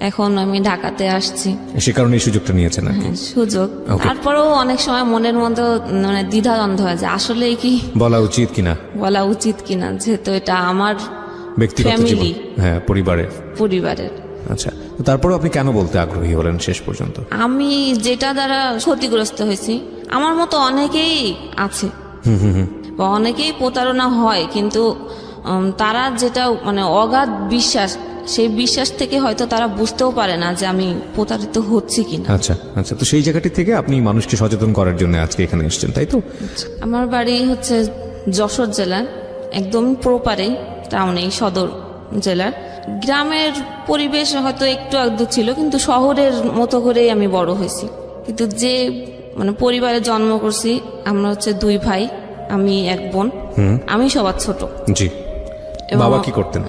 এখন আমি ঢাকাতে আসছি। সে কারণে এই সুযোগটা নিয়েছেন আর কি। সুযোগ, তারপরেও অনেক সময় মনের মধ্যে মানে দ্বিধাদ্বন্দ্ব হয় যে আসলে কি বলা উচিত কিনা, যেহেতু এটা আমার ব্যক্তিগত জীবন, ফ্যামিলি, হ্যাঁ, পরিবারের। আচ্ছা, তো তারপরে আপনি কেন বলতে আগ্রহী হলেন শেষ পর্যন্ত? আমি যেটা দ্বারা ক্ষতিগ্রস্ত হয়েছি, আমার মতো অনেকেই আছে বা অনেকেই প্রতারণা হয়, কিন্তু তারা যেটা মানে অগাধ বিশ্বাস, সেই বিশ্বাস থেকে হয়তো তারা বুঝতেও পারে না যে আমি প্রতারিত হচ্ছি কিনা। আচ্ছা আচ্ছা, তো সেই জায়গাটি থেকে আপনি মানুষকে সচেতন করার জন্য আজকে এখানে এসেছেন, তাই তো? আমার বাড়ি হচ্ছে যশোর জেলার একদম প্রপারেই, টাউনেই, সদর জেলার। গ্রামের পরিবেশ হয়তো একটু আধটু ছিল, কিন্তু শহরের মতো করেই আমি বড় হয়েছি। কিন্তু যে মানে পরিবারে জন্ম করছি, আমরা হচ্ছে 2 ভাই, আমি এক বোন, আমি সবার ছোট। জি। বাবা কি করতেন?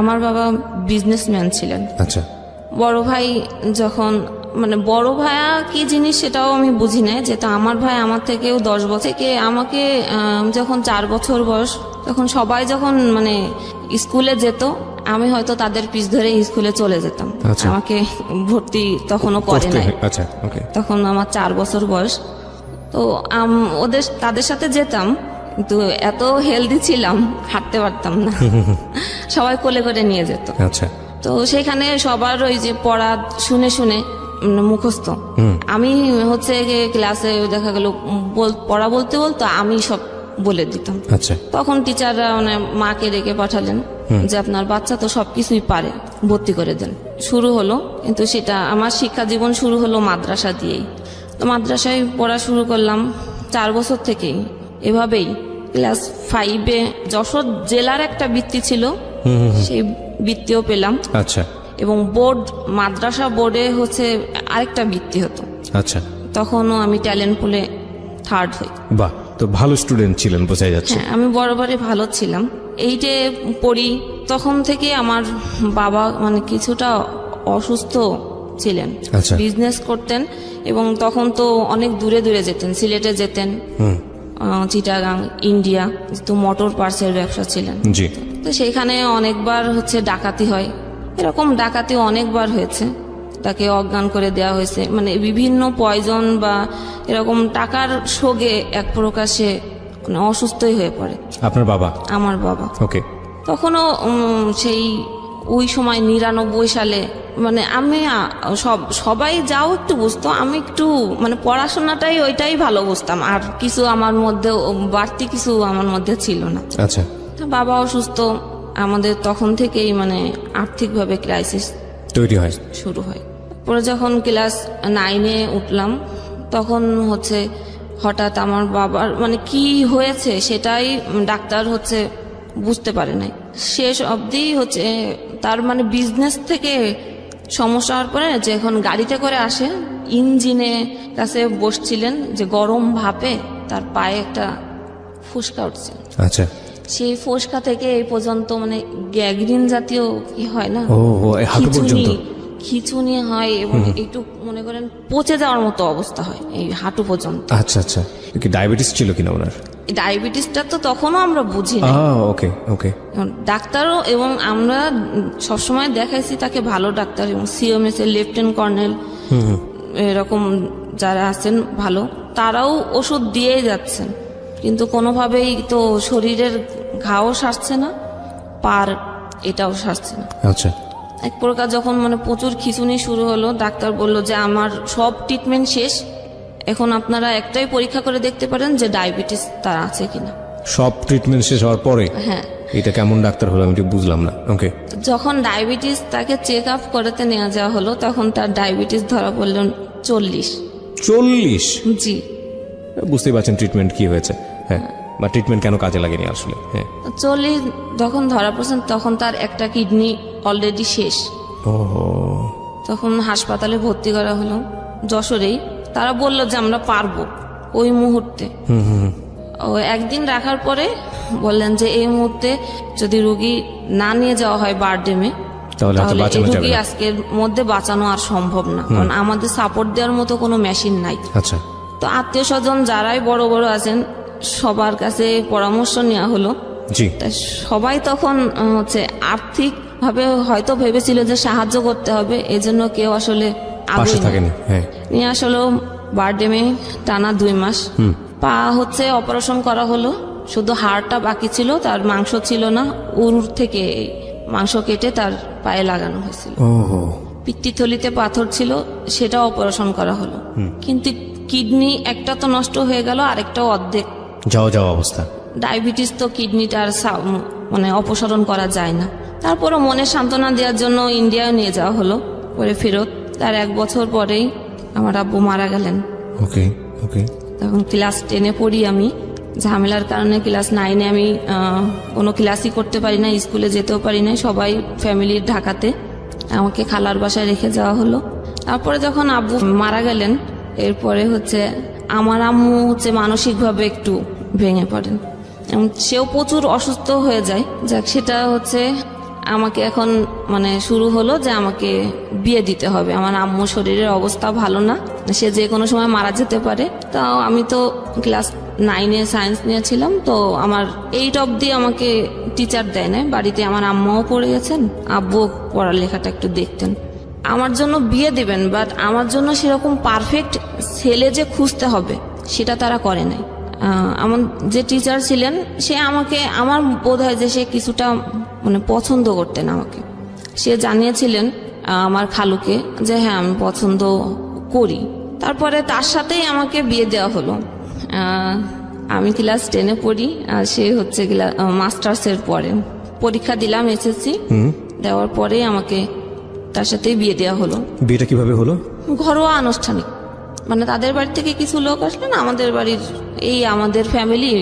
আমার বাবা বিজনেসম্যান ছিলেন। আচ্ছা। বড় ভাই যখন মানে বড় ভাইয়া কি জিনিস সেটাও আমি বুঝি না, যেটা আমার ভাই আমার থেকেও 10 বছর থেকে, আমাকে যখন 4 বছর বয়স, তখন সবাই যখন মানে স্কুলে যেত, আমি হয়তো তাদের পিছ ধরে স্কুলে চলে যেতাম। আমাকে ভর্তি তখনও করে নাই। আচ্ছা, ওকে। তখন আমার 4 বছর বয়স। তো তাদের সাথে যেতাম, কিন্তু এত হেলদি ছিলাম, হাঁটতে পারতাম না। সবাই কোলে করে নিয়ে যেত। আচ্ছা। তো সেখানে সবার ওই যে পড়া শুনে শুনে মুখস্থ, আমি হচ্ছে ক্লাসে দেখা গেল পড়া বলতে বলতো আমি সব বলে দিতাম। আচ্ছা। তখন টিচাররা মানে মাকে ডেকে পাঠালেন যে আপনার বাচ্চা তো সবকিছুই পারে, ভর্তি করে দেন। শুরু হলো, কিন্তু সেটা আমার শিক্ষা জীবন শুরু হলো মাদ্রাসা দিয়েই। তো মাদ্রাসায় পড়া শুরু করলাম 4 বছর থেকেই। এভাবেই ক্লাস 5-এ যশোর জেলার একটা বৃত্তি ছিল, সেই বৃত্তিও পেলাম। আচ্ছা। এবং মাদ্রাসা বোর্ডে হচ্ছে আরেকটা বৃত্তি হতো। আচ্ছা। তখনও আমি ট্যালেন্ট পুলে 3rd হই। বাহ, তো ভালো স্টুডেন্ট ছিলেন বোঝা যাচ্ছে। হ্যাঁ, আমি বরাবরই ভালো ছিলাম। 8-এ পড়ি, তখন থেকে আমার বাবা মানে কিছুটা অসুস্থ ছিলেন। আচ্ছা। বিজনেস করতেন এবং তখন তো অনেক দূরে দূরে যেতেন, সিলেটে যেতেন, চিটাগাং, ইন্ডিয়া, তো মোটর পার্টসের ব্যবসা ছিলেন। জি। তো সেখানে অনেকবার হচ্ছে ডাকাতি হয়, এরকম ডাকাতি অনেকবার হয়েছে। তাকে অজ্ঞান করে দেওয়া হয়েছে, মানে বিভিন্ন পয়জন বা এরকম টাকার শোগে এক প্রকাশে মানে অসুস্থই হয়ে পড়ে আপনার বাবা? আমার বাবা। ওকে। তখনও সেই ওই সময় 99 সালে মানে আমি সবাই যাও একটু বুঝতো, আমি একটু মানে পড়াশোনাটাই ওইটাই ভালো বুঝতাম, আর কিছু আমার মধ্যে বাড়তি কিছু আমার মধ্যে ছিল না। আচ্ছা। বাবা অসুস্থ, আমাদের তখন থেকেই মানে আর্থিকভাবে ক্রাইসিস তৈরি হয়, শুরু হয়। পরে যখন ক্লাস 9-এ উঠলাম, তখন হচ্ছে হঠাৎ আমার বাবার মানে কি হয়েছে সেটাই ডাক্তার হচ্ছে বুঝতে পারে নাই। শেষ অবধি হচ্ছে তার মানে বিজনেস থেকে সমস্যা হওয়ার পরে যখন গাড়িতে করে আসে, ইঞ্জিনে কাছে বসছিলেন, যে গরম ভাপে তার পায়ে একটা ফুসকা উঠছে। আচ্ছা। সেই ফোসকা থেকে এই পর্যন্ত মানে গ্যাংগ্রিন জাতীয় কি হয় না, হাঁটু পর্যন্ত খিঁচুনি হয় এবং একটু মনে করেন পচে যাওয়ার মতো অবস্থা হয় এই হাঁটু পর্যন্ত। আচ্ছা আচ্ছা। কি ডায়াবেটিস ছিল কিনা ওনার? ডায়াবেটিসটা তো তখনও আমরা বুঝি না। ওকে ওকে। ডাক্তারও এবং আমরা সবসময় দেখাইছি তাকে ভালো ডাক্তার, এবং সিএমএস এর লেফটেন্যান্ট কর্নেল এরকম যারা আছেন ভালো, তারাও ওষুধ দিয়েই যাচ্ছেন, কিন্তু কোনোভাবেই তো শরীরের ঘাও সারছে না, পার এটাও সারছে না। আচ্ছা। এক প্রকার যখন মানে প্রচুর খিঁচুনি শুরু হলো, ডাক্তার বলল যে আমার সব ট্রিটমেন্ট শেষ, এখন আপনারা একটাই পরীক্ষা করে দেখতে পারেন যে ডায়াবেটিস তার আছে কিনা। সব ট্রিটমেন্ট শেষ হওয়ার পরে? হ্যাঁ। এটা কেমন ডাক্তার হলো আমি ঠিক বুঝলাম না। ওকে। যখন ডায়াবেটিস তাকে চেক আপ করতে নিয়ে যাওয়া হলো, তখন তার ডায়াবেটিস ধরা পড়ল 40। 40? জি। বুঝতেই পারছেন ট্রিটমেন্ট কি হয়েছে। হ্যাঁ, বা ট্রিটমেন্ট কেন কাজে লাগেনি আসলে। হ্যাঁ, 40 যখন ধরা পড়ছেন, তখন তার একটা কিডনি অলরেডি শেষ। তখন হাসপাতালে ভর্তি করা হলো যশোরেই। তারা বলল যে আমরা পারবো ওই মুহূর্তে। একদিন রাখার পরে বললেন যে এই মুহূর্তে যদি রোগী না নিয়ে যাওয়া হয় বারডেমে, তাহলে রোগী আজকের মধ্যে বাঁচানো আর সম্ভব না, কারণ আমাদের সাপোর্ট দেওয়ার মতো কোনো মেশিন নাই। আচ্ছা। তো আত্মীয় স্বজন যারাই বড় বড় আছেন সবার কাছে পরামর্শ নেওয়া হলো। জি। সবাই তখন হচ্ছে আর্থিক ভাবে হয়তো ভেবেছিল যে সাহায্য করতে হবে, এজন্য কেউ আসলে পাশে আগ্রহী না। থাকেনি। হ্যাঁ, নিয়ে আসলে বার্থডে মে টানা 2 মাস পা হচ্ছে অপারেশন করা হলো, শুধু হাড়টা বাকি ছিল, তার মাংস ছিল না, উরুর থেকে মাংস কেটে তার পায়ে লাগানো হয়েছিল। ওহো, পিত্তথলিতে পাথর ছিল, সেটা অপারেশন করা হলো, কিন্তু কিডনি একটা তো নষ্ট হয়ে গেল, আরেকটাও অর্ধেক। যাওয়া অবস্থা। ডায়াবেটিস তো কিডনিটা আর মানে অপসারণ করা যায় না। তারপরে মনে সান্ত্বনা দেওয়ার জন্য ইন্ডিয়ায় নিয়ে যাওয়া হলো, পরে ফেরত। তার 1 বছর পরেই আমার আব্বু মারা গেলেন। ওকে ওকে। তখন ক্লাস 10-এ পড়ি আমি। ঝামেলার কারণে ক্লাস 9-এ আমি কোনো ক্লাসই করতে পারি না, স্কুলে যেতেও পারি না, সবাই ফ্যামিলির ঢাকাতে। আমাকে খালার বাসায় রেখে যাওয়া হলো। তারপরে যখন আব্বু মারা গেলেন, এরপরে হচ্ছে আমার আম্মু হচ্ছে মানসিকভাবে একটু ভেঙে পড়েন এবং সেও প্রচুর অসুস্থ হয়ে যায়। যাক, সেটা হচ্ছে আমাকে এখন মানে শুরু হলো যে আমাকে বিয়ে দিতে হবে। আমার আম্মু শরীরের অবস্থা ভালো না, সে যে কোনো সময় মারা যেতে পারে। তাও আমি তো ক্লাস 9-এ সায়েন্স নিয়েছিলাম, তো আমার 8 অবধি আমাকে টিচার দেয় না বাড়িতে। আমার আম্মাও পড়ে গেছেন, আব্বু পড়ালেখাটা একটু দেখতেন। আমার জন্য বিয়ে দিবেন, বাট আমার জন্য সেরকম পারফেক্ট ছেলে যে খুঁজতে হবে সেটা তারা করে নাই। আমার যে টিচার ছিলেন সে আমাকে, আমার বোধ হয় যে সে কিছুটা মানে পছন্দ করতেন আমাকে। সে জানিয়েছিলেন আমার খালুকে যে হ্যাঁ আমি পছন্দ করি। তারপরে তার সাথেই আমাকে বিয়ে দেওয়া হলো। আমি ক্লাস 10-এ পড়ি, আর সে হচ্ছে মাস্টার্সের পরে পরীক্ষা দিলাম এসএসসি, দেওয়ার পরে আমাকে তার সাথেই বিয়ে দেওয়া হলো। বিয়েটা কিভাবে হলো? ঘরোয়া আনুষ্ঠানিক, মানে তাদের বাড়ি থেকে কিছু লোক আসলেন, আমাদের বাড়ির এই আমাদের ফ্যামিলি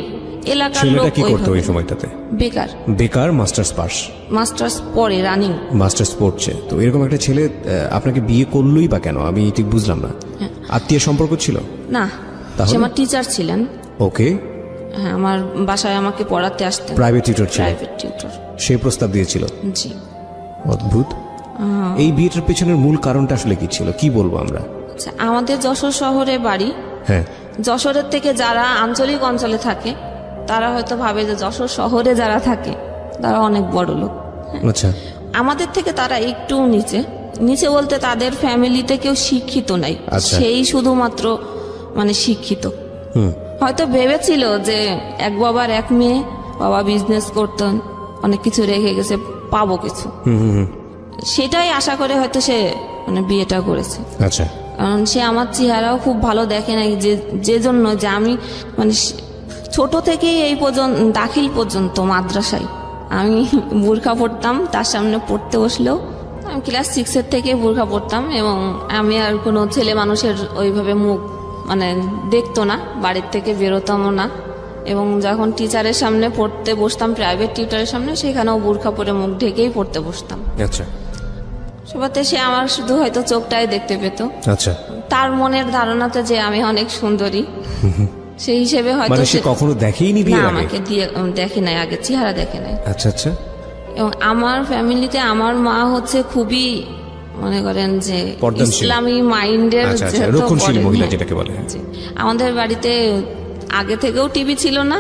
এলাকার লোক। ছেলেটা কি করতো ওইভাবে। ওই সময়টাতে? বেকার। বেকার, মাস্টার্স পাস। মাস্টার্স পরে রানিং। মাস্টার্স পড়ছে, তো এরকম একটা ছেলে আপনাকে বিয়ে করলোই বা কেন? আমি ঠিক বুঝলাম না। আত্মীয় সম্পর্ক ছিল না, তাহলে? সে আমার টিচার ছিলেন। ওকে। হ্যাঁ, আমার বাসায় আমাকে পড়াতে আসতেন। প্রাইভেট টিউটর ছিল? Private tutor. সে প্রস্তাব দিয়েছিল? জি। অদ্ভুত। এই বিয়েটার পেছনের মূল কারণটা আসলে কি ছিল, কি বলবো আমরা? আচ্ছা, আমাদের যশোর শহরে বাড়ি। হ্যাঁ। যশোরের থেকে যারা আঞ্চলিক অঞ্চলে থাকে তারা হয়তো ভাবে যে যশোর শহরে যারা থাকে তারা অনেক বড় লোক। আচ্ছা। আমাদের থেকে তারা একটু নিচে। নিচে বলতে তাদের ফ্যামিলিতে কেউ শিক্ষিত নাই, আচ্ছা। সেই শুধুমাত্র মানে শিক্ষিত। হুম। হয়তো ভেবেছিল যে এক বাবার এক মেয়ে, বাবা বিজনেস করতেন, অনেক কিছু রেখে গেছে, পাবো কিছু, সেটাই আশা করে হয়তো সে মানে বিয়েটা করেছে। আচ্ছা। কারণ সে আমার চেহারাও খুব ভালো দেখে নাই, যে জন্য যে আমি মানে ছোট থেকেই এই পর্যন্ত দাখিল পর্যন্ত মাদ্রাসায় আমি বোরখা পরতাম। তার সামনে পড়তে বসলেও আমি ক্লাস 6-এর থেকে বোরখা পরতাম, এবং আমি আর কোনো ছেলে মানুষের ওইভাবে মুখ মানে দেখতো না, বাড়ির থেকে বেরোতামও না। এবং যখন টিচারের সামনে পড়তে বসতাম, প্রাইভেট টিউটারের সামনে, সেখানেও বোরখা পরে মুখ ঢেকেই পড়তে বসতাম। আচ্ছা। সবাতে সে আমার শুধু হয়তো চোখটাই দেখতে পেত। আচ্ছা। তার মনের ধারণাতে যে আমি অনেক সুন্দরী, সেই হিসেবে হয়তো মানে সে কখনো দেখেইনি বিয়ের না, আগে? আমাকে দিয়ে দেখে নাই আগে, চেহারা দেখে নাই। আচ্ছা আচ্ছা। এবং আমার ফ্যামিলিতে আমার মা হচ্ছে খুবই মনে করেন যে পর্দানশীল। ইসলামী মাইন্ডের, আচ্ছা আচ্ছা, যেহেতু রক্ষণশীল বলে, মহিলা হ্যাঁ। যেটাকে বলে। জি। আমাদের বাড়িতে আগে থেকেও টিভি ছিল না,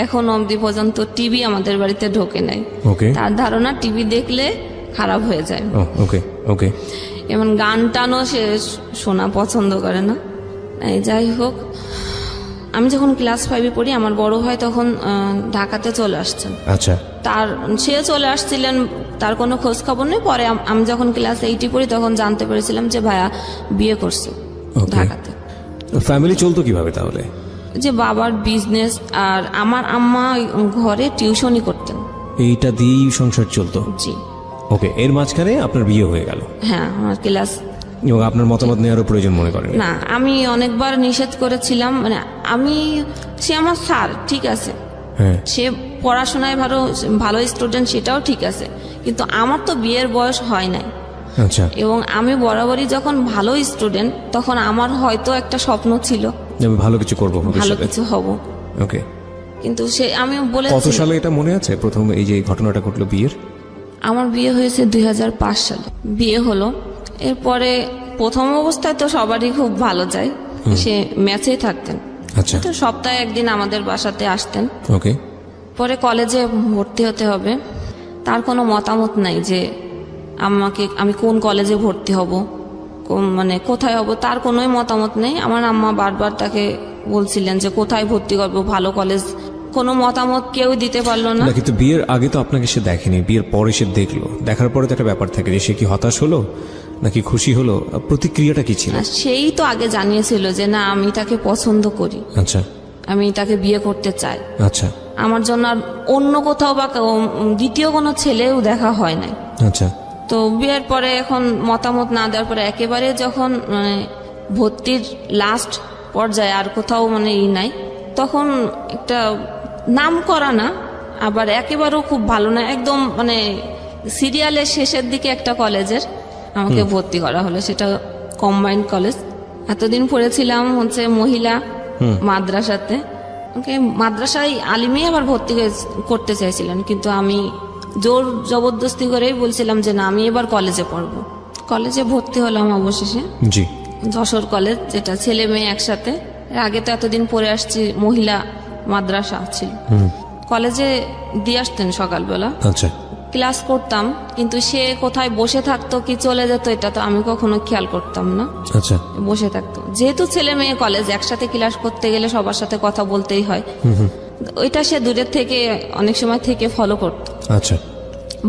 এখন অবধি পর্যন্ত টিভি আমাদের বাড়িতে ঢোকে নাই। ওকে। তার ধারণা টিভি দেখলে খারাপ হয়ে যায়। ওকে ওকে। এবং গান টানও সে শোনা পছন্দ করে না। এই যাই হোক, আমি যখন ক্লাস 5-এ পড়ি, আমার বড় ভাই তখন ঢাকাতে চলে আসছেন। আচ্ছা। সে চলে আসছিলেন, তার কোনো খোঁজ খবর নেই। পরে আমি যখন ক্লাস 8-এ পড়ি তখন জানতে পেরেছিলাম যে ভাইয়া বিয়ে করছে Okay. ঢাকাতে। ফ্যামিলি চলতো কিভাবে তাহলে? যে বাবার বিজনেস, আর আমার আম্মা ঘরে টিউশনই করতেন। এইটা দিয়েই সংসার চলতো? জি। ওকে, এর মাঝখানে আপনার বিয়ে হয়ে গেল, হ্যাঁ, আমার ক্লাস এবং আপনার মতামত নেওয়ারও প্রয়োজন মনে করেন? না, আমি অনেকবার নিষেধ করেছিলাম। মানে সে আমার স্যার, ঠিক আছে, হ্যাঁ। সে পড়াশোনায় ভালো স্টুডেন্ট, সেটাও ঠিক আছে, কিন্তু আমার তো বিয়ের বয়স হয় নাই। আচ্ছা। এবং আমি বরাবরই যখন ভালো স্টুডেন্ট, তখন আমার হয়তো একটা স্বপ্ন ছিল আমি ভালো কিছু করবো ভালো ভবিষ্যতে। কিছু হব, ওকে। কিন্তু সে আমি কত বলেছি। সালে এটা মনে আছে প্রথম এই যে ঘটনাটা ঘটলো বিয়ের? আমার বিয়ে হয়েছে 2005 সালে বিয়ে হলো। এরপরে প্রথম অবস্থায় তো সবারই খুব ভালো যায়, সে ম্যাচেই থাকতেন। আচ্ছা। তো সপ্তাহে একদিন আমাদের বাসাতে আসতেন। ওকে। পরে কলেজে ভর্তি হতে হবে, তার কোনো মতামত নাই যে আমি কোন কলেজে ভর্তি হব, মানে কোথায় হব, তার কোনোই মতামত নেই। আমার আম্মা বারবার তাকে বলছিলেন যে কোথায় ভর্তি করবো, ভালো কলেজ, কোনো মতামত কেউ দিতে পারলো না। কিন্তু বিয়ের আগে তো আপনাকে সে দেখেনি, বিয়ের পরে সে দেখলো, দেখার পরে তো একটা ব্যাপার থাকে যে সে কি হতাশ হলো নাকি খুশি হলো, প্রতিক্রিয়াটা কি ছিল? আর সেই তো আগে জানিয়েছিল যে না, আমি তাকে পছন্দ করি, আচ্ছা আমি তাকে বিয়ে করতে চাই। আচ্ছা আমার জন্য আর অন্য কোথাও বা দ্বিতীয় কোনো ছেলেও দেখা হয় নাই। আচ্ছা। তো বিয়ের পরে এখন মতামত না দেওয়ার পরে একেবারে যখন মানে ভর্তির লাস্ট পর্যায়ে আর কোথাও মানে নাই, তখন একটা নাম করা না, আবার একেবারেও খুব ভালো না, একদম মানে সিরিয়ালের শেষের দিকে একটা কলেজের আমাকে ভর্তি করা হলো। সেটা কম্বাইন্ড কলেজ। এতদিন পড়েছিলাম হচ্ছে মহিলা মাদ্রাসাতে, ওকে মাদ্রাসায় আলিমে আবার ভর্তি করতে চাইছিলেন, কিন্তু আমি জোর জবরদস্তি করেই বলছিলাম যে না, আমি এবার কলেজে পড়বো। কলেজে ভর্তি হলাম অবশেষে, জি। যশোর কলেজ, যেটা ছেলে মেয়ে একসাথে। এর আগে তো এতদিন পরে আসছি, মহিলা মাদ্রাসা ছিল। কলেজে দিয়ে আসতেন সকালবেলা, আচ্ছা ক্লাস করতাম, কিন্তু সে কোথায় বসে থাকতো কি চলে যেত এটা তো আমি কখনো খেয়াল করতাম না। আচ্ছা বসে থাকতো, যেহেতু ছেলে মেয়ে কলেজ, একসাথে ক্লাস করতে গেলে সবার সাথে কথা বলতেই হয়, ওইটা সে দূরের থেকে অনেক সময় থেকে ফলো করতো। আচ্ছা।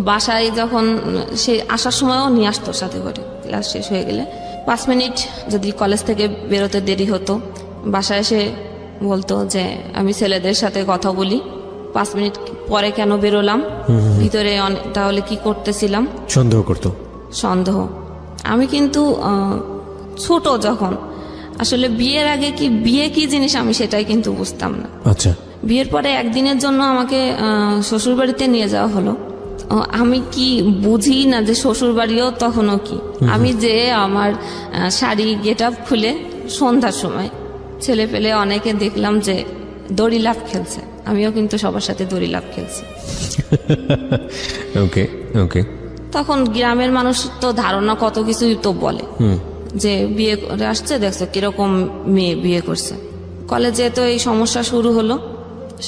বাসায় যখন সে আসার সময়ও নিয়ে আসতো সাথে করে, ক্লাস শেষ হয়ে গেলে 5 মিনিট যদি কলেজ থেকে বেরোতে দেরি হতো, বাসায় এসে বলতো যে আমি ছেলেদের সাথে কথা বলি, 5 মিনিট পরে কেন বেরোলাম, ভিতরে তাহলে কি করতেছিলাম, সন্দেহ করতো। সন্দেহ। আমি কিন্তু ছোট যখন, আসলে বিয়ের আগে কি বিয়ে কি জিনিস আমি সেটাই কিন্তু বুঝতাম না। আচ্ছা। বিয়ের পরে একদিনের জন্য আমাকে শ্বশুর বাড়িতে নিয়ে যাওয়া হলো। আমি কি বুঝি না যে শ্বশুর বাড়িও তখনও কি, আমি যে আমার শাড়ি গেট আপ খুলে সন্ধ্যার সময় ছেলে পেলে অনেকে দেখলাম যে দড়ি লাফ খেলছে, আমিও কিন্তু সবার সাথে দড়ি লাফ খেলছি। ওকে ওকে। তখন গ্রামের মানুষ তো ধারণা কত কিছুই তো বলে যে বিয়ে করে আসছে, দেখছো কিরকম মেয়ে বিয়ে করছে। কলেজে তো এই সমস্যা শুরু হলো,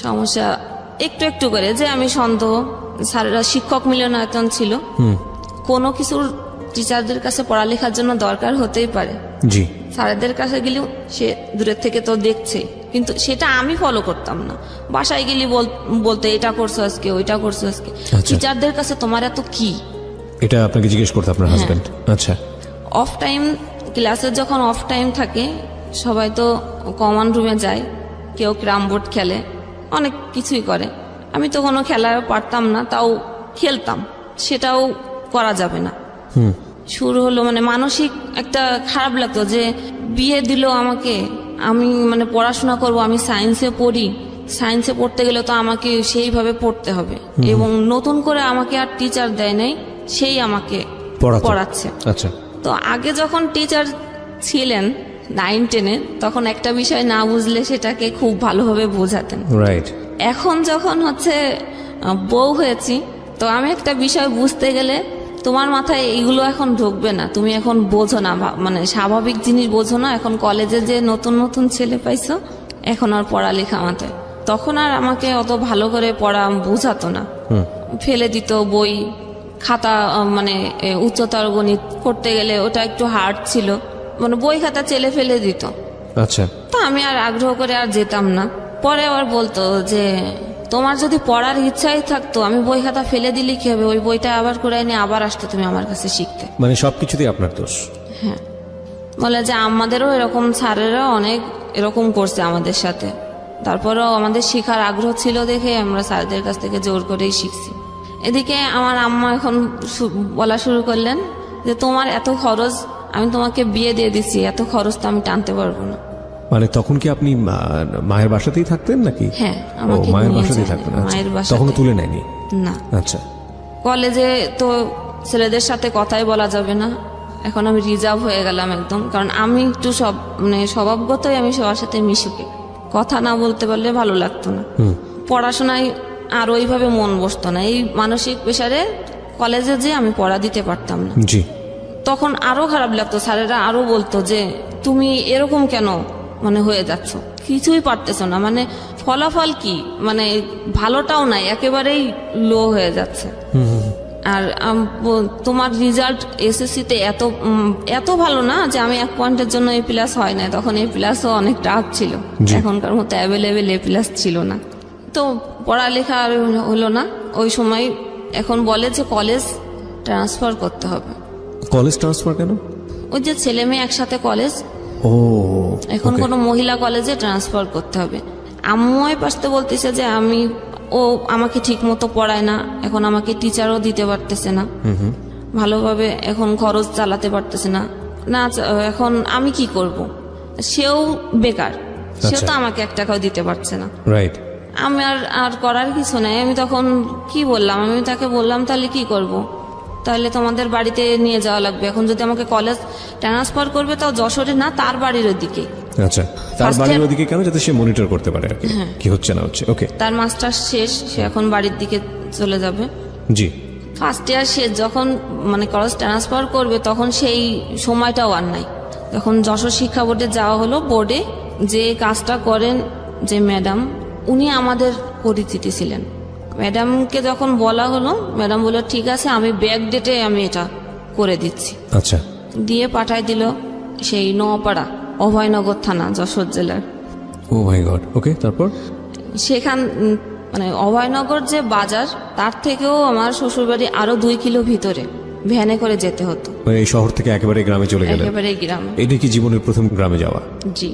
সমস্যা একটু একটু করে, যে আমি সন্দেহ, স্যারেরা শিক্ষক মিলনায়তন ছিল, কোনো কিছুর টিচারদের কাছে পড়ালেখার জন্য দরকার হতেই পারে, জি। স্যারেদের কাছে গেলেও সে দূরের থেকে তো দেখছে, কিন্তু সেটা আমি ফলো করতাম না। বাসায় গেলে বলতে এটা করছো আজকে, ওইটা করছো আজকে। টিচারদের কাছে তোমার এত কি, এটা আপনাকে জিজ্ঞেস করতে আপনার হাজবেন্ড? আচ্ছা। অফ টাইম, ক্লাসের যখন অফ টাইম থাকে সবাই তো কমন রুমে যায়, কেউ ক্যারাম বোর্ড খেলে, অনেক কিছুই করে। আমি তো কোনো খেলায় পারতাম না, তাও খেলতাম, সেটাও করা যাবে না। শুরু হলো মানে মানসিক একটা খারাপ লাগতো যে বিয়ে দিল আমাকে, আমি মানে পড়াশোনা করব, আমি সায়েন্সে পড়ি, সায়েন্সে পড়তে গেলে তো আমাকে সেইভাবে পড়তে হবে, এবং নতুন করে আমাকে আর টিচার দেয় নাই, সেই আমাকে পড়াচ্ছে। আচ্ছা। তো আগে যখন টিচার ছিলেন 9-10-এ, তখন একটা বিষয় না বুঝলে সেটাকে খুব ভালোভাবে বোঝাতেন। রাইট। এখন যখন হচ্ছে বউ হয়েছি, তো আমি একটা বিষয় বুঝতে গেলে তোমার মাথায় এইগুলো এখন ঢুকবে না, তুমি এখন বোঝো না, মানে স্বাভাবিক জিনিস বোঝো না। এখন কলেজে যে নতুন নতুন ছেলে পাইছো, এখন আর পড়ালেখা মাথায়, তখন আর আমাকে অত ভালো করে পড়া বোঝাতো না, ফেলে দিত বই খাতা, মানে উচ্চতর গণিত করতে গেলে ওটা একটু হার্ড ছিল, মানে বই খাতা চেলে ফেলে দিত। আচ্ছা। তো আমি আর আগ্রহ করে আর যেতাম না। পরে আবার বলতো যে তোমার যদি পড়ার ইচ্ছাই থাকতো, আমি বই খাতা ফেলে দিলে কি হবে, ওই বইটা আবার করে নিয়ে আবার আসতো তুমি আমার কাছে শিখতে। মানে সবকিছুতেই আপনার দোষ? হ্যাঁ, বলে যে আমাদেরও এরকম স্যারেরা অনেক এরকম করছে আমাদের সাথে, তারপরেও আমাদের শেখার আগ্রহ ছিল দেখে আমরা স্যারদের কাছ থেকে জোর করেই শিখছি। এদিকে আমার আম্মা এখন বলা শুরু করলেন যে তোমার এত খরচ, আমি তোমাকে বিয়ে দিয়ে দিচ্ছি, এত খরচ তো আমি টানতে পারবো না। মানে তখন কি আপনি মায়ের বাসাতেই থাকতেন নাকি? হ্যাঁ, আমাকে মায়ের নিয়ে বাসাতেই যায়, থাকতেন। মায়ের বাসাতে। তখন তুলে নেয়নি? না। আচ্ছা। কলেজে তো ছেলেদের সাথে কথাই বলা যাবে না, এখন আমি রিজার্ভ হয়ে গেলাম একদম, কারণ আমি একটু মানে স্বভাবগতই আমি সবার সাথে মিশুকে, কথা না বলতে পারলে ভালো লাগতো না। পড়াশোনায় আর ওইভাবে মন বসতো না, এই মানসিক প্রেসারে কলেজে যে আমি পড়া দিতে পারতাম না। জি। তখন আরো খারাপ লাগতো, স্যারেরা আরো বলতো যে তুমি এরকম কেন, মানে হয়ে যাচ্ছ, কিছুই পারতেছ না, মানে ফলাফল কি, মানে ভালোটাও নাই, একেবারেই লো হয়ে যাচ্ছে। আর তোমার রেজাল্ট এসএসসিতে এত ভালো না যে আমি 1 পয়েন্টের জন্য এ প্লাস হয় না, তখন এ প্লাসও অনেক টাফ ছিল, এখনকার মতো অ্যাভেলেবেল এ প্লাস ছিল না। তো পড়ালেখা আর হলো না ওই সময়। এখন বলে যে কলেজ ট্রান্সফার করতে হবে। কলেজ ট্রান্সফার কেন? ওই যে ছেলে মেয়ে একসাথে কলেজ, ও এখন কোনো মহিলা কলেজে ট্রান্সফার করতে হবে। আম্মু পাশতে বলতেছে যে ও আমাকে ঠিক মতো পড়ায় না, এখন আমাকে টিচারও দিতে পারতেছে না ভালোভাবে, এখন খরচ চালাতে পারতেছে না, এখন আমি কি করব? সেও বেকার, সেও তো আমাকে 1 টাকাও দিতে পারছে না। রাইট। আমি আর করার কিছু নাই। আমি তখন কি বললাম, আমি তাকে বললাম তাহলে কি করব, তাহলে তোমাদের বাড়িতে নিয়ে যাওয়া লাগবে। এখন যদি আমাকে কলেজ ট্রান্সফার করবে তাও যশোরে না, তার বাড়ির ওদিকে। আচ্ছা, তার বাড়ির ওদিকে কেন? যাতে সে মনিটর করতে পারে আর কি, কি হচ্ছে না হচ্ছে। ওকে, তার মাস্টার শেষ, সে এখন বাড়ির দিকে চলে যাবে। জি। ফার্স্ট ইয়ার শেষ, যখন মানে কলেজ ট্রান্সফার করবে তখন সেই সময়টাও আর নাই। যখন যশোর শিক্ষা বোর্ডে যাওয়া হলো, বোর্ডে যে কাজটা করেন যে ম্যাডাম, উনি আমাদের পরিচিতি ছিলেন। ম্যাডামকে যখন বলা হলো, ম্যাডাম বলল ঠিক আছে, আমি ব্যাক ডেটে আমি এটা করে দিচ্ছি। আচ্ছা। দিয়ে পাঠাই দিল সেই নোয়াপাড়া, অভয়নগর থানা, যশোর জেলার। ও মাই গড। ওকে, তারপর? সেখান মানে অভয়নগর যে বাজার, তার থেকেও আমার শ্বশুরবাড়ি আরো 2 কিলো ভিতরে, ভ্যানে করে যেতে হতো। মানে এই শহর থেকে একেবারে গ্রামে চলে গেলেন? একেবারে গ্রামে। এটা কি জীবনের প্রথম গ্রামে যাওয়া? জি।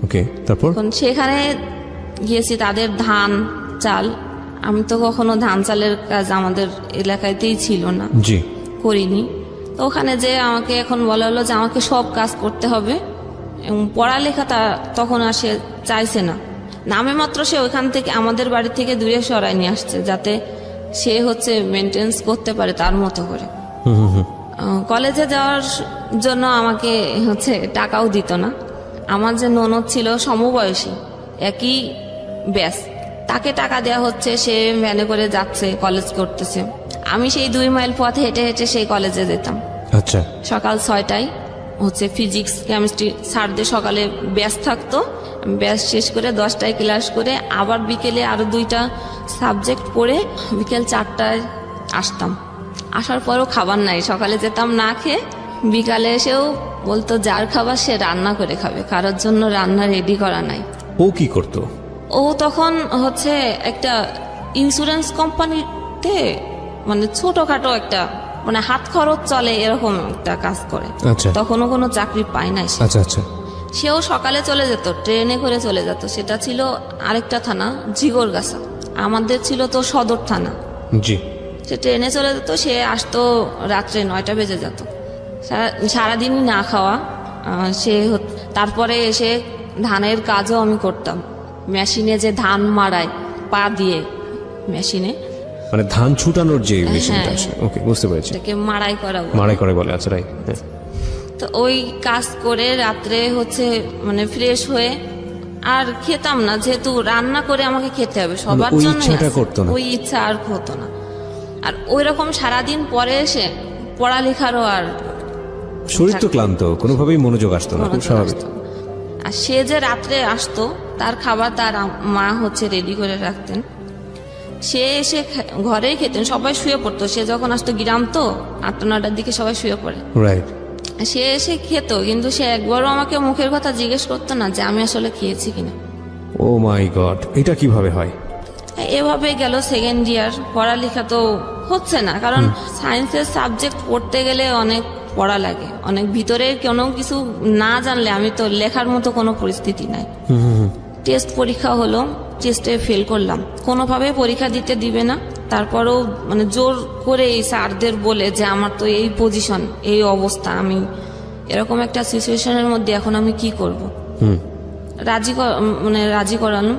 ওকে, তারপর? সেখানে গিয়েছি, তাদের ধান চাল, আমি তো কখনো ধান চালের কাজ আমাদের এলাকাতেই ছিল না, জি, করিনি। তো ওখানে যে আমাকে এখন বলা হলো যে আমাকে সব কাজ করতে হবে, এবং পড়ালেখাটা তখন আর সে চাইছে না, নামে মাত্র সে ওইখান থেকে আমাদের বাড়ি থেকে দূরে সরাই নিয়ে আসছে, যাতে সে হচ্ছে মেনটেন্স করতে পারে তার মতো করে। কলেজে যাওয়ার জন্য আমাকে হচ্ছে টাকাও দিত না। আমার যে ননদ ছিল সমবয়সী, একই ব্যাস, তাকে টাকা দেওয়া হচ্ছে, সে ভ্যানে করে যাচ্ছে, কলেজ করতেছে। আমি সেই 2 মাইল পথ হেঁটে হেঁটে সেই কলেজে যেতাম। আচ্ছা। সকাল 6টায় হচ্ছে ফিজিক্স কেমিস্ট্রি স্যারদের সকালে ব্যাস থাকতো, ব্যাস শেষ করে 10টায় ক্লাস করে আবার বিকেলে আরো 2টা সাবজেক্ট পড়ে বিকেল 4টায় আসতাম। আসার পরও খাবার নাই, সকালে যেতাম না খেয়ে, বিকালে এসেও বলতো যার খাবার সে রান্না করে খাবে, কারোর জন্য রান্না রেডি করা নাই। ও কি করতো? ও তখন হচ্ছে একটা ইন্স্যুরেন্স কোম্পানিতে মানে ছোটখাটো একটা মানে হাত খরচ চলে এরকম একটা কাজ করে। আচ্ছা। তখনও কোনো চাকরি পায় নাই সে। আচ্ছা আচ্ছা। সেও সকালে চলে যেত, ট্রেনে করে চলে যেত। সেটা ছিল আরেকটা থানা, জিগরগাছা। আমাদের ছিল তো সদর থানা। জি। সে ট্রেনে চলে যেত, সে আসতো রাত্রে 9টা বেজে যেত, সারাদিনই না খাওয়া। তারপরে এসে ধানের কাজও আমি করতাম, মেশিনে যে ধান মাড়ায় পা দিয়ে, মেশিনে মানে ধান ছুটানোর যে মেশিনটা আছে। ওকে, বুঝতে পেরেছি। এটাকে মাড়াই করা বলে। মাড়াই করে বলে। আচ্ছা, রাইট। তো ওই কাজ করে রাত্রে হচ্ছে মানে ফ্রেশ হয়ে আর খেতাম না, যেহেতু রান্না করে আমাকে খেতে হবে সবার জন্য, ওই ইচ্ছা আর হতো না। আর ওই রকম সারাদিন পরে এসে পড়ালেখারও আর শরীর তো ক্লান্ত, কোনোভাবেই মনোযোগ আসতো না, খুব স্বাভাবিক। আর সে যে রাত্রে আসতো, তার খাবার তার মা হচ্ছে রেডি করে রাখতেন, সে এসে ঘরেই খেতেন, সবাই শুয়ে পড়তো। সে যখন আসতো, গ্রাম তো 8টা-9টার দিকে সবাই শুয়ে পড়ে, রাইট। সে এসে খেত, কিন্তু সে একবারও আমাকে মুখের কথা জিজ্ঞেস করতো না যে আমি আসলে খেয়েছি কিনা। ও মাই গড, এটা কিভাবে হয়? এভাবে গেল 2nd ইয়ার। পড়ালেখা তো হচ্ছে না, কারণ সায়েন্সের সাবজেক্ট পড়তে গেলে অনেক পড়া লাগে, অনেক ভিতরে কোনো কিছু না জানলে আমি তো লেখার মতো কোনো পরিস্থিতি নাই। টেস্ট পরীক্ষা হলো, টেস্টে ফেল করলাম, কোনোভাবে পরীক্ষা দিবে না। তারপরেও মানে জোর করে এই স্যারদের বলে যে আমার তো এই পজিশন, এই অবস্থা, আমি এরকম একটা সিচুয়েশনের মধ্যে এখন আমি কি করব, রাজি করানো।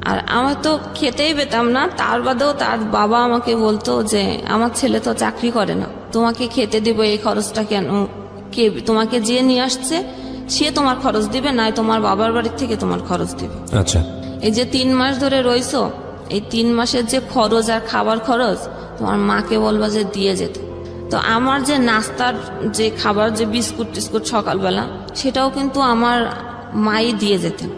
আর আমার তো খেতেই পেতাম না। তার বাদেও তার বাবা আমাকে বলতো যে আমার ছেলে তো চাকরি করে না, তোমাকে খেতে দিব, এই খরচটা কেন, কে তোমাকে যে নিয়ে আসছে সে তোমার খরচ দিবে, নাই তোমার বাবার বাড়ির থেকে তোমার খরচ দিবে। আচ্ছা। এই যে 3 মাস ধরে রইছো, এই 3 মাসের যে খরচ আর খাবার খরচ তোমার মাকে বলবা যে দিয়ে যেতে। তো আমার যে নাস্তার যে খাবার, যে বিস্কুট টিস্কুট সকালবেলা, সেটাও কিন্তু আমার মাই দিয়ে যেতেন।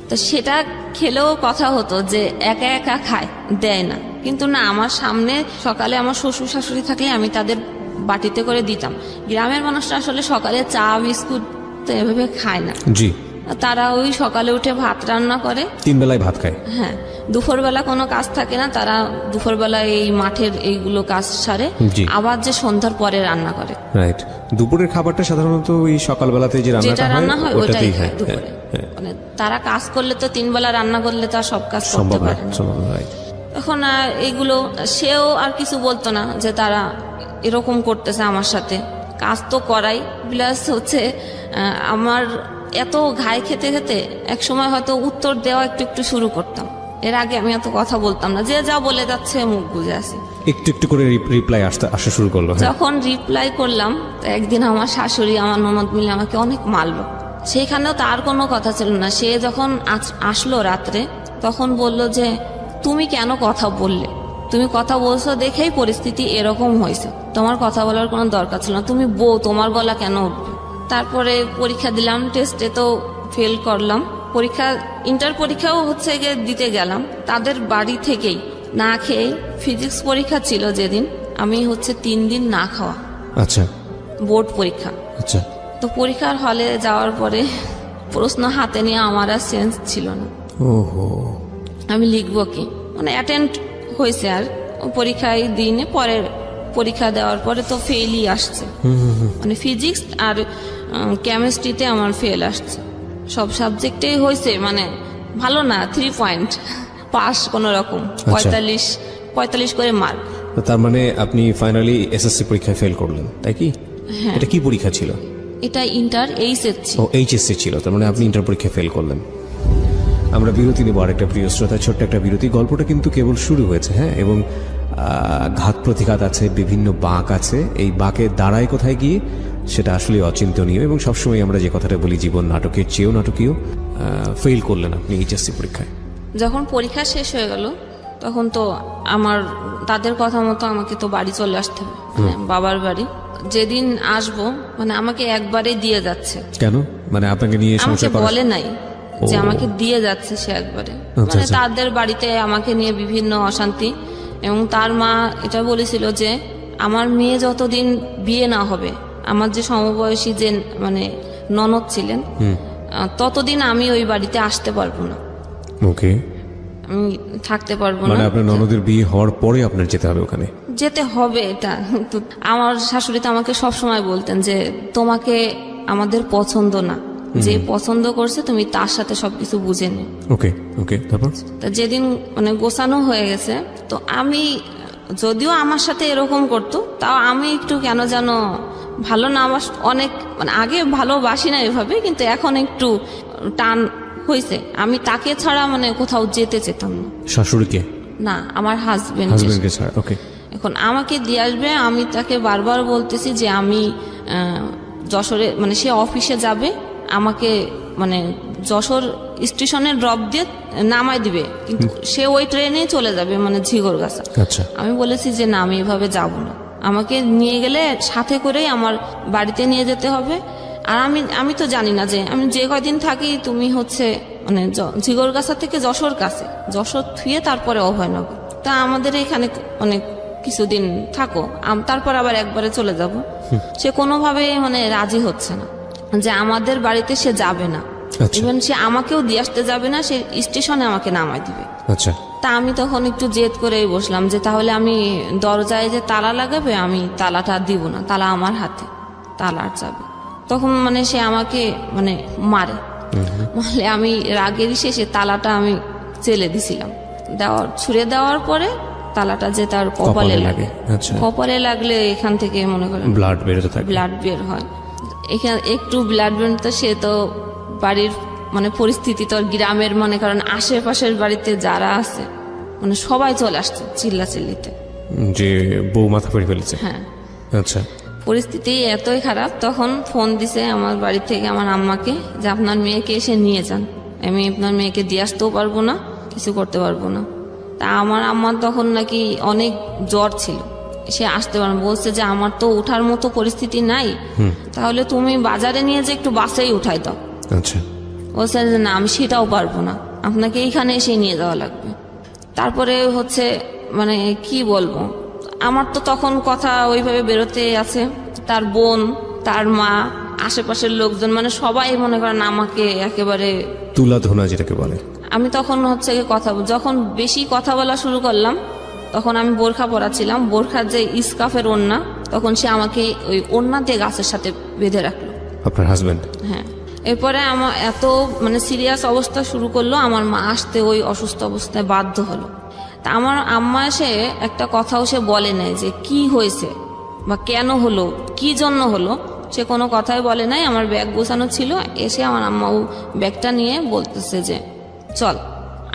তো সেটা খেলেও কথা হতো যে একা একা খায়, দেয় না। কিন্তু না, আমার সামনে সকালে আমার শ্বশুর শাশুড়ি থাকলে আমি তাদের বাটিতে করে দিতাম। গ্রামের মানুষরা আসলে সকালে চা বিস্কুট তো এভাবে খায় না। জি, তারা ওই সকালে উঠে ভাত রান্না করে, 3 বেলায় ভাত খায়। হ্যাঁ, দুপুরবেলা কোনো কাজ থাকে না, তারা দুপুরবেলা এই মাঠের এইগুলো কাজ সারে জি। আবার যে সন্ধ্যার পরে রান্না করে। রাইট, দুপুরের খাবারটা সাধারণত ওই সকালবেলাতে যে যেটা রান্নাটা রান্না হয় ওটাই ওটাতেই খায় হয়। দুপুরে। হ্যাঁ, মানে তারা কাজ করলে তো 3 বেলা রান্না করলে তো আর সব কাজ করতে সম্ভব না, পারে না। সম্ভব না, right. তখন এইগুলো সেও আর কিছু বলতো না যে তারা এরকম করতেছে আমার সাথে। কাজ তো করাই, প্লাস হচ্ছে আমার এত ঘায়ে খেতে খেতে এক সময় হয়তো উত্তর দেওয়া একটু একটু শুরু করতাম। এর আগে আমি এত কথা বলতাম না, যে যা বলে যাচ্ছে মুখ বুঝে আসি। একটু একটু করে রিপ্লাই আসা শুরু করলো। হ্যাঁ, যখন রিপ্লাই করলাম, তো একদিন আমার শাশুড়ি আমার ননদ মিলে আমাকে অনেক মারলো। সেইখানেও তার কোনো কথা ছিল না। সে যখন আসলো রাত্রে, তখন বলল যে তুমি কেন কথা বললে, তুমি কথা বলছো দেখেই পরিস্থিতি এরকম হয়েছে, তোমার কথা বলার কোনো দরকার ছিল না, তুমি বউ, তোমার গলা কেন উঠবে। তারপরে পরীক্ষা দিলাম, টেস্টে তো ফেল করলাম। পরীক্ষা, ইন্টার পরীক্ষাও হচ্ছে গিয়ে দিতে গেলাম তাদের বাড়ি থেকেই না খেয়ে। ফিজিক্স পরীক্ষা ছিল যেদিন, আমি হচ্ছে 3 দিন না খাওয়া, আচ্ছা বোর্ড পরীক্ষা। আচ্ছা। তো পরীক্ষার হলে যাওয়ার পরে প্রশ্ন হাতে নিয়ে আমার আর সেন্স ছিল না, ওহো, আমি লিখবো কি। মানে অ্যাটেন্ড হয়েছে, আর পরীক্ষায় দিনে পরে পরীক্ষা দেওয়ার পরে তো ফেলই আসছে। মানে ফিজিক্স আর কেমিস্ট্রিতে আমার ফেল আসছে, সব সাবজেক্টেই হয়েছে মানে ভালো না, 3 পয়েন্ট পাস কোনো রকম, 45 করে মার্ক। তো তার মানে আপনি ফাইনালি এসএসসি পরীক্ষায় ফেল করলেন, তাই কি? হ্যাঁ। এটা কি পরীক্ষা ছিল? এটা ইন্টার এইচএসসি। ও, এইচএসসি ছিল, তার মানে আপনি ইন্টার পরীক্ষায় ফেল করলেন। আমরা বিরতি নেব, আরেকটা প্রিয় শ্রোতা, ছোট্ট একটা বিরতি। গল্পটা কিন্তু কেবল শুরু হয়েছে, হ্যাঁ, এবং ঘাত প্রতিঘাত আছে, বিভিন্ন বাঁক আছে। এই বাঁকের দাঁড়ায় কোথায় গিয়ে সেটা আসলে অচিন্তনীয়। এবং সবসময় আমরা যে কথাটা বলি, জীবন নাটকের চেয়েও নাটকীয়। ফেল করলেন আপনি এইচএসসি পরীক্ষায়। যখন পরীক্ষা শেষ হয়ে গেল, তখন তো আমার তাদের কথা মতো আমাকে তো বাড়ি চলে আসতে হবে, মানে বাবার বাড়ি। যেদিন আসবো মানে আমাকে একবারে দিয়ে যাচ্ছে। কেন? মানে আপনাকে নিয়ে আমাকে সংসার করা? বলে নাই যে আমাকে দিয়ে যাচ্ছে সে একবারে। মানে তাদের বাড়িতে আমাকে নিয়ে বিভিন্ন অশান্তি। এবং তার মা এটা বলেছিল যে আমার মেয়ে যতদিন বিয়ে না হবে, আমার যে সমবয়সী যে মানে ননদ ছিলেন, ততদিন আমি ওই বাড়িতে আসতে পারবো না, ওকে, আমি থাকতে পারবো না। মানে আপনার ননদের বিয়ে হওয়ার পরে আপনার যেতে হবে ওখানে? যেতে হবে, এটা তো আমার শাশুড়ি তো আমাকে সবসময় বলতেন যে তোমাকে আমাদের পছন্দ না, যে পছন্দ করছে তুমি তার সাথে সবকিছু বুঝে নিও। ওকে ওকে, তারপর? তা যেদিন মানে গোছানো হয়ে গেছে, তো আমি, যদিও আমার সাথে এরকম করতো, তাও আমি একটু কেন যেন ভালো না, আমার অনেক মানে আগে ভালোবাসি না এভাবে, কিন্তু এখন একটু টান হয়েছে। আমি তাকে ছাড়া মানে কোথাও যেতে চেতাম না। শাশুড়িকে না, আমার হাজবেন্ড। হাজবেন্ডকে ছাড়া? ওকে। এখন আমাকে দিয়ে আসবে, আমি তাকে বারবার বলতেছি যে আমি যশোরে, মানে সে অফিসে যাবে, আমাকে মানে যশোর স্টেশনে ড্রপ দিয়ে নামাই দিবে, কিন্তু সে ওই ট্রেনেই চলে যাবে মানে ঝিগরগাছা। আচ্ছা, আমি বলেছি যে না, আমি এভাবে যাব না, আমাকে নিয়ে গেলে সাথে করেই আমার বাড়িতে নিয়ে যেতে হবে। আর আমি তো জানি না যে আমি যে কয়দিন থাকি, তুমি হচ্ছে মানে ঝিগরগাছা থেকে যশোর কাছে, যশোর থুয়ে তারপরে অভয়নগর, তা আমাদের এখানে অনেক কিছুদিন থাকো, তারপর আবার একবারে চলে যাব। সে কোনোভাবে মানে রাজি হচ্ছে না যে আমাদের বাড়িতে সে যাবে না, ইভেন সে আমাকেও দিয়ে আসতে যাবে না, সে স্টেশনে আমাকে নামাই দিবে। আচ্ছা। তা আমি তখন একটু জেদ করেই বসলাম যে তাহলে আমি দরজায় যে তালা লাগাবে, আমি তালাটা দিব না, তালা আমার হাতে, তালার যাবে। তখন মানে সে আমাকে মানে মারে, মানে আমি রাগেরই শেষে তালাটা আমি চেলে দিছিলাম, ছুঁড়ে দেওয়ার পরে তালাটা যে তার কপালে লাগে। আচ্ছা। কপালে লাগলে এখান থেকে মনে করেন ব্লাড বেরোতে থাকে, ব্লাড বের হয়। এখানে একটু ব্লাড বের, তো সে তো বাড়ির মানে পরিস্থিতি তো গ্রামের, মনে করেন আশেপাশের বাড়িতে যারা আছে মানে সবাই চলে আসছে চিল্লাচিল্লিতে যে বউ মাথা ফেড়ে ফেলেছে। হ্যাঁ। আচ্ছা। পরিস্থিতি এতই খারাপ, তখন ফোন দিছে আমার বাড়ি থেকে আমার আম্মাকে যে আপনার মেয়েকে এসে নিয়ে যান, আমি আপনার মেয়েকে দিয়ে আসতেও পারবো না, কিছু করতে পারবো না। তা আমার আম্মার তখন নাকি অনেক জ্বর ছিল, সে আসতে পারে, বলছে যে আমার তো ওঠার মতো পরিস্থিতি নাই, তাহলে তুমি বাজারে নিয়ে যে একটু বাসেই উঠাই দাও। আচ্ছা। বলছে যে না আমি সেটাও পারবো না, আপনাকে এইখানে এসে নিয়ে যাওয়া লাগবে। তারপরে হচ্ছে মানে কি বলবো, আমার তো তখন কথা ওইভাবে বেরোতে আছে, তার বোন, তার মা, আশেপাশের লোকজন, মানে সবাই মনে করেন আমাকে একেবারে তুলা ধোনা যেটাকে বলে। আমি তখন হচ্ছে গিয়ে যখন বেশি কথা বলা শুরু করলাম, তখন আমি বোরখা পরা ছিলাম, বোরখার যে ইস্কাফের ওড়না, তখন সে আমাকে ওই ওড়না দিয়ে গাছের সাথে বেঁধে রাখলো। আপনার হাজবেন্ড? হ্যাঁ। এরপরে আমার এত মানে সিরিয়াস অবস্থা শুরু করলো, আমার মা আসতে ওই অসুস্থ অবস্থায় বাধ্য হলো। তা আমার আম্মা এসে একটা কথাও সে বলে নাই যে কি হয়েছে বা কেন হলো, কি জন্য হলো, সে কোনো কথাই বলে নাই। আমার ব্যাগ গোছানো ছিল, এসে আমার আম্মাও ব্যাগটা নিয়ে বলতেছে যে চল।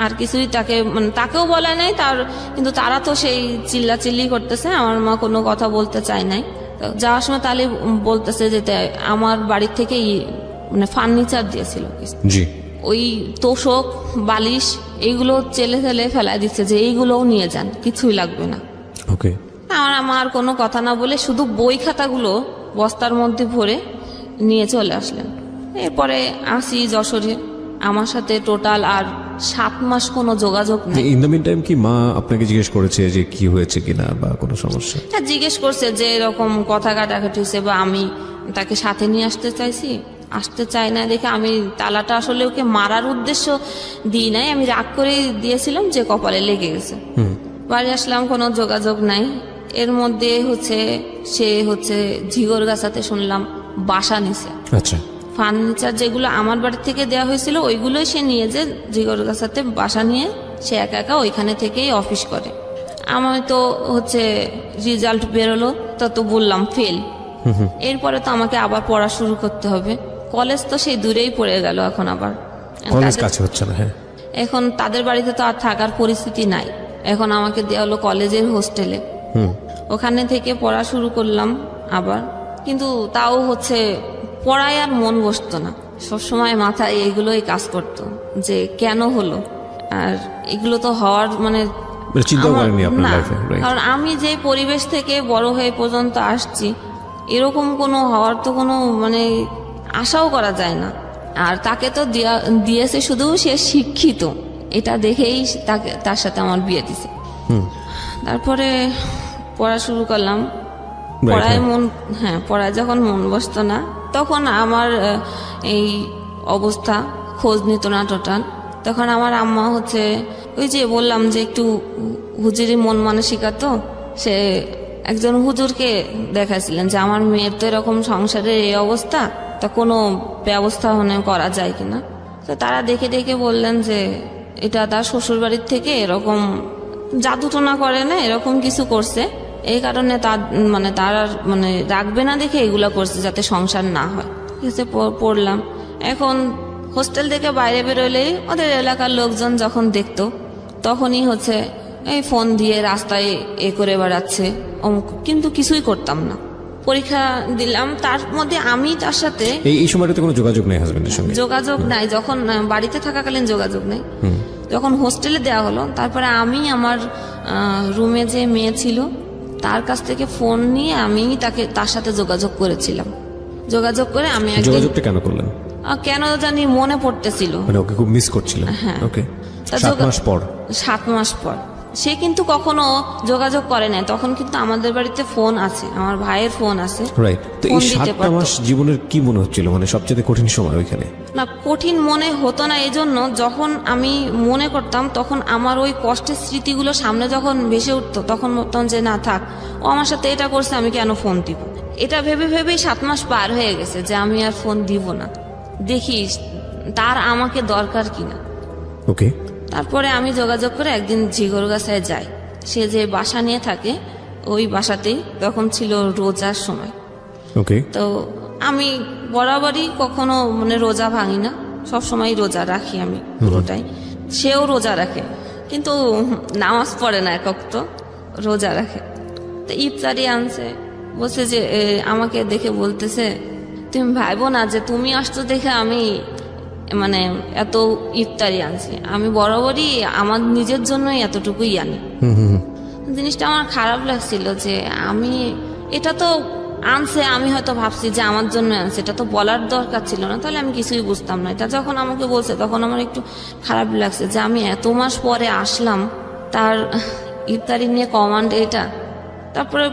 আর কিছুই তাকে মানে তাকেও বলে নাই তার, কিন্তু তারা তো সেই চিল্লাচিল্লি করতেছে, আমার মা কোনো কথা বলতে চায় নাই। তো যাওয়ার সময় তাহলে বলতেছে যে আমার বাড়ির থেকেই মানে ফার্নিচার দিয়েছিল, জি, ওই তোষক বালিশ এইগুলো চেলে ফেলাই দিচ্ছে যে এইগুলোও নিয়ে যান, কিছুই লাগবে না। ওকে। আমার কোনো কথা না বলে শুধু বই খাতাগুলো বস্তার মধ্যে ভরে নিয়ে চলে আসলেন। এরপরে আসি যশোরে, আমার সাথে টোটাল আর 7 মাস কোনো যোগাযোগ নেই। ইন দ্য মিন টাইম কি মা আপনাকে জিজ্ঞেস করেছে যে কি হয়েছে কিনা বা কোনো সমস্যা? হ্যাঁ, জিজ্ঞেস করছে যে এরকম কথা কাটাকাটি হয়েছে, বা আমি তাকে সাথে নিয়ে আসতে চাইছি, আসতে চাই না দেখে আমি তালাটা আসলে ওকে মারার উদ্দেশ্য দিই নাই, আমি রাগ করে দিয়েছিলাম যে কপালে লেগে গেছে। বাড়ি আসলাম, কোনো যোগাযোগ নাই। এর মধ্যে হচ্ছে সে হচ্ছে ঝিগরগাছাতে শুনলাম বাসা নিছে। আচ্ছা। ফার্নিচার যেগুলো আমার বাড়ি থেকে দেওয়া হয়েছিল ওইগুলোই সে নিয়ে যে ঝিগরগাছাতে বাসা নিয়ে সে একা একা ওইখানে থেকেই অফিস করে। আমার তো হচ্ছে রেজাল্ট বেরোলো, তো বললাম ফেল। এরপরে তো আমাকে আবার পড়া শুরু করতে হবে। কলেজ তো সেই দূরেই পড়ে গেল, এখন আবার কলেজ কাছে হচ্ছে না। হ্যাঁ, এখন তাদের বাড়িতে তো আর থাকার পরিস্থিতি নাই, এখন আমাকে দেওয়া হলো কলেজের হোস্টেলে। ওখানে থেকে পড়া শুরু করলাম আবার, কিন্তু তাও হচ্ছে পড়ায় আর মন বসতো না, সবসময় মাথায় এগুলোই কাজ করতো যে কেন হলো। আর এগুলো তো হওয়ার মানে চিন্তা করেননি আপনার না, লাইফে? কারণ আমি যে পরিবেশ থেকে বড় হয়ে পর্যন্ত আসছি, এরকম কোনো হওয়ার তো কোনো মানে আশাও করা যায় না। আর তাকে তো দিয়েছে শুধু সে শিক্ষিত, এটা দেখেই তার সাথে আমার বিয়ে দিছে। তারপরে পড়া শুরু করলাম, পড়ায় যখন মন বসতো না, তখন আমার এই অবস্থা, খোঁজ নিত না টোটাল। তখন আমার আম্মা হচ্ছে ওই যে বললাম যে একটু হুজুরি মন মানসিকতা, তো সে একজন হুজুরকে দেখাইছিলেন যে আমার মেয়ের তো এরকম সংসারের এই অবস্থা, তা কোনো ব্যবস্থা করা যায় কিনা। তো তারা দেখে দেখে বললেন যে এটা তার শ্বশুর বাড়ির থেকে এরকম জাদু টোনা করে না, এরকম কিছু করছে, এই কারণে তার মানে রাখবে না দেখে এগুলা করছে যাতে সংসার না হয়। ঠিক আছে, পড়লাম। এখন হোস্টেল থেকে বাইরে বেরোলেই ওদের এলাকার লোকজন যখন দেখতো, তখনই হচ্ছে এই ফোন দিয়ে রাস্তায় করে বেড়াচ্ছে, কিন্তু কিছুই করতাম না। পরীক্ষা দিলাম, তার মধ্যে আমি তার সাথে এই সময়টাতে কোনো যোগাযোগ নেই হাজবেন্ডের সঙ্গে? যোগাযোগ নাই, যখন বাড়িতে থাকাকালীন যোগাযোগ নেই। যখন হোস্টেলে দেওয়া হলো, তারপরে আমি আমার রুমে যে মেয়ে ছিল তার কাছ থেকে ফোন নিয়ে আমি তার সাথে যোগাযোগ করেছিলাম। যোগাযোগ করে আমি যোগাযোগটা কেন করলেন? কেন জানি মনে পড়তেছিল, মানে ওকে খুব মিস করছিলেন। হ্যাঁ। ওকে। 7 মাস পর? 7 মাস পর। সে কিন্তু কখনো যোগাযোগ করে নাই, তখন কিন্তু আমাদের বাড়িতে ফোন আছে, আমার ভাইয়ের ফোন আছে। রাইট। তো এই 7 মাস জীবনের কি মনে হচ্ছিল, মানে সবচেয়ে কঠিন সময় ওইখানে? না, কঠিন মনে হতো না, এই জন্য যখন আমি মনে করতাম তখন আমার ওই কষ্টের স্মৃতিগুলো সামনে যখন ভেসে উঠতো, তখন বলতাম যে না থাক, ও আমার সাথে এটা করছে, আমি কেন ফোন দিব। এটা ভেবে ভেবেই 7 মাস পার হয়ে গেছে যে আমি আর ফোন দিব না, দেখি তার আমাকে দরকার কিনা। ওকে। তারপরে আমি যোগাযোগ করে একদিন ঝিগরগাছায় যাই, সে যে বাসা নিয়ে থাকে ওই বাসাতেই, তখন ছিল রোজার সময়। ওকে। তো আমি বরাবরই কখনো মানে রোজা ভাঙি না, সবসময় রোজা রাখি আমি পুরোটাই। সেও রোজা রাখে, কিন্তু নামাজ পড়ে না, একক তো রোজা রাখে। তো ইফতারি আনছে, বলছে যে আমাকে দেখে বলতেছে তুমি ভাইবো না যে তুমি আসতো দেখে আমি মানে এত ইফতারি আনছি, আমি বরাবরই আমার নিজের জন্যই এতটুকুই আনি। জিনিসটা আমার খারাপ লাগছিল যে এটা তো আনছে, আমি হয়তো ভাবছি যে আমার জন্য আনছে, এটা তো বলার দরকার ছিল না, তাহলে আমি কিছুই বুঝতাম না। এটা যখন আমাকে বলছে তখন আমার একটু খারাপ লাগছে যে আমি এত মাস পরে আসলাম, তার ইফতারি নিয়ে কমান্ড এটা। তারপরে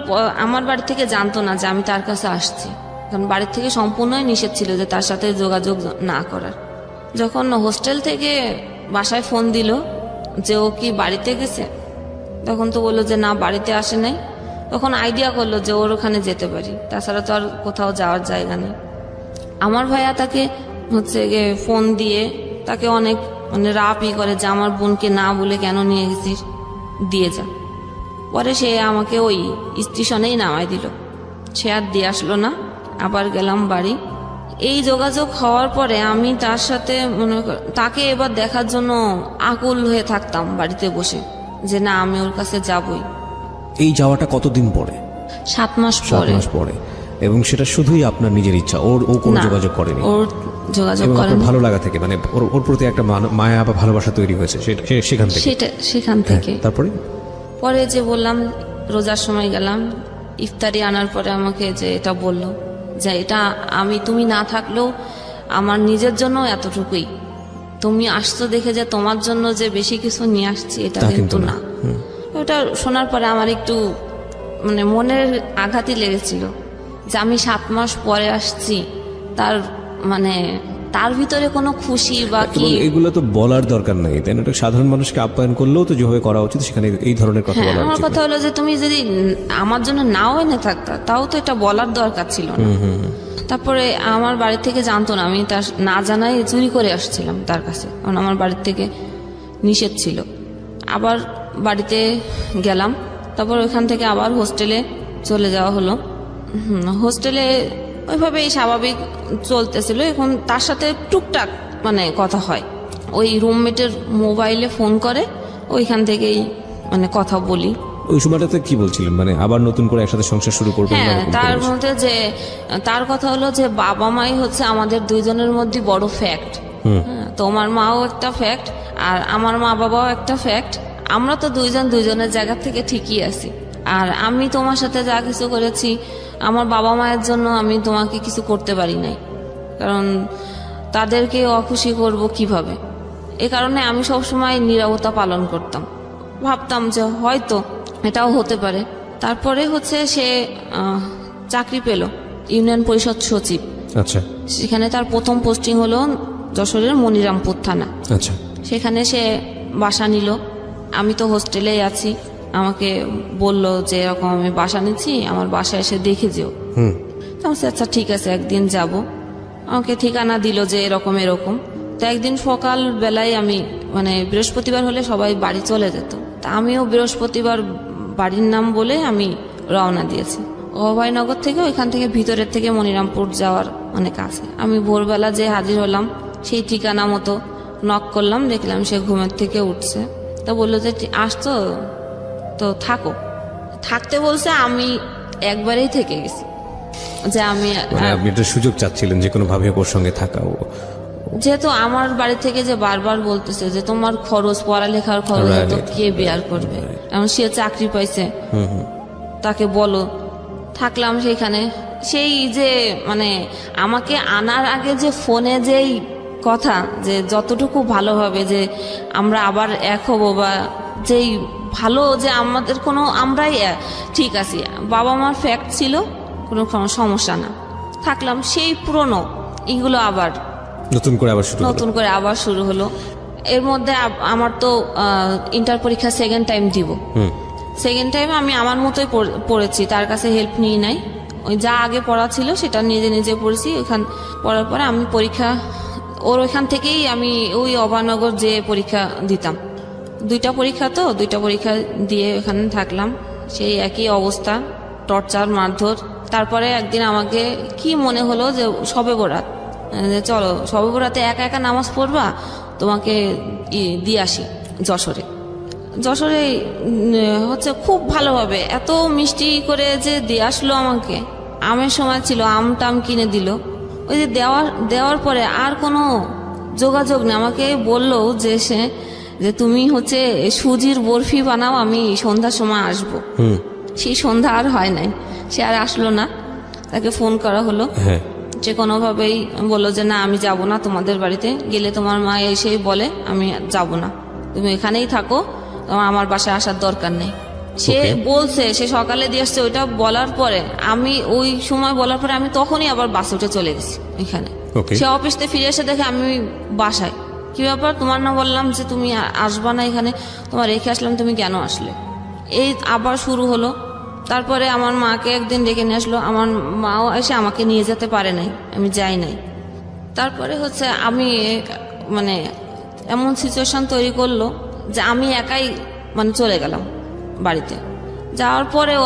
আমার বাড়ি থেকে জানতো না যে আমি তার কাছে আসছি, কারণ বাড়ির থেকে সম্পূর্ণই নিষেধ ছিল যে তার সাথে যোগাযোগ না করার। যখন হোস্টেল থেকে বাসায় ফোন দিল যে ও কি বাড়িতে গেছে, তখন তো বললো যে না বাড়িতে আসে নাই। তখন আইডিয়া করলো যে ওর ওখানে যেতে পারি, তাছাড়া তো আর কোথাও যাওয়ার জায়গা নেই। আমার ভাইয়া তাকে হচ্ছে গিয়ে ফোন দিয়ে তাকে অনেক মানে রাপই করে যে আমার বোনকে না বলে কেন নিয়ে গেছিস, দিয়ে যা। পরে সে আমাকে ওই স্টেশনেই নামাই দিল, সে আর দিয়ে আসলো না। আবার গেলাম বাড়ি। এই যোগাযোগ হওয়ার পরে আমি তার সাথে তাকে এবার দেখার জন্য আকুল হয়ে থাকতাম বাড়িতে বসে, যে না আমি ওর কাছে যাবই। এই যাওয়াটা কতদিন পরে? 7 মাস 7 পরে। মাস পরে। এবং সেটা শুধুই আপনার নিজের ইচ্ছা, ও কোনো না, যোগাযোগ করেনি? ওর যোগাযোগ এবং আপনার করেনি। ভালো লাগা থেকে মানে ওর প্রতি একটা মায়া বা ভালোবাসা তৈরি হয়েছে সেখান থেকে? সেখান থেকে। তারপরে পরে যে বললাম রোজার সময় গেলাম, ইফতারি আনার পরে আমাকে যে এটা বলল যে এটা তুমি না থাকলেও আমার নিজের জন্য এতটুকুই, তুমি আসছো দেখে যে তোমার জন্য যে বেশি কিছু নিয়ে আসছি এটা তা কিন্তু কিন্তু না। ওটা শোনার পরে আমার একটু মানে মনের আঘাতই লেগেছিল যে আমি 7 মাস পরে আসছি, তার মানে তার ভিতরে কোনো খুশি বা কি। এবং এগুলো তো বলার দরকার নাই, তাই না? এটা সাধারণ মানুষকে আপ্যায়ন করলেও তো যেভাবে করা উচিত সেখানে এই ধরনের কথা হ্যাঁ, বলা আমার উচিত। কথা হলো যে তুমি যদি আমার জন্য নাও এনে থাকতা তাও তো এটা বলার দরকার ছিল না। তারপরে আমার বাড়ি থেকে জানতো না, আমি তার না জানাই চুরি করে আসছিলাম তার কাছে, কারণ আমার বাড়ির থেকে নিষেধ ছিল। আবার বাড়িতে গেলাম, তারপর ওইখান থেকে আবার হোস্টেলে চলে যাওয়া হলো। হোস্টেলে ওইভাবেই স্বাভাবিক চলতেছিল। এখন তার সাথে টুকটাক মানে কথা হয়, ওই রুমমেটের মোবাইলে ফোন করে, ওইখান থেকেই মানে কথা বলি। ওই সময়টাতে কি বলছিলেন, মানে আবার নতুন করে একসাথে সংসার শুরু করবেন? হ্যাঁ, এরকম তার পরিবেশ? মধ্যে যে তার কথা হলো যে বাবা মাই হচ্ছে আমাদের দুইজনের মধ্যে বড় ফ্যাক্ট। তোমার মাও একটা ফ্যাক্ট আর আমার মা বাবাও একটা ফ্যাক্ট। আমরা তো দুইজনের জায়গা থেকে ঠিকই আছি। আর আমি তোমার সাথে যা কিছু করেছি আমার বাবা মায়ের জন্য আমি তোমাকে কিছু করতে পারি নাই, কারণ তাদেরকে অখুশি করব কিভাবে। এ কারণে আমি সবসময় নীরবতা পালন করতাম, ভাবতাম যে হয়তো এটাও হতে পারে। তারপরে হচ্ছে সে চাকরি পেল ইউনিয়ন পরিষদ সচিব। আচ্ছা সেখানে তার প্রথম পোস্টিং হলো যশোরের মনিরামপুর থানা। আচ্ছা। সেখানে সে বাসা নিল, আমি তো হোস্টেলেই আছি। আমাকে বলল যে এরকম আমি বাসা নিচ্ছি, আমার বাসায় এসে দেখে যেও। তো আমি বলছি, আচ্ছা ঠিক আছে একদিন যাব। আমাকে ঠিকানা দিল যে এরকম এরকম। তো একদিন সকাল বেলায় আমি মানে বৃহস্পতিবার হলে সবাই বাড়ি চলে যেত, তা আমিও বৃহস্পতিবার বাড়ির নাম বলে আমি রওনা দিয়েছি। অভয়নগর থেকে ওইখান থেকে ভিতরের থেকে মনিরামপুর যাওয়ার অনেক আছে। আমি ভোরবেলা যে হাজির হলাম সেই ঠিকানা মতো নক করলাম, দেখলাম সে ঘুমের থেকে উঠছে। তা বললো যে আসতো তো থাকো, থাকতে বলছে। আমি একবারেই থেকে গেছি যে আমি মানে আপনি একটা সুযোগ চাচ্ছিলেন যে কোনো ভাবে ওর সঙ্গে থাকা। যেহেতু আমার বাড়ি থেকে যে বারবার বলতেছে যে তোমার খরচ, পড়ালেখার খরচ তো কে বেয়ার করবে, এখন সে চাকরি পাইছে, তাকে বলো। থাকলাম সেখানে। সেই যে মানে আমাকে আনার আগে যে ফোনে যেই কথা যে যতটুকু ভালোভাবে যে আমরা আবার এক হব, বা যেই ভালো যে আমাদের কোনো আমরাই ঠিক আছি, বাবা মার ফ্যাক্ট ছিল, কোনো সমস্যা না, থাকলাম। সেই পুরনো এগুলো আবার নতুন করে আবার শুরু হলো। এর মধ্যে আমার তো ইন্টার পরীক্ষা সেকেন্ড টাইম দিব। সেকেন্ড টাইম আমি আমার মতোই পড়েছি, তার কাছে হেল্প নিই নাই। ওই যা আগে পড়া ছিল সেটা নিজে নিজে পড়েছি। ওইখান পড়ার পরে আমি পরীক্ষা ওর ওইখান থেকেই আমি ওই অভয়নগর যে পরীক্ষা দিতাম, 2টা পরীক্ষা, তো 2টা পরীক্ষা দিয়ে ওখানে থাকলাম। সেই একই অবস্থা, টর্চার, মারধর। তারপরে একদিন আমাকে কি মনে হলো যে শবে বরাত, চলো শবে বরাতে একা একা নামাজ পড়বা, তোমাকে দিয়ে আসি যশোরে হচ্ছে খুব ভালোভাবে এত মিষ্টি করে যে দিয়ে আসলো আমাকে। আমের সময় ছিল, আম টাম কিনে দিল। ওই যে দেওয়ার পরে আর কোনো যোগাযোগ নেই। আমাকে বললো যে তুমি হচ্ছে সুজির বরফি বানাও, আমি সন্ধ্যার সময় আসবো। সেই সন্ধ্যা আর হয় নাই, সে আর আসলো না। তাকে ফোন করা হলো, হ্যাঁ যে কোনোভাবেই বললো যে না আমি যাব না তোমাদের বাড়িতে, গেলে তোমার মা এসেই বলে আমি যাব না, তুমি এখানেই থাকো, তোমার আমার বাসায় আসার দরকার নেই। সে Okay. বলছে, সে সকালে দিয়ে আসছে, ওইটা বলার পরে আমি ওই সময় বলার পরে আমি তখনই আবার বাসে উঠে চলে গেছি এখানে। Okay. সে অফিস থেকে ফিরে এসে দেখে আমি বাসায়। কি ব্যাপার, তোমার না বললাম যে তুমি আসবা না এখানে, তোমার রেখে আসলাম, তুমি কেন আসলে? এই আবার শুরু হলো। তারপরে আমার মাকে একদিন ডেকে নিয়ে আসলো, আমার মাও এসে আমাকে নিয়ে যেতে পারে নাই, আমি যাই নাই। তারপরে হচ্ছে আমি মানে এমন সিচুয়েশন তৈরি করলো যে আমি একাই মানে চলে গেলাম বাড়িতে। যাওয়ার পরেও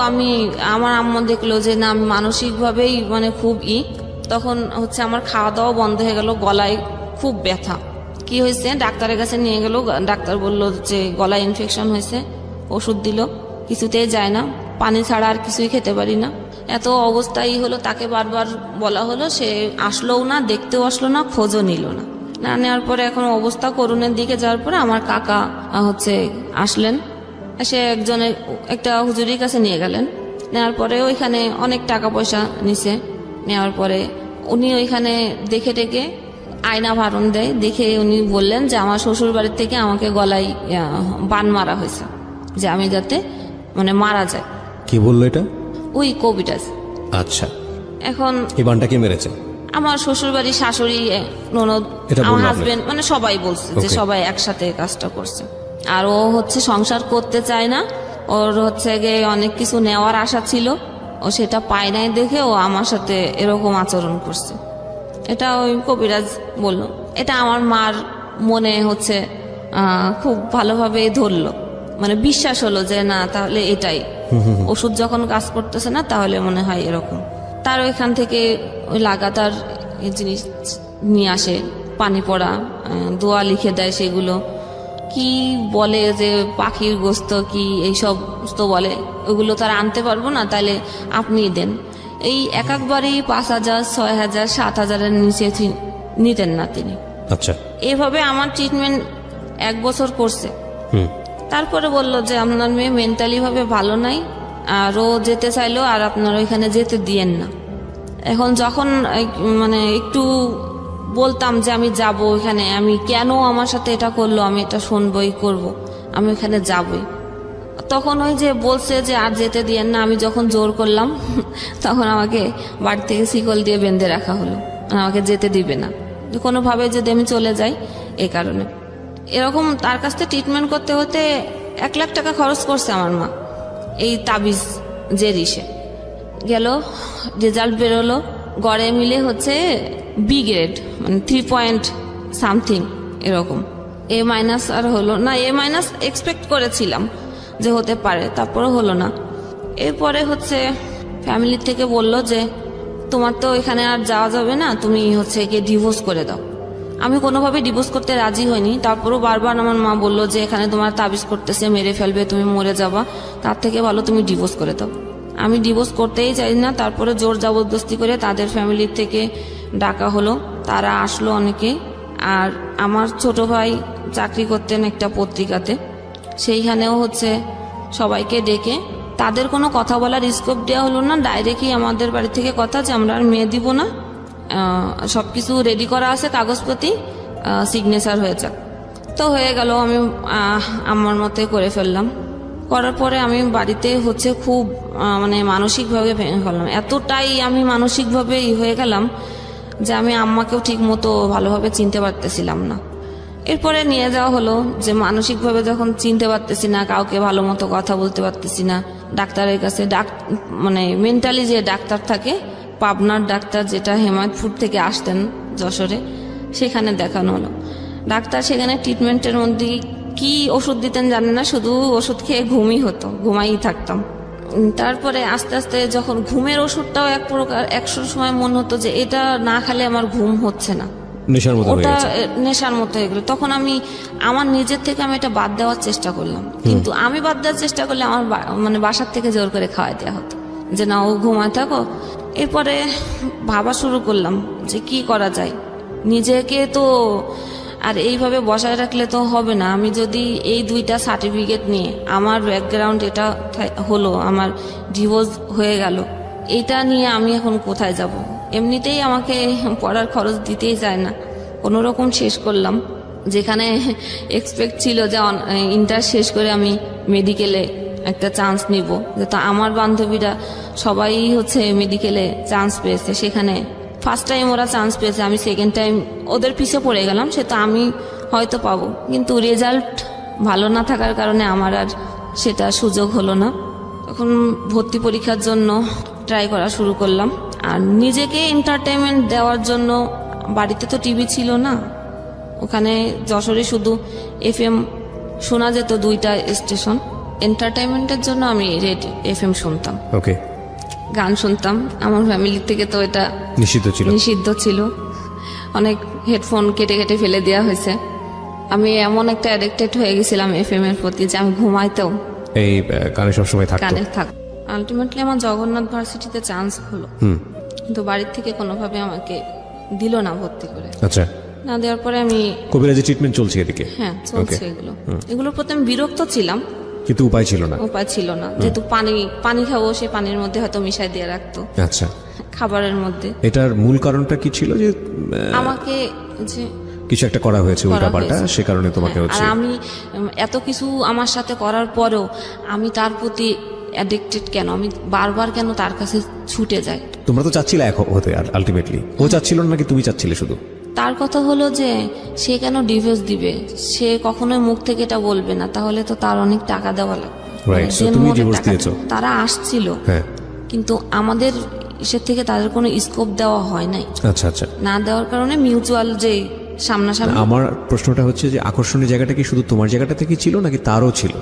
আমার আম্মু দেখলো যে না আমি মানসিকভাবেই মানে খুব তখন হচ্ছে আমার খাওয়া দাওয়া বন্ধ হয়ে গেল, গলায় খুব ব্যথা। কি হয়েছে, ডাক্তারের কাছে নিয়ে গেল, ডাক্তার বলল যে গলায় ইনফেকশন হয়েছে, ওষুধ দিল, কিছুতেই যায় না, পানি ছাড়া আর কিছুই খেতে পারি না। এত অবস্থাই হলো, তাকে বারবার বলা হলো, সে আসলোও না, দেখতেও আসলো না, খোঁজও নিল না। না নেওয়ার পরে এখন অবস্থা করুণের দিকে যাওয়ার পরে আমার কাকা হচ্ছে আসলেন, এসে একটা হুজুরির কাছে নিয়ে গেলেন। নেওয়ার পরে ওইখানে অনেক টাকা পয়সা নিছে। নেওয়ার পরে উনি ওইখানে দেখে টেকে আয়না ভারণ দেয়, দেখে উনি বললেন যে আমার শ্বশুর বাড়ির থেকে আমাকে গলায় বান মারা হয়েছে, যে আমি যাতে মানে মারা যায়। কি বললো এটা? ওই কবিরাজ। আচ্ছা, এখন এই বানটা কে মেরেছে? আমার শ্বশুর বাড়ি, শাশুড়ি, ননদ, এটা আমার বললো হাজবেন্ড, মানে সবাই বলছে যে Okay. সবাই একসাথে কাজটা করছে। আর ও হচ্ছে সংসার করতে চায় না, ওর হচ্ছে গিয়ে অনেক কিছু নেওয়ার আশা ছিল, ও সেটা পায় নাই দেখে ও আমার সাথে এরকম আচরণ করছে। এটা ওই কবিরাজ বলল। এটা আমার মার মনে হচ্ছে খুব ভালোভাবে ধরলো, মানে বিশ্বাস হলো যে না তাহলে এটাই, ওষুধ যখন কাজ করতেছে না তাহলে মনে হয় এরকম। তার ওইখান থেকে ওই লাগাতার এই জিনিস নিয়ে আসে, পানি পড়া, দোয়া লিখে দেয়, সেগুলো কি বলে যে পাখির গোস্ত কি এইসব তো বলে, ওগুলো তার আনতে পারবো না, তাহলে আপনিই দেন। এই একবারই 5,000, 6,000, 7,000-এর নিচে নিতেন না তিনি। আচ্ছা, এভাবে আমার ট্রিটমেন্ট 1 বছর করছে। হুম, তারপরে বললো যে আপনার মেয়ে মেন্টালি ভাবে ভালো নাই, আর ও যেতে চাইলো, আর আপনার ওইখানে যেতে দিয়েন না। এখন যখন মানে একটু বলতাম যে আমি যাব ওইখানে, আমি কেন আমার সাথে এটা করলো, আমি এটা শুনবই করব, আমি ওইখানে যাবই, তখন ওই যে বলছে যে আর যেতে দিয়েন না। আমি যখন জোর করলাম তখন আমাকে বাড়ি থেকে শিকল দিয়ে বেঁধে রাখা হলো, আমাকে যেতে দিবে না, কোনোভাবে যদি আমি চলে যাই। এই কারণে এরকম তার কাছ থেকে ট্রিটমেন্ট করতে হতে 1 লাখ টাকা খরচ করছে আমার মা। এই তাবিজ যে রিসে গেল, রেজাল্ট বেরোলো, গড়ে মিলে হচ্ছে বি গ্রেড, মানে 3 সামথিং এরকম। এ মাইনাস আর হলো না, এ মাইনাস এক্সপেক্ট করেছিলাম যে হতে পারে, তারপরে হলো না। এরপরে হচ্ছে ফ্যামিলি থেকে বললো যে তোমার তো এখানে আর যাওয়া যাবে না, তুমি হচ্ছে গিয়ে ডিভোর্স করে দাও। আমি কোনোভাবে ডিভোর্স করতে রাজি হইনি, তারপরও বারবার আমার মা বললো যে এখানে তোমার তাবিজ করতেছে, মেরে ফেলবে, তুমি মরে যাবা, তার থেকে ভালো তুমি ডিভোর্স করে দাও। আমি ডিভোর্স করতেই চাই না। তারপরে জোর জবরদস্তি করে তাদের ফ্যামিলির থেকে ডাকা হলো, তারা আসলো অনেকে। আর আমার ছোট ভাই চাকরি করতেন একটা পত্রিকাতে, সেইখানেও হচ্ছে সবাইকে ডেকে তাদের কোনো কথা বলার স্কোপ দেওয়া হলো না, ডাইরেক্টই আমাদের বাড়ি থেকে কথা যে আমরা আর মেয়ে দিব না, সব কিছু রেডি করা আছে, কাগজপত্র সিগনেচার হয়ে যাক। তো হয়ে গেল, আমি আমার মতে করে ফেললাম। করার পরে আমি বাড়িতে হচ্ছে খুব মানে মানসিকভাবে ভেঙে ফেললাম, এতটাই আমি মানসিকভাবে হয়ে গেলাম যে আমি আম্মাকেও ঠিক মতো ভালোভাবে চিনতে পারতেছিলাম না। এরপরে নিয়ে যাওয়া হলো, যে মানসিকভাবে যখন চিনতে পারতেছি না, কাউকে ভালো মতো কথা বলতে পারতেছি না, ডাক্তারের কাছে মানে মেন্টালি যে ডাক্তার থাকে, পাবনার ডাক্তার, যেটা হেমায়তপুর থেকে আসতেন যশোরে, সেখানে দেখানো হলো। ডাক্তার সেখানে ট্রিটমেন্টের মধ্যে কি ওষুধ দিতেন জানেন না, শুধু ওষুধ খেয়ে ঘুমাই থাকতাম। তারপরে আস্তে আস্তে যখন ঘুমের ওষুধটাও এক প্রকার, একশো সময় মনে হতো যে এটা না খেলে আমার ঘুম হচ্ছে না, নেশার মতো হয়ে ওটা গেছে। নেশার মতো হয়ে গেলো। তখন আমি আমার নিজের থেকে আমি এটা বাদ দেওয়ার চেষ্টা করলাম, কিন্তু আমি বাদ দেওয়ার চেষ্টা করলে আমার মানে বাসার থেকে জোর করে খাওয়াই দেওয়া হতো, যে না ও ঘুমায় থাকো। এরপরে ভাবা শুরু করলাম যে কি করা যায়, নিজেকে তো আর এইভাবে বসায় রাখলে তো হবে না। আমি যদি এই 2টা সার্টিফিকেট নিয়ে, আমার ব্যাকগ্রাউন্ড এটা হলো, আমার ডিভোর্স হয়ে গেল, এটা নিয়ে আমি এখন কোথায় যাব? এমনিতেই আমাকে পড়ার খরচ দিতেই চায় না, কোনো রকম শেষ করলাম। যেখানে এক্সপেক্ট ছিল যে ইন্টার শেষ করে আমি মেডিকেলে একটা চান্স নিব, যেহেতু আমার বান্ধবীরা সবাই হচ্ছে মেডিকেলে চান্স পেয়েছে, সেখানে ফার্স্ট টাইম ওরা চান্স পেয়েছে, আমি সেকেন্ড টাইম ওদের পিছে পড়ে গেলাম, সে তো আমি হয়তো পাবো, কিন্তু রেজাল্ট ভালো না থাকার কারণে আমার আর সেটা সুযোগ হলো না। তখন ভর্তি পরীক্ষার জন্য ট্রাই করা শুরু করলাম, আর নিজেকে এন্টারটেনমেন্ট দেওয়ার জন্য বাড়িতে তো টিভি ছিল না, ওখানে যশোরে শুধু FM শোনা যেত 2টা স্টেশন। এন্টারটেনমেন্টের জন্য আমি রেড FM শুনতাম, ওকে, গান শুনতাম। আমার ফ্যামিলি থেকে তো এটা নিষিদ্ধ ছিল, অনেক হেডফোন কেটে কেটে ফেলে দেওয়া হয়েছে। আমি এমন একটা অ্যাডিক্টেড হয়ে গেছিলাম FM এর প্রতি যে আমি ঘুমাইতেও এই গানে সবসময় থাকতো। কানে থাক। আলটিমেটলি আমার জগন্নাথ ভার্সিটিতে চান্স হলো, কিন্তু বাড়ির থেকে কোনোভাবে আমাকে দিল না ভর্তি করে। আচ্ছা, না দেওয়ার পরে আমি কবিরাজি ট্রিটমেন্ট চলছে এদিকে? হ্যাঁ চলছে। এগুলোর প্রতি আমি বিরক্ত ছিলাম, কিন্তু উপায় ছিল না। যেহেতু পানি খাবো, সে পানির মধ্যে হয়তো মিশাই দিয়ে রাখতো। আচ্ছা, খাবারের মধ্যে। এটার মূল কারণটা কি ছিল? যে আমাকে যে কিছু একটা করা হয়েছে উল্টাপাল্টা, সে কারণে তোমাকে হচ্ছে। আর আমি এত কিছু আমার সাথে করার পরেও আমি তার প্রতি অ্যাডিক্টেড কেন? আমি বারবার কেন তার কাছে ছুটে যাই? তোমরা তো চাচ্ছিলে এক হতে, আলটিমেটলি ও চাচ্ছিল নাকি তুমি চাচ্ছিলে শুধু? তার কথা হলো যে সে কেন ডিভোর্স দিবে, সে কখনোই মুখ থেকে এটা বলবে না, তাহলে তো তার অনেক টাকা দেওয়া লাগবে। রাইট, সো তুমি ডিভোর্স দিয়েছো। তারা আসছিল, হ্যাঁ, কিন্তু আমাদের ইসের থেকে তাদের কোনো স্কোপ দেওয়া হয় নাই। আচ্ছা আচ্ছা, না দেওয়ার কারণে মিউচুয়াল যে সামনাসামনি। আমার প্রশ্নটা হচ্ছে যে আকর্ষণীয় জায়গাটা কি শুধু তোমার জায়গাটা থেকে ছিল নাকি তারও ছিল?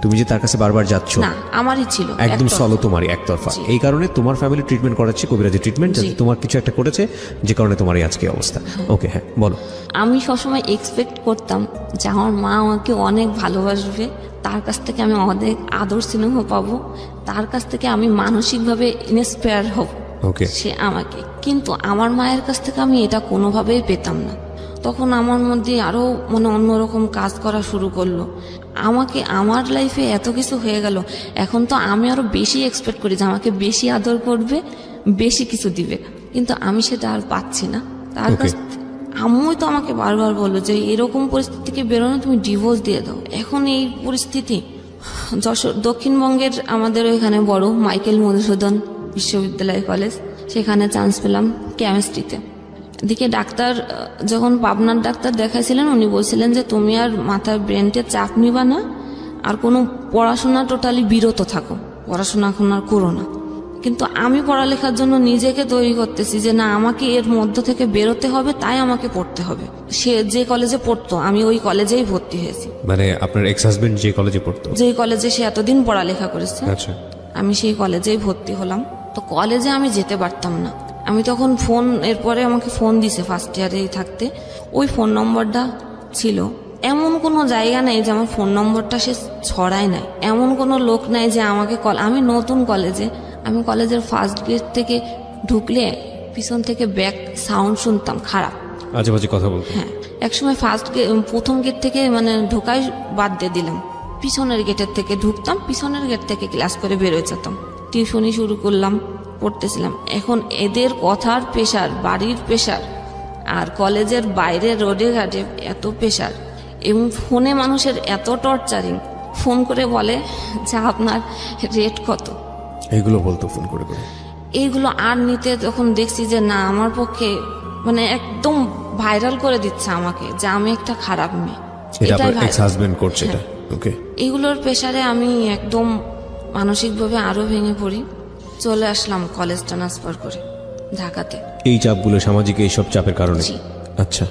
তুমি যে তার কাছে বারবার যাচ্ছ? না, আমারই ছিল, একদম সলো তোমারই একতরফা। এই কারণে তোমার ফ্যামিলি ট্রিটমেন্ট করাচ্ছে, কবিরাজি ট্রিটমেন্ট, যাতে তোমার কিছু একটা করেছে যে কারণে তোমার এই আজকে অবস্থা। ওকে, হ্যাঁ বলো। আমি সবসময় এক্সপেক্ট করতাম যে আমার মা আমাকে অনেক ভালোবাসবে, তার কাছ থেকে আমি অনেক আদর স্নেহ পাবো, তার কাছ থেকে আমি মানসিকভাবে ইন্সপায়ার হব, সে আমাকে। কিন্তু আমার মায়ের কাছ থেকে আমি এটা কোনোভাবেই পেতাম না। তখন আমার মধ্যে আরো অন্যরকম কাজ করা শুরু করলো। আমাকে আমার লাইফে এত কিছু হয়ে গেল, এখন তো আমি আরো বেশি এক্সপেক্ট করি যে আমাকে বেশি আদর করবে, বেশি কিছু দিবে, কিন্তু আমি সেটা আর পাচ্ছি না তার কাছ। আম্মুই তো আমাকে বারবার বললো যে এরকম পরিস্থিতি থেকে বেরোনো, তুমি ডিভোর্স দিয়ে দাও। এখন এই পরিস্থিতি, যশোর দক্ষিণবঙ্গের আমাদের ওইখানে বড় মাইকেল মধুসূদন বিশ্ববিদ্যালয় কলেজ, সেখানে চান্স পেলাম কেমিস্ট্রিতে। এদিকে ডাক্তার, যখন পাবনার ডাক্তার দেখাইছিলেন, উনি বলছিলেন যে তুমি আর মাথায় ব্রেনকে চাপ নিবা না, আর কোনো পড়াশোনা টোটালি বিরত থাকো, পড়াশোনা এখন আর করো না। কিন্তু আমি পড়ালেখার জন্য নিজেকে তৈরি করতেছি যে না, আমাকে এর মধ্য থেকে বেরোতে হবে, তাই আমাকে পড়তে হবে। সে যে কলেজে পড়তো আমি ওই কলেজেই ভর্তি হয়েছি। মানে আপনার এক্স হাজবেন্ড যে কলেজে পড়তো? যে কলেজে সে এতদিন পড়ালেখা করেছে, আচ্ছা, আমি সেই কলেজেই ভর্তি হলাম। তো কলেজে আমি যেতে পারতাম না। আমি তখন এরপরে আমাকে ফোন দিছে ফার্স্ট ইয়ারেই থাকতে, ওই ফোন নম্বরটা ছিল। এমন কোনো জায়গা নেই যে আমার ফোন নম্বরটা সে ছড়ায় নাই, এমন কোনো লোক নাই যে আমাকে আমি নতুন কলেজে, আমি কলেজের ফার্স্ট গেট থেকে ঢুকলে পিছন থেকে ব্যাক সাউন্ড শুনতাম খারাপ, আজেবাজে কথা বলতো। হ্যাঁ, একসময় প্রথম গেট থেকে ঢোকাই বাদ দিয়ে দিলাম, পিছনের গেটের থেকে ঢুকতাম, পিছনের গেট থেকে ক্লাস করে বেরোয় যেতাম। টিউশনি শুরু করলাম, পড়তেছিলাম। এখন এদের কথার প্রেশার, বাড়ির প্রেশার, আর কলেজের বাইরে রোডে ঘাটে এত প্রেশার, এবং ফোনে মানুষের এত টর্চারিং। ফোন করে বলে যে আপনার রেট কত, এইগুলো বলতো ফোন করে করে। এইগুলো আর নিতে তখন দেখছি যে না, আমার পক্ষে একদম ভাইরাল করে দিচ্ছে আমাকে যে আমি একটা খারাপ মেয়ে। এইগুলোর প্রেশারে আমি একদম মানসিকভাবে আরো ভেঙে পড়ি। চলে আসলাম কলেজ ট্রান্সফার করে ঢাকাতে। এই চাপগুলো, সামাজিক এইসব চাপের কারণে? আচ্ছা।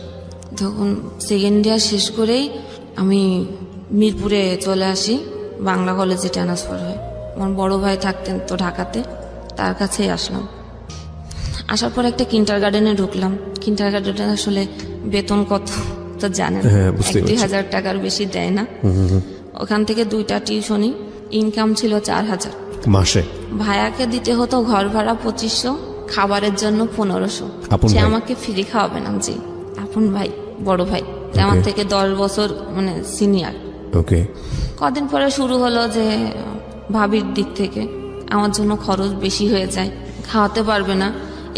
তখন সেকেন্ড ইয়ার শেষ করেই আমি মিরপুরে চলে আসি, বাংলা কলেজে ট্রান্সফার হয়। আমার বড় ভাই থাকতেন তো ঢাকাতে, তার কাছেই আসলাম। আসার পর একটা কিন্ডার গার্ডেনে ঢুকলাম। কিন্ডার গার্ডেনে আসলে বেতন কত তো জানেন, 1-2 টাকার বেশি দেয় না। ওখান থেকে 2টা টিউশনি, ইনকাম ছিল 4000 মাসে। ভাইয়াকে দিতে হতো ঘর ভাড়া 2500, খাবারের জন্য 1500। সে আমাকে ফ্রি খাওয়াবে না। জি, আপন ভাই, বড় ভাই, আমার থেকে 10 বছর সিনিয়র। ওকে। কদিন পরে শুরু হলো যে ভাবির দিক থেকে আমার জন্য খরচ বেশি হয়ে যায়, খাওয়াতে পারবে না,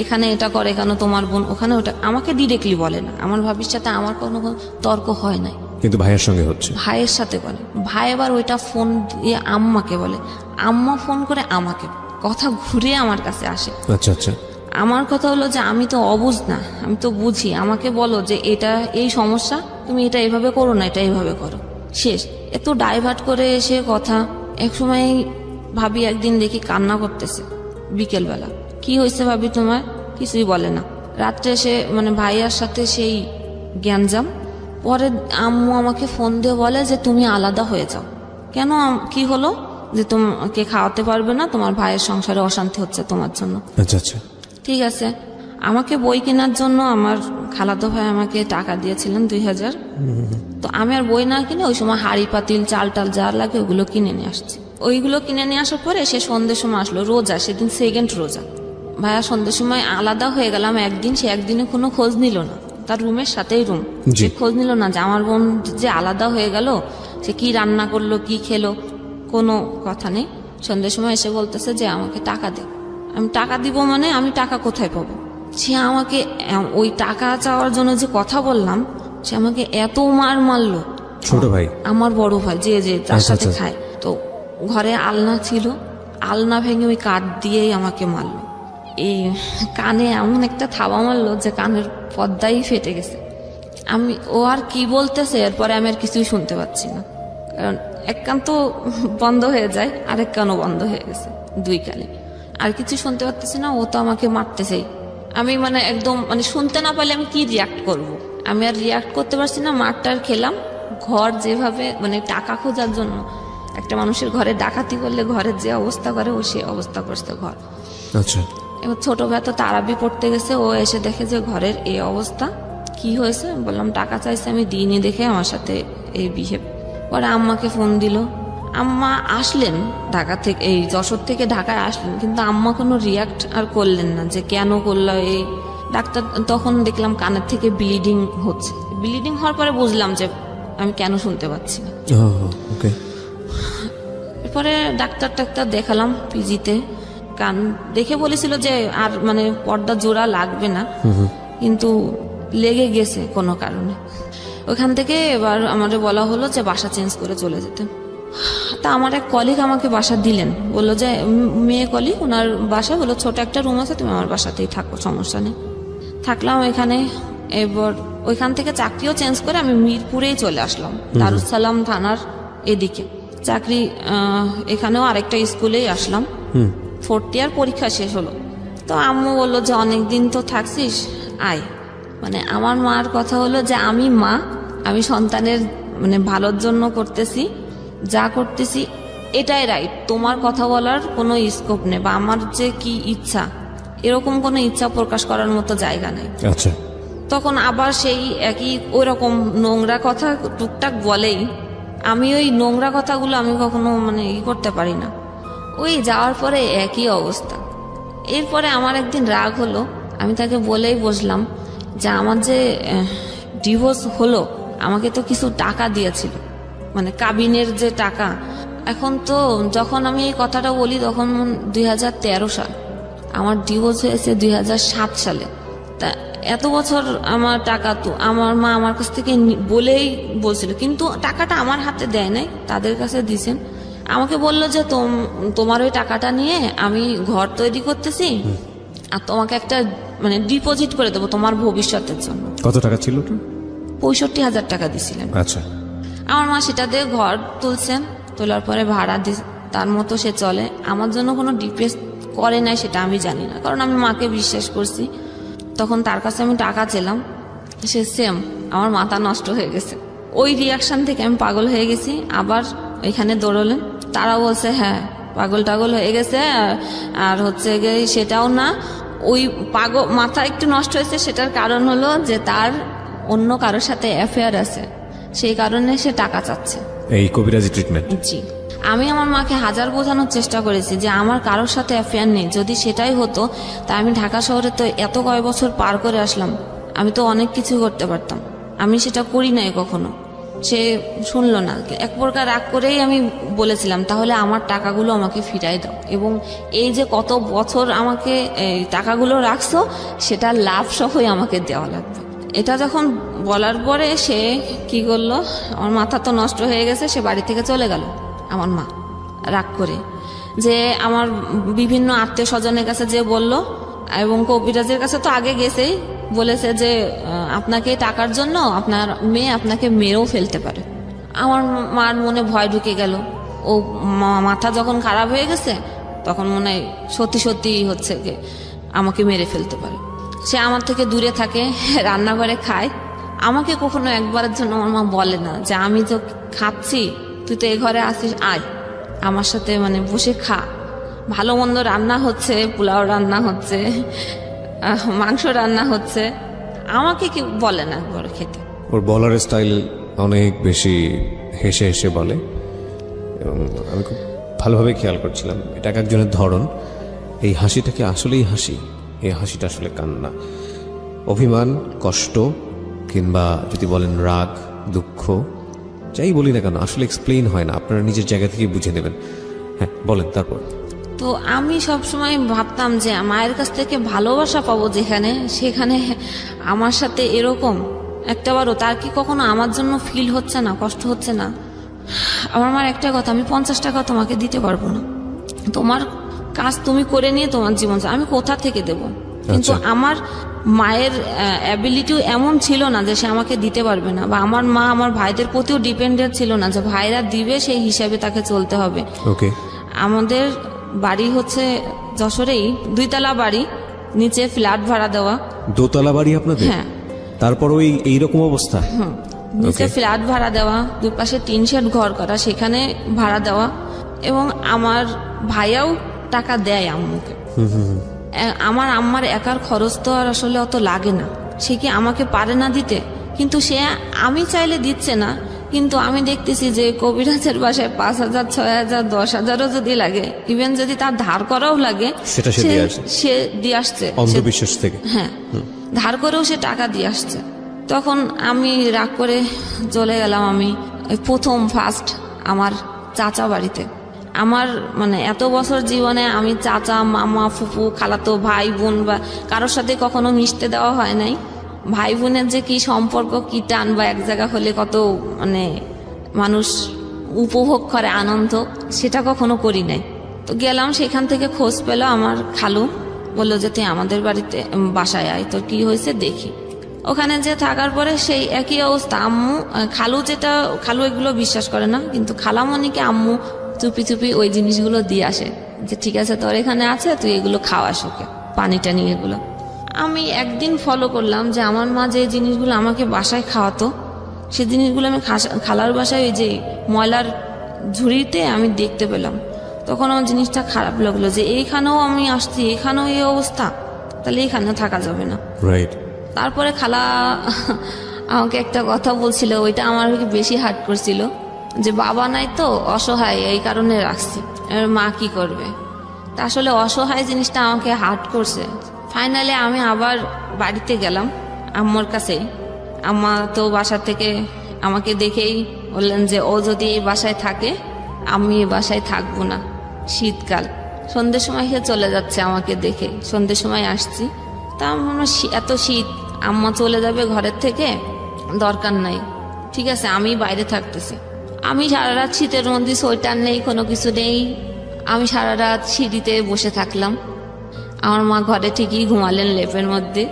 এখানে এটা করে কেন তোমার বোন, ওখানে ওটা। আমাকে ডিরেক্টলি বলে না, আমার ভাবির সাথে আমার কোনো তর্ক হয় নাই, কিন্তু ভাইয়ের সঙ্গে হচ্ছে। ভাইয়ের সাথে বলে। ভাই এবার ওইটা ফোন দিয়ে আম্মাকে বলে, আম্মা ফোন করে আমাকে, কথা ঘুরে আমার কাছে আসে। আচ্ছা আচ্ছা। আমার কথা হলো যে আমি তো অবুঝ না, আমি তো বুঝি, আমাকে বলো যে এটা এই সমস্যা, তুমি এটা এভাবে করো না, এটা এইভাবে করো, শেষ। এত ডাইভার্ট করে এসে কথা। এক সময় ভাবি একদিন দেখি কান্না করতেছে বিকেলবেলা। কি হয়েছে ভাবি তোমার? কিছুই বলে না। রাত্রে এসে মানে ভাইয়ার সাথে সেই গ্যাঞ্জাম। পরে আম্মু আমাকে ফোন দিয়ে বলে যে তুমি আলাদা হয়ে যাও। কেন, কি হলো? যে তোমাকে খাওয়াতে পারবে না, তোমার ভাইয়ের সংসারে অশান্তি হচ্ছে তোমার জন্য। আচ্ছা আচ্ছা। ঠিক আছে। আমাকে বই কেনার জন্য আমার খালাতো ভাই আমাকে টাকা দিয়েছিলেন 2000। তো আমি আর বই না কিনে ওই সময় হাড়ি পাতিল চাল টাল যা লাগে ওগুলো কিনে নিয়ে আসছি। ওইগুলো কিনে নিয়ে আসার পরে সে সন্ধ্যের সময় আসলো, রোজা, সেদিন সেকেন্ড রোজা। ভাইয়া সন্ধ্যের সময় আলাদা হয়ে গেলাম একদিন, সে একদিনে কোনো খোঁজ নিল না, তার রুমের সাথেই রুম, জি। সে খোঁজ নিল না যে আমার বোন যে আলাদা হয়ে গেল, সে কি রান্না করলো, কি খেলো, কোনো কথা নেই। সন্ধ্যের সময় এসে বলতেছে যে আমাকে টাকা দে। আমি টাকা দিব মানে আমি টাকা কোথায় পাবো? সে আমাকে ওই টাকা চাওয়ার জন্য যে কথা বললাম, সে আমাকে এত মার মারলো। ছোট ভাই? আমার বড় ভাই, যে যার আচ্ছা, সাথে আচ্ছা। খায়। তো ঘরে আলনা ছিল, আলনা ভেঙে ওই কাঠ দিয়েই আমাকে মারলো। এই কানে এমন একটা থাবা মারলো যে কানের পর্দাই ফেটে গেছে। ও আর কি বলতেছে এরপরে আমি আর কিছুই শুনতে পাচ্ছি না, কারণ এক কান তো বন্ধ হয়ে যায়, আরেক কানও বন্ধ হয়ে গেছে, দুই কানে আর কিছু শুনতে পারতেছি না। ও তো আমাকে মারতেছেই। আমি মানে একদম মানে শুনতে না পারলে আমি কি রিয়াক্ট করব? আমি আর রিয়াক্ট করতে পারছি না। মারটার খেলাম। ঘর যেভাবে মানে টাকা খোঁজার জন্য একটা মানুষের ঘরে ডাকাতি করলে ঘরের যে অবস্থা করে, ও সে অবস্থা করছে ঘর। আচ্ছা। এবার ছোট ভাই তো তারাবি পড়তে গেছে, ও এসে দেখে যে ঘরের এই অবস্থা। কি হয়েছে বললাম, টাকা চাইছে, আমি দিইনি দেখে আমার সাথে এই বিহেভ। পরে আম্মাকে ফোন দিল, আম্মা আসলেন ঢাকা থেকে, এই যশোর থেকে ঢাকায় আসলেন, কিন্তু আম্মা কোনো রিয়াক্ট আর করলেন না যে কেন করলো এই। ডাক্তার তখন দেখলাম কানের থেকে ব্লিডিং হচ্ছে। ব্লিডিং হওয়ার পরে বুঝলাম যে আমি কেন শুনতে পাচ্ছি না। ওকে। এরপরে ডাক্তার দেখালাম পিজিতে। কান দেখে বলেছিল যে আর মানে পর্দা জোড়া লাগবে না, কিন্তু লেগে গেছে কোনো কারণে। ওখান থেকে এবার আমাদের বলা হলো যে বাসা চেঞ্জ করে চলে যেতে। তা আমার এক কলিগ আমাকে বাসা দিলেন, বললো যে মেয়ে কলিগ, ওনার বাসা বললো ছোট একটা রুম আছে, তুমি আমার বাসাতেই থাকো, সমস্যা নেই। থাকলাম এখানে। এবার ওইখান থেকে চাকরিও চেঞ্জ করে আমি মিরপুরেই চলে আসলাম, দারুসালাম থানার এদিকে চাকরি। এখানেও আরেকটা স্কুলেই আসলাম। 4th ইয়ার পরীক্ষা শেষ হলো। তো আম্মু বললো যে অনেকদিন তো থাকছিস, আয়। মানে আমার মার কথা হলো যে আমি মা, আমি সন্তানের মানে ভালোর জন্য করতেছি, যা করতেছি এটাই রাইট, তোমার কথা বলার কোনো স্কোপ নেই, বা আমার যে কি ইচ্ছা এরকম কোনো ইচ্ছা প্রকাশ করার মতো জায়গা নেই। আচ্ছা। তখন আবার সেই একই ওই রকম নোংরা কথা টুকটাক বলেই। আমি ওই নোংরা কথাগুলো আমি কখনো মানে করতে পারি না। ওই যাওয়ার পরে একই অবস্থা। এরপরে আমার একদিন রাগ হলো, আমি তাকে বলেই বসলাম যে আমার যে ডিভোর্স হলো, আমাকে তো কিছু টাকা দিয়েছিল, মানে কাবিনের যে টাকা। এখন তো যখন আমি এই কথাটা বলি তখন 2013 সাল, আমার ডিভোর্স হয়েছে 2007 সালে। তা এত বছর আমার টাকা তো আমার মা আমার কাছ থেকে বলেই বলছিল, কিন্তু টাকাটা আমার হাতে দেয় নাই, তাদের কাছে দিছেন। আমাকে বললো যে তোমার ওই টাকাটা নিয়ে আমি ঘর তৈরি করতেছি, আর তোমাকে একটা মানে ডিপোজিট করে দেবো তোমার ভবিষ্যতের জন্য। কত টাকা ছিল ওটা? 65,000 টাকা দিছিলেন। আচ্ছা। আমার মা সেটা দিয়ে ঘর তুলছেন, তোলার পরে ভাড়া তার মতো সে চলে। আমার জন্য কোনো ডিপেস করে নাই সেটা আমি জানি না, কারণ আমি মাকে বিশ্বাস করছি। তখন তার কাছে আমি টাকা চেলাম, সে সেম আমার মাথা নষ্ট হয়ে গেছে। ওই রিয়াকশন থেকে আমি পাগল হয়ে গেছি। আবার এখানে দৌড়লেন, তারা বলছে হ্যাঁ পাগল টাগল হয়ে গেছে, আর হচ্ছে গিয়ে সেটাও না, ওই পাগল মাথা একটু নষ্ট হয়েছে, সেটার কারণ হলো যে তার অন্য কারোর সাথে অ্যাফেয়ার আছে, সেই কারণে সে টাকা চাচ্ছে। এই কবিরাজি ট্রিটমেন্ট? জি। আমি আমার মাকে হাজার বোঝানোর চেষ্টা করেছি যে আমার কারোর সাথে অ্যাফেয়ার নেই। যদি সেটাই হতো তা আমি ঢাকা শহরে তো এত কয় বছর পার করে আসলাম, আমি তো অনেক কিছু করতে পারতাম, আমি সেটা করি নাই কখনো। সে শুনলো না। এক প্রকার রাগ করেই আমি বলেছিলাম তাহলে আমার টাকাগুলো আমাকে ফিরাই দাও, এবং এই যে কত বছর আমাকে এই টাকাগুলো রাখছো সেটা লাভ সহই আমাকে দেওয়া লাগবে। এটা যখন বলার পরে সে কি করলো, আমার মাথা তো নষ্ট হয়ে গেছে, সে বাড়ি থেকে চলে গেল আমার মা রাগ করে। যে আমার বিভিন্ন আত্মীয় স্বজনের কাছে যে বলল, এবং কবিরাজের কাছে তো আগে গেছেই, বলেছে যে আপনাকে টাকার জন্য আপনার মেয়ে আপনাকে মেরেও ফেলতে পারে। আমার মার মনে ভয় ঢুকে গেল। ও মাথা যখন খারাপ হয়ে গেছে তখন মনে হয় সত্যি সত্যি হচ্ছে যে আমাকে মেরে ফেলতে পারে। সে আমার থেকে দূরে থাকে, রান্নাঘরে খায়। আমাকে কখনো একবারের জন্য আমার মা বলে না যে আমি তো খাচ্ছি, তুই তো এ ঘরে আসিস, আয় আমার সাথে মানে বসে খা। ভালো মন্দ রান্না হচ্ছে, পোলাও রান্না হচ্ছে, মাংস রান্না হচ্ছে, আমাকে কি বলে না একবার খেতে। ওর বলার স্টাইল অনেক বেশি হেসে হেসে বলে, এবং আমি খুব ভালোভাবে খেয়াল করছিলাম এটা এক একজনের ধরন। এই হাসিটা কি আসলেই হাসি? এই হাসিটা আসলে কান্না, অভিমান, কষ্ট, কিংবা যদি বলেন রাগ, দুঃখ, যাই বলি না কেন আসলে এক্সপ্লেইন হয় না, আপনারা নিজের জায়গা থেকে বুঝে নেবেন। হ্যাঁ বলেন তারপর। তো আমি সবসময় ভাবতাম যে মায়ের কাছ থেকে ভালোবাসা পাবো যেখানে, সেখানে আমার সাথে এরকম একটাবারও তার কি কখনো আমার জন্য ফিল হচ্ছে না, কষ্ট হচ্ছে না? আমার মার একটা কথা, আমি 50 টাকা তোমাকে দিতে পারবো না, তোমার কাজ তুমি করে নিয়ে তোমার জীবন, আমি কোথা থেকে দেব? কিন্তু আমার মায়ের অ্যাবিলিটিও এমন ছিল না যে সে আমাকে দিতে পারবে না, বা আমার মা আমার ভাইদের প্রতিও ডিপেন্ডেন্ট ছিল না যে ভাইরা দিবে সেই হিসাবে তাকে চলতে হবে। ওকে। আমাদের বাড়ি হচ্ছে যশোরেই 2 তলা বাড়ি, নিচে ফ্ল্যাট ভাড়া দেওয়া। দোতলা বাড়ি আপনাদের? হ্যাঁ। তারপর ওই এইরকম অবস্থা? নিচে ফ্ল্যাট ভাড়া দেওয়া, দুই পাশে টিন শেড ঘর করা, সেখানে ভাড়া দেওয়া। এবং আমার ভাইয়াও টাকা দেয় আম্মুকে। আমার আম্মার একার খরচ তো আর আসলে অত লাগে না, সে কি আমাকে পারে না দিতে? কিন্তু সে আমি চাইলে দিচ্ছে না, কিন্তু আমি দেখতেছি যে কবিরাজের বাসায় 5,000, 6,000, 10,000ও যদি লাগে, ইভেন যদি তার ধার করাও লাগে, সেটা সে দিয়ে আসছে। সে দিয়ে আসছে অন্ধবিশ্বাস থেকে। হ্যাঁ, ধার করেও সে টাকা দিয়ে আসছে। তখন আমি রাগ করে চলে গেলাম। আমি প্রথম ফার্স্ট আমার চাচা বাড়িতে। আমার মানে এত বছর জীবনে আমি চাচা, মামা, ফুফু, খালাতো ভাই বোন বা কারোর সাথে কখনো মিশতে দেওয়া হয় নাই। ভাই বোনের যে কি সম্পর্ক, কি টান, বা এক জায়গা হলে কত মানে মানুষ উপভোগ করে আনন্দ, সেটা কখনো করি নাই। তো গেলাম, সেখান থেকে খোঁজ পেল আমার খালু, বললো যে তুই আমাদের বাড়িতে বাসায় আয়, তোর কি হয়েছে দেখি। ওখানে যে থাকার পরে সেই একই অবস্থা। আম্মু খালু এগুলো বিশ্বাস করে না, কিন্তু খালামণিকে আম্মু চুপি চুপি ওই জিনিসগুলো দিয়ে আসে যে ঠিক আছে তোর এখানে আছে, তুই এগুলো খাওয়াস ওকে, পানি টানি এগুলো। আমি একদিন ফলো করলাম যে আমার মা যে জিনিসগুলো আমাকে বাসায় খাওয়াতো, সে জিনিসগুলো আমি খালার বাসায় ওই যে ময়লার ঝুড়িতে আমি দেখতে পেলাম। তখন আমার জিনিসটা খারাপ লাগলো যে এইখানেও আমি আসছি, এখানেও এই অবস্থা, তাহলে এখানেও থাকা যাবে না। রাইট। তারপরে খালা আমাকে একটা কথা বলছিল, ওইটা আমার বেশি হার্ট করছিল, যে বাবা নাই তো অসহায়, এই কারণে রাখছি, এবার মা কি করবে। তা আসলে অসহায় জিনিসটা আমাকে হার্ট করছে। ফাইনালি আমি আবার বাড়িতে গেলাম আম্মুর কাছেই। আম্মা তো বাসা থেকে আমাকে দেখেই বললেন যে ও যদি এই বাসায় থাকে আমি এই বাসায় থাকবো না। শীতকাল, সন্ধ্যের সময় সে চলে যাচ্ছে আমাকে দেখে, সন্ধ্যের সময় আসছি। তা আমার এত শীত, আম্মা চলে যাবে ঘরের থেকে, দরকার নাই, ঠিক আছে আমি বাইরে থাকতেছি। আমি সারা রাত শীতের মধ্যে, সোয়েটার নেই, কোনো কিছু নেই, আমি সারা রাত সিঁড়িতে বসে থাকলাম। আমার মা ঘরে ঠিকই ঘুমালেন লেপের মধ্যে।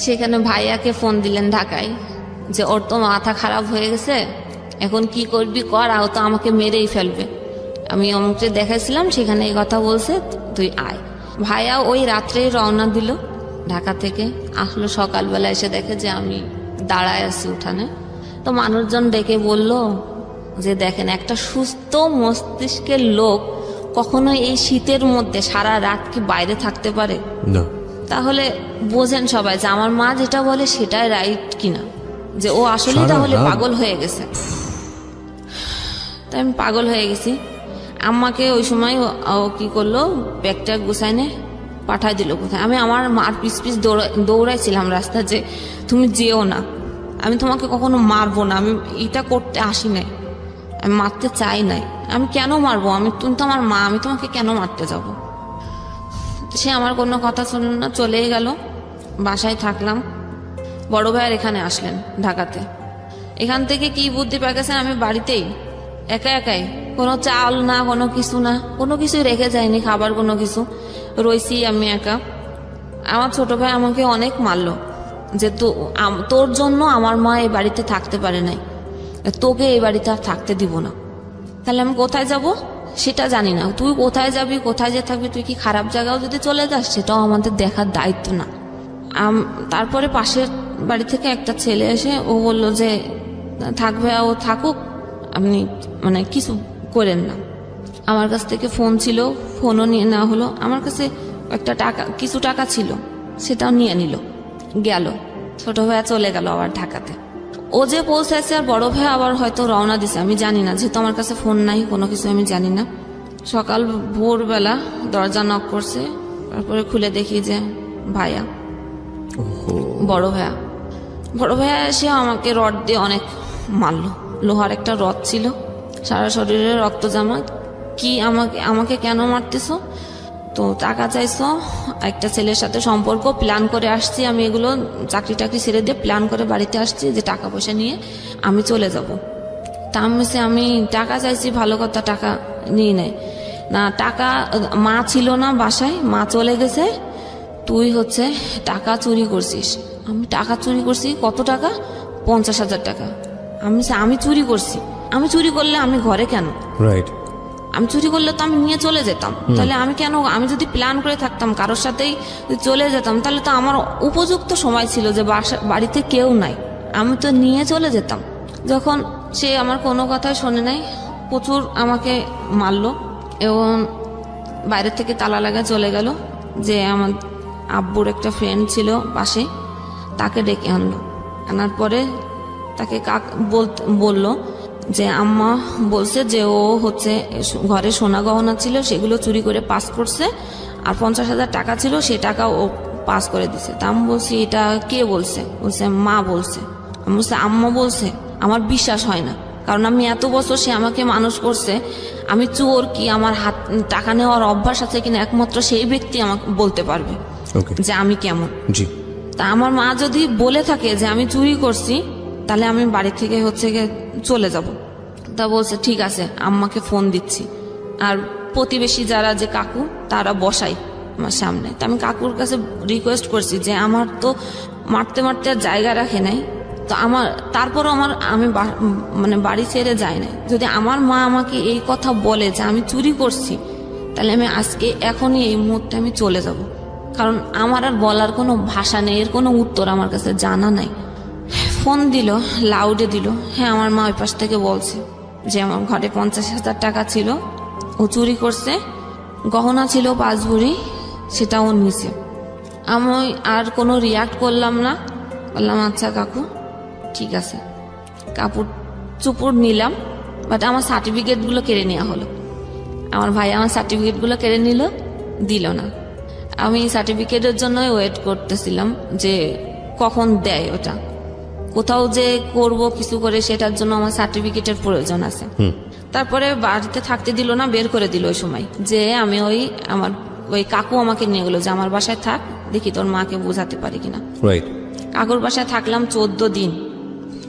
সেখানে ভাইয়াকে ফোন দিলেন ঢাকায়, যে ওর তো মাথা খারাপ হয়ে গেছে, এখন কি করবি কর, আও তো আমাকে মেরেই ফেলবে। আমি অমুককে দেখাইছিলাম, সেখানে এই কথা বলছে, তুই আয়। ভাইয়া ওই রাত্রেই রওনা দিল ঢাকা থেকে। আসলো সকালবেলা, এসে দেখে যে আমি দাঁড়ায় আছি উঠানে। তো মানুষজন ডেকে বলল যে দেখেন, একটা সুস্থ মস্তিষ্কের লোক কখনো এই শীতের মধ্যে সারা রাত কি বাইরে থাকতে পারে? না। তাহলে বোঝেন সবাই যে আমার মা যেটা বলে সেটাই রাইট কিনা, যে ও আসলে তাহলে পাগল হয়ে গেছে। তাই আমি পাগল হয়ে গেছি। আম্মাকে ওই সময় ও কি করলো, ব্যাগটা গুছাইনে পাঠাই দিল কোথায়। আমি আমার মার পিছ পিছ দৌড়াইছিলাম রাস্তা, যে তুমি যেও না, আমি তোমাকে কখনো মারবো না, আমি এটা করতে আসি নাই, আমি মারতে চাই নাই, আমি কেন মারবো, তুমি তো আমার মা, আমি তোমাকে কেন মারতে যাব। সে আমার কোনো কথা শুনল না, চলেই গেল। বাসায় থাকলাম। বড় ভাইয়ের এখানে আসলেন ঢাকাতে। এখান থেকে কি বুদ্ধি পেয়ে গেছেন, আমি বাড়িতেই একা একাই, কোনো চাল না, কোনো কিছু না, কোনো কিছুই রেখে যায়নি, খাবার কোনো কিছু, রইছি আমি একা। আমার ছোট ভাই আমাকে অনেক মারলো যে তোর জন্য আমার মা এই বাড়িতে থাকতে পারে নাই, তোকে এই বাড়িতে আর থাকতে দিব না। তাহলে আমি কোথায় যাব সেটা জানি না, তুই কোথায় যাবি, কোথায় যে থাকবি, তুই কি খারাপ জায়গাও যদি চলে যাস সেটাও আমাদের দেখার দায়িত্ব না। তারপরে পাশের বাড়ি থেকে একটা ছেলে এসে ও বললো যে থাকবে, ও থাকুক, আপনি মানে কিছু করেন না। আমার কাছ থেকে ফোন ছিল, ফোনও নিয়ে নেওয়া হলো। আমার কাছে একটা কিছু টাকা ছিল, সেটাও নিয়ে নিল, গেল। ছোট ভাইয়া চলে গেল আবার ঢাকাতে। ও যে পৌঁছাইছে আর বড় ভাইয়া আবার হয়তো রওনা দিছে, আমি জানি না, যেহেতু আমার কাছে ফোন নাই, কোনো কিছু আমি জানি না। সকাল ভোরবেলা দরজা নক করছে, তারপরে খুলে দেখি যে ভাইয়া, বড় ভাইয়া এসে আমাকে রড দিয়ে অনেক মারলো। লোহার একটা রড ছিল, সারা শরীরে রক্ত জামা। কি আমাকে কেন মারতেছো, তো টাকা চাইছো, একটা ছেলের সাথে সম্পর্ক, প্ল্যান করে আসছি আমি, এগুলো চাকরি টাকরি ছেড়ে দিয়ে প্ল্যান করে বাড়িতে আসছি যে টাকা পয়সা নিয়ে আমি চলে যাব। তা আমি টাকা চাইছি, ভালো কথা, টাকা নিয়ে নেয় না। টাকা মা ছিল না বাসায়, মা চলে গেছে, তুই হচ্ছে টাকা চুরি করছিস। আমি টাকা চুরি করছি, কত টাকা? 50,000 টাকা। আমি চুরি করছি, আমি চুরি করলে আমি ঘরে কেন? রাইট। আমি চুরি করলে তো আমি নিয়ে চলে যেতাম, তাহলে আমি কেন? আমি যদি প্ল্যান করে থাকতাম, কারোর সাথেই চলে যেতাম, তাহলে তো আমার উপযুক্ত সময় ছিল যে বাড়িতে কেউ নাই, আমি তো নিয়ে চলে যেতাম। যখন সে আমার কোনো কথাই শোনে নাই, প্রচুর আমাকে মারলো এবং বাইরে থেকে তালা লাগা চলে গেল। যে আমার আব্বুর একটা ফ্রেন্ড ছিল পাশে, তাকে ডেকে আনার পরে তাকে বলল যে আম্মা বলছে যে ও হচ্ছে ঘরে সোনা গহনা ছিল, সেগুলো চুরি করে পাস করছে, আর 50,000 টাকা ছিল, সে টাকা ও পাস করে দিছে। তা আমি বলছি এটা কে বলছে? বলছে মা বলছে। আমি বলছি আম্মা বলছে? আমার বিশ্বাস হয় না, কারণ আমি এত বছর, সে আমাকে মানুষ করছে, আমি চোর কি আমার হাত টাকা নেওয়ার অভ্যাস আছে কিনা একমাত্র সেই ব্যক্তি আমাকে বলতে পারবে যে আমি কেমন। তা আমার মা যদি বলে থাকে যে আমি চুরি করছি, তাহলে আমি বাড়ি থেকে হচ্ছে গিয়ে চলে যাব। তা বলছে ঠিক আছে, আম্মাকে ফোন দিচ্ছি। আর প্রতিবেশী যারা যে কাকু, তারা বসাই আমার সামনে। তা আমি কাকুর কাছে রিকোয়েস্ট করছি যে আমার তো মারতে মারতে আর জায়গা রাখে নাই, তো তারপরও আমি মানে বাড়ি ছেড়ে যাই নাই। যদি আমার মা আমাকে এই কথা বলে যে আমি চুরি করছি, তাহলে আমি আজকে এখনই এই মুহূর্তে আমি চলে যাব, কারণ আমার আর বলার কোনো ভাষা নেই, এর কোনো উত্তর আমার কাছে জানা নাই। ফোন দিল, লাউডে দিল। হ্যাঁ, আমার মা ওই পাশ থেকে বলছে যে আমার ঘরে 50,000 টাকা ছিল, ও চুরি করছে, গহনা ছিল 5 ভরি, সেটাও নিছে। আমি আর কোনো রিয়াক্ট করলাম না, বললাম আচ্ছা কাকু ঠিক আছে। কাপড় চুপড় নিলাম, বাট আমার সার্টিফিকেটগুলো কেড়ে নেওয়া হলো। আমার ভাই আমার সার্টিফিকেটগুলো কেড়ে নিল, দিল না। আমি সার্টিফিকেটের জন্যই ওয়েট করতেছিলাম যে কখন দেয় ওটা, কোথাও যে করব কিছু করে, সেটার জন্য আমার সার্টিফিকেটের প্রয়োজন আছে। তারপরে বাড়িতে থাকতে দিল না, বের করে দিল ওই সময়। যে আমি আমার কাকু আমাকে নিয়ে গেলো যে আমার বাসায় থাক, দেখি তোর মাকে বোঝাতে পারি কিনা। কাকুর বাসায় থাকলাম 14 দিন।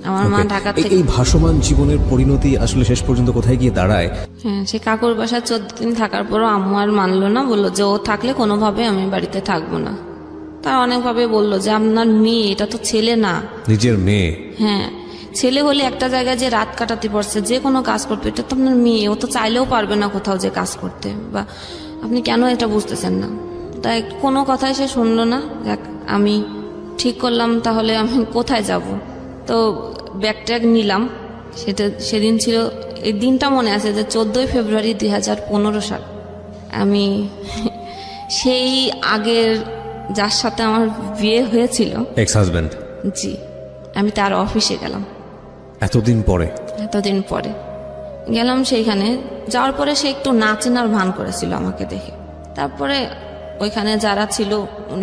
আমার মা ঢাকা থেকে। এই ভাসমান জীবনের পরিণতি আসলে শেষ পর্যন্ত কোথায় গিয়ে দাঁড়ায়? হ্যাঁ, সে কাকুর বাসায় 14 দিন থাকার পরও আম্মু আর মানলো না, বললো যে ও থাকলে কোনোভাবে আমি বাড়িতে থাকবো না। তার অনেকভাবে বললো যে আপনার মেয়ে, এটা তো ছেলে না, নিজের মেয়ে। হ্যাঁ, ছেলে হলে একটা জায়গায় যে রাত কাটাতে পারছে, যে কোনো কাজ করতে, এটা তো আপনার মেয়ে, ও তো চাইলেও পারবে না কোথাও যে কাজ করতে, বা আপনি কেন এটা বুঝতেছেন না? তাই কোনো কথাই সে শুনলো না। দেখ, আমি ঠিক করলাম তাহলে আমি কোথায় যাব। তো ব্যাগ ট্যাগ নিলাম। সেদিন ছিল, এই দিনটা মনে আছে যে 14 ফেব্রুয়ারি 2015 সাল। আমি সেই আগের যার সাথে আমার বিয়ে হয়েছিল, এক্স হাজব্যান্ড, জি, আমি তার অফিসে গেলাম। এতদিন পরে গেলাম সেইখানে। যাওয়ার পরে সে একটু না চেনার ভান করেছিল আমাকে দেখে। তারপরে ওইখানে যারা ছিল,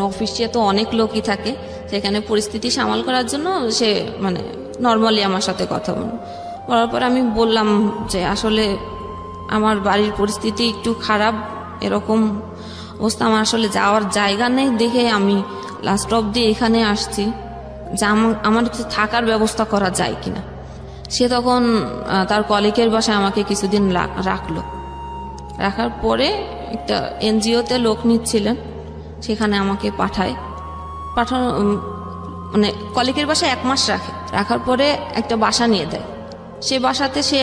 অফিসে তো অনেক লোকই থাকে, সেখানে পরিস্থিতি সামাল করার জন্য সে মানে নর্মালি আমার সাথে কথা বলার পর আমি বললাম যে আসলে আমার বাড়ির পরিস্থিতি একটু খারাপ, এরকম অবস্থা, আমার আসলে যাওয়ার জায়গা নেই দেখে আমি লাস্ট অবধি এখানে আসছি, যে আমার কিছু থাকার ব্যবস্থা করা যায় কিনা। সে তখন তার কলিগের বাসায় আমাকে কিছুদিন রাখলো। রাখার পরে একটা এনজিওতে লোক নিচ্ছিলেন, সেখানে আমাকে পাঠানো মানে কলিগের বাসায় 1 মাস রাখার পরে একটা বাসা নিয়ে দেয়। সে বাসাতে সে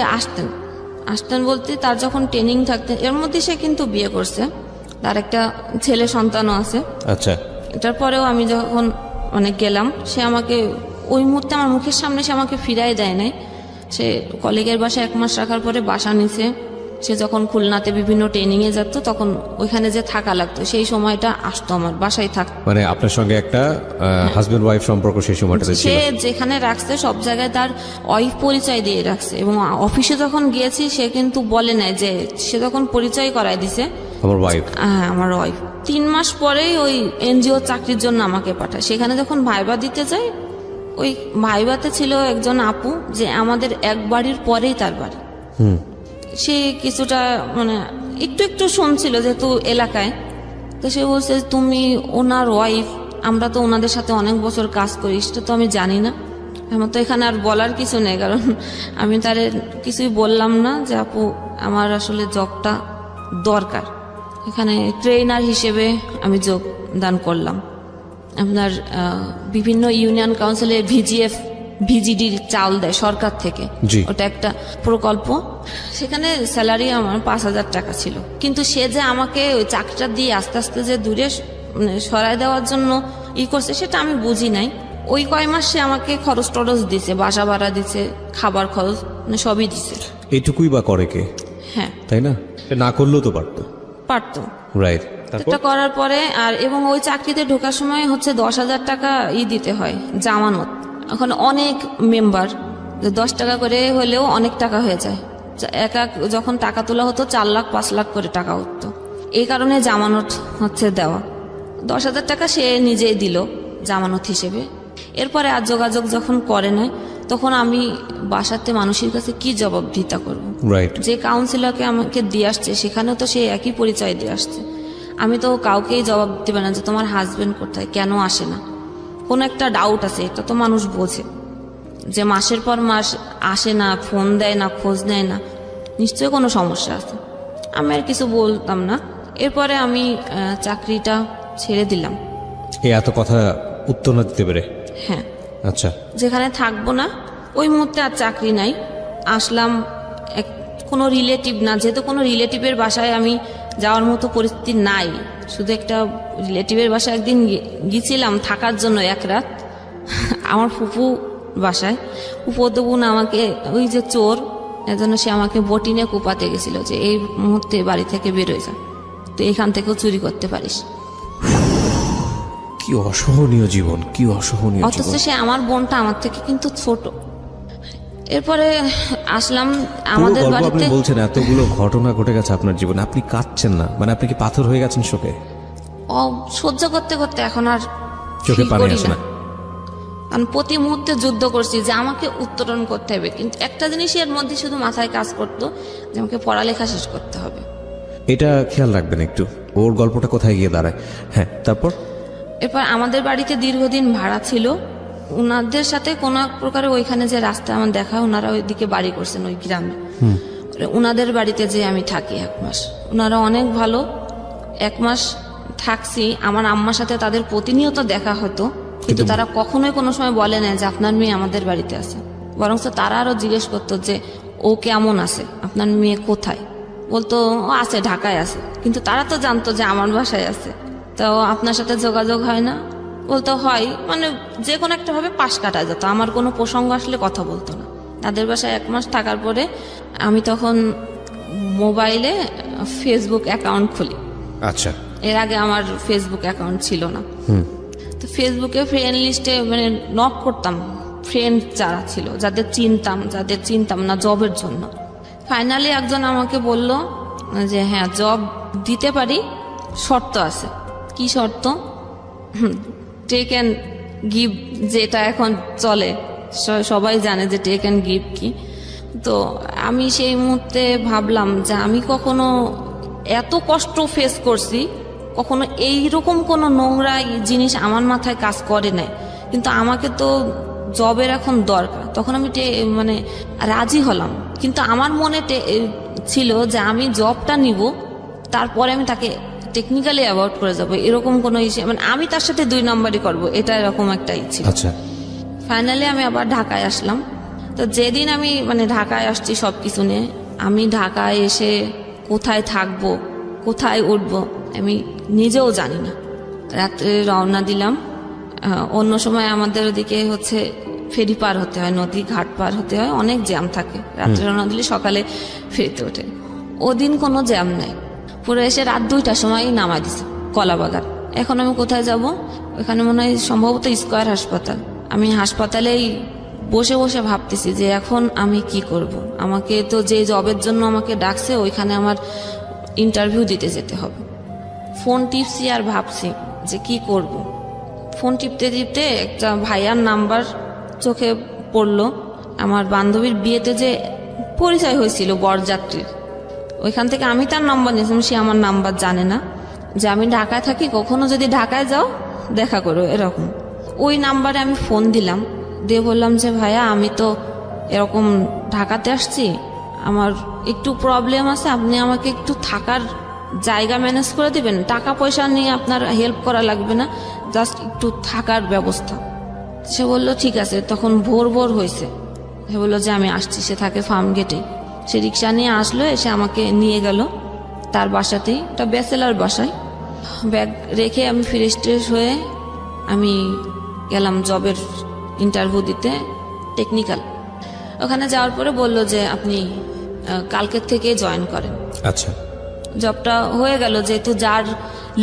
আসতেন বলতে তার যখন ট্রেনিং থাকতেন, এর মধ্যে সে কিন্তু বিয়ে করছে, তার একটা ছেলে সন্তানও আছে। আচ্ছা, এটার পরেও আমি যখন মানে গেলাম, সে আমাকে ওই মুহূর্তে আমার মুখের সামনে সে আমাকে ফিরাই দেয় নাই। সে কলিগের বাসায় 1 মাস রাখার পরে বাসা নিছে। সে যখন খুলনাতে বিভিন্ন ট্রেনিংয়ে যেত তখন ওইখানে যে থাকা লাগতো, সেই সময়টা আসতো আমার বাসায় থাকতো। মানে আপনার সঙ্গে একটা হাজবেন্ড ওয়াইফ সম্পর্ক সেই সময়টাতে ছিল। সে যেখানে রাখছে সব জায়গায় তার ওয়াইফ পরিচয় দিয়ে রাখছে, এবং অফিসে যখন গিয়েছি সে কিন্তু বলে নাই, যে সে তখন পরিচয় করায় দিছে আমার ওয়াইফ। হ্যাঁ, আমার ওয়াইফ। 3 মাস পরেই ওই এনজিও চাকরির জন্য আমাকে পাঠায়। সেখানে যখন ভাইবা দিতে যাই, ওই ভাইবাতে ছিল একজন আপু, যে আমাদের এক বাড়ির পরেই তার বাড়ি। সে কিছুটা মানে একটু শুনছিল যেহেতু এলাকায়, তো সে বলছে তুমি ওনার ওয়াইফ, আমরা তো ওনাদের সাথে অনেক বছর কাজ করি, সেটা তো আমি জানি না। আমার তো এখানে আর বলার কিছু নেই, কারণ আমি তার কিছুই বললাম না যে আপু আমার আসলে জবটা দরকার। এখানে ট্রেনার হিসেবে আমি যোগদান করলাম। আপনার বিভিন্ন ইউনিয়ন কাউন্সিলে ভিজিডির চাল দেয় সরকার থেকে, ওটা একটা প্রকল্প। সেখানে স্যালারি আমার 5,000 টাকা ছিল, কিন্তু সে যে আমাকে ওই চাকরিটা দিয়ে আস্তে আস্তে যে দূরে সরাই দেওয়ার জন্য করছে সেটা আমি বুঝি নাই। ওই কয় মাস সে আমাকে খরচ টরচ দিছে, বাসা ভাড়া দিছে, খাবার খরচ মানে সবই দিছে। এইটুকুই বা করে কে? হ্যাঁ, তাই না? না করলেও তো পারতো। রাইট। এটা করার পরে আর এবং ওই চাকরিতে ঢোকার সময় হচ্ছে 10,000 টাকা দিতে হয় জামানত। এখন অনেক মেম্বার, 10 টাকা করে হলেও অনেক টাকা হয়ে যায়। যখন টাকা তোলা হতো 4 লাখ 5 লাখ করে টাকা উঠতো। এই কারণে জামানত হচ্ছে দেওয়া। 10,000 টাকা সে নিজেই দিল জামানত হিসেবে। এরপরে আর যোগাযোগ যখন করে না, তখন আমি বাসাতে মানুষের কাছে কি জবাবদিহিতা করব? যে কাউন্সিলরকে আমাকে দিয়ে আসছে সেখানেও তো সে একই পরিচয় দিয়ে আসছে। আমি তো কাউকেই জবাব দেবে না যে তোমার হাজবেন্ড কোথায়, কেন আসে না। কোনো একটা ডাউট আছে, এটা তো মানুষ বোঝে, যে মাসের পর মাস আসে না, ফোন দেয় না, খোঁজ নেয় না, নিশ্চয়ই কোনো সমস্যা আছে। আমি আর কিছু বলতাম না। এরপরে আমি চাকরিটা ছেড়ে দিলাম। এত কথা উত্তর না দিতে পেরে? হ্যাঁ। আচ্ছা, যেখানে থাকবো না ওই মুহূর্তে আর চাকরি নাই। আসলাম কোনো রিলেটিভ না, যেহেতু কোনো রিলেটিভের বাসায় আমি যাওয়ার মতো পরিস্থিতি নাই, শুধু একটা রিলেটিভের বাসায় একদিন গিয়েছিলাম থাকার জন্য 1 রাত, আমার ফুপু বাসায়। ফুপু তো বোন আমাকে ওই যে চোর, এজন্য সে আমাকে বটিনে কোপাতে গেছিল যে এই মুহূর্তে বাড়ি থেকে বেরোয় যা, তো এখান থেকেও চুরি করতে পারিস। কি অসহনীয় জীবন, কি অসহনীয় জীবন। অথচ সে আমার বোনটা আমার থেকে কিন্তু ছোট। এরপরে আসলাম আমাদের বাড়িতে। আপনি বলছেন এতগুলো ঘটনা ঘটে গেছে আপনার জীবনে, আপনি কাঁদছেন না? মানে আপনি কি পাথর হয়ে গেছেন শোকে? সহ্য করতে করতে এখন আর চোখে পানি আসে না। আমি প্রতি মুহূর্তে যুদ্ধ করছি যে আমাকে উত্তরণ করতে হবে, কিন্তু একটা জিনিস এর মধ্যে শুধু মাথায় কাজ করতো যে আমাকে পড়ালেখা শেষ করতে হবে। এটা খেয়াল রাখবেন একটু, ওর গল্পটা কোথায় গিয়ে দাঁড়ায়। হ্যাঁ, তারপর? এরপর আমাদের বাড়িতে দীর্ঘদিন ভাড়া ছিল, ওনাদের সাথে কোনো এক প্রকারে ওইখানে যে রাস্তা আমার দেখা, ওনারা ওইদিকে বাড়ি করছেন ওই গ্রামে। ওনাদের বাড়িতে যে আমি থাকি 1 মাস, ওনারা অনেক ভালো। 1 মাস থাকছি, আমার আম্মার সাথে তাদের প্রতিনিয়ত দেখা হতো, কিন্তু তারা কখনোই কোনো সময় বলে না যে আপনার মেয়ে আমাদের বাড়িতে আছে। বরং তারা আরো জিজ্ঞেস করতো যে ও কেমন আছে, আপনার মেয়ে কোথায়। বলতো ও আছে, ঢাকায় আছে, কিন্তু তারা তো জানতো যে আমার বাসায় আছে। তো আপনার সাথে যোগাযোগ হয় না? বলতে হয়, মানে যে কোনো একটা ভাবে পাশ কাটা যেত, আমার কোনো প্রসঙ্গ আসলে কথা বলতো না। তাদের বাসায় 1 মাস থাকার পরে আমি তখন মোবাইলে ফেসবুক অ্যাকাউন্ট খুলি। আচ্ছা। এর আগে আমার ফেসবুক অ্যাকাউন্ট ছিল না। তো ফেসবুকে ফ্রেন্ড লিস্টে মানে নক করতাম ফ্রেন্ড যারা ছিল, যাদের চিনতাম না জবের জন্য। ফাইনালি একজন আমাকে বলল যে হ্যাঁ জব দিতে পারি, শর্ত আছে। কি শর্ত? টেক অ্যান গিভ যেটা এখন চলে, সবাই জানে যে টেক অ্যান্ড গিভ কি। তো আমি সেই মুহূর্তে ভাবলাম যে আমি কখনো এত কষ্ট ফেস করছি, কখনো এইরকম কোনো নোংরা জিনিস আমার মাথায় কাজ করে নাই, কিন্তু আমাকে তো জবের এখন দরকার। তখন আমি মানে রাজি হলাম, কিন্তু আমার মনে ছিল যে আমি জবটা নিব, তারপরে আমি তাকে টেকনিক্যালি অ্যাভয়েড করে যাব, এরকম কোনো ইস্যু, মানে আমি তার সাথে 2 নম্বরই করব, এটা এরকম একটা ইচ্ছে। আচ্ছা, ফাইনালি আমি আবার ঢাকায় আসলাম। তো যেদিন আমি মানে ঢাকায় আসছি সব কিছু নিয়ে, আমি ঢাকায় এসে কোথায় থাকবো, কোথায় উঠবো আমি নিজেও জানি না। রাত্রে রওনা দিলাম। অন্য সময় আমাদের ওদিকে হচ্ছে ফেরি পার হতে হয়, নদী ঘাট পার হতে হয়, অনেক জ্যাম থাকে। রাত্রে রওনা দিলে সকালে ফেরিতে ওঠে, ওদিন কোনো জ্যাম নাই। পুরো এসে রাত 2টার সময় নামাই দিছে কলাবাগান। এখন আমি কোথায় যাব? এখানে মনে হয় সম্ভবত স্কয়ার হাসপাতাল। আমি হাসপাতালেই বসে বসে ভাবতেছি যে এখন আমি কি করব। আমাকে তো যে জবের জন্য আমাকে ডাকছে ওইখানে আমার ইন্টারভিউ দিতে যেতে হবে। ফোন টিপছি আর ভাবছি যে কি করব। ফোন টিপতে টিপতে একটা ভাইয়ার নাম্বার চোখে পড়লো। আমার বান্ধবীর বিয়েতে যে পরিচয় হয়েছিল বরযাত্রীর, ওইখান থেকে আমি তার নাম্বার নিয়েছিলাম। সে আমার নাম্বার জানে না, যে আমি ঢাকায় থাকি, কখনো যদি ঢাকায় যাও দেখা করো, এরকম। ওই নাম্বারে আমি ফোন দিলাম, দিয়ে বললাম যে ভাইয়া আমি তো এরকম ঢাকাতে আসছি, আমার একটু প্রবলেম আছে, আপনি আমাকে একটু থাকার জায়গা ম্যানেজ করে দিবেন, টাকা পয়সা নিয়ে আপনার হেল্প করা লাগবে না, জাস্ট একটু থাকার ব্যবস্থা। সে বললো ঠিক আছে। তখন ভোর ভোর হয়েছে। সে বললো যে আমি আসছি। সে থাকে ফার্ম গেটে। সে রিক্সা নিয়ে আসলো, এসে আমাকে নিয়ে গেল তার বাসাতেই, একটা ব্যাচেলার বাসায়। ব্যাগ রেখে আমি ফ্রেশ ট্রেশ হয়ে আমি গেলাম জবের ইন্টারভিউ দিতে, টেকনিক্যাল। ওখানে যাওয়ার পরে বললো যে আপনি কালকের থেকে জয়েন করেন। আচ্ছা, জবটা হয়ে গেল, যেহেতু যার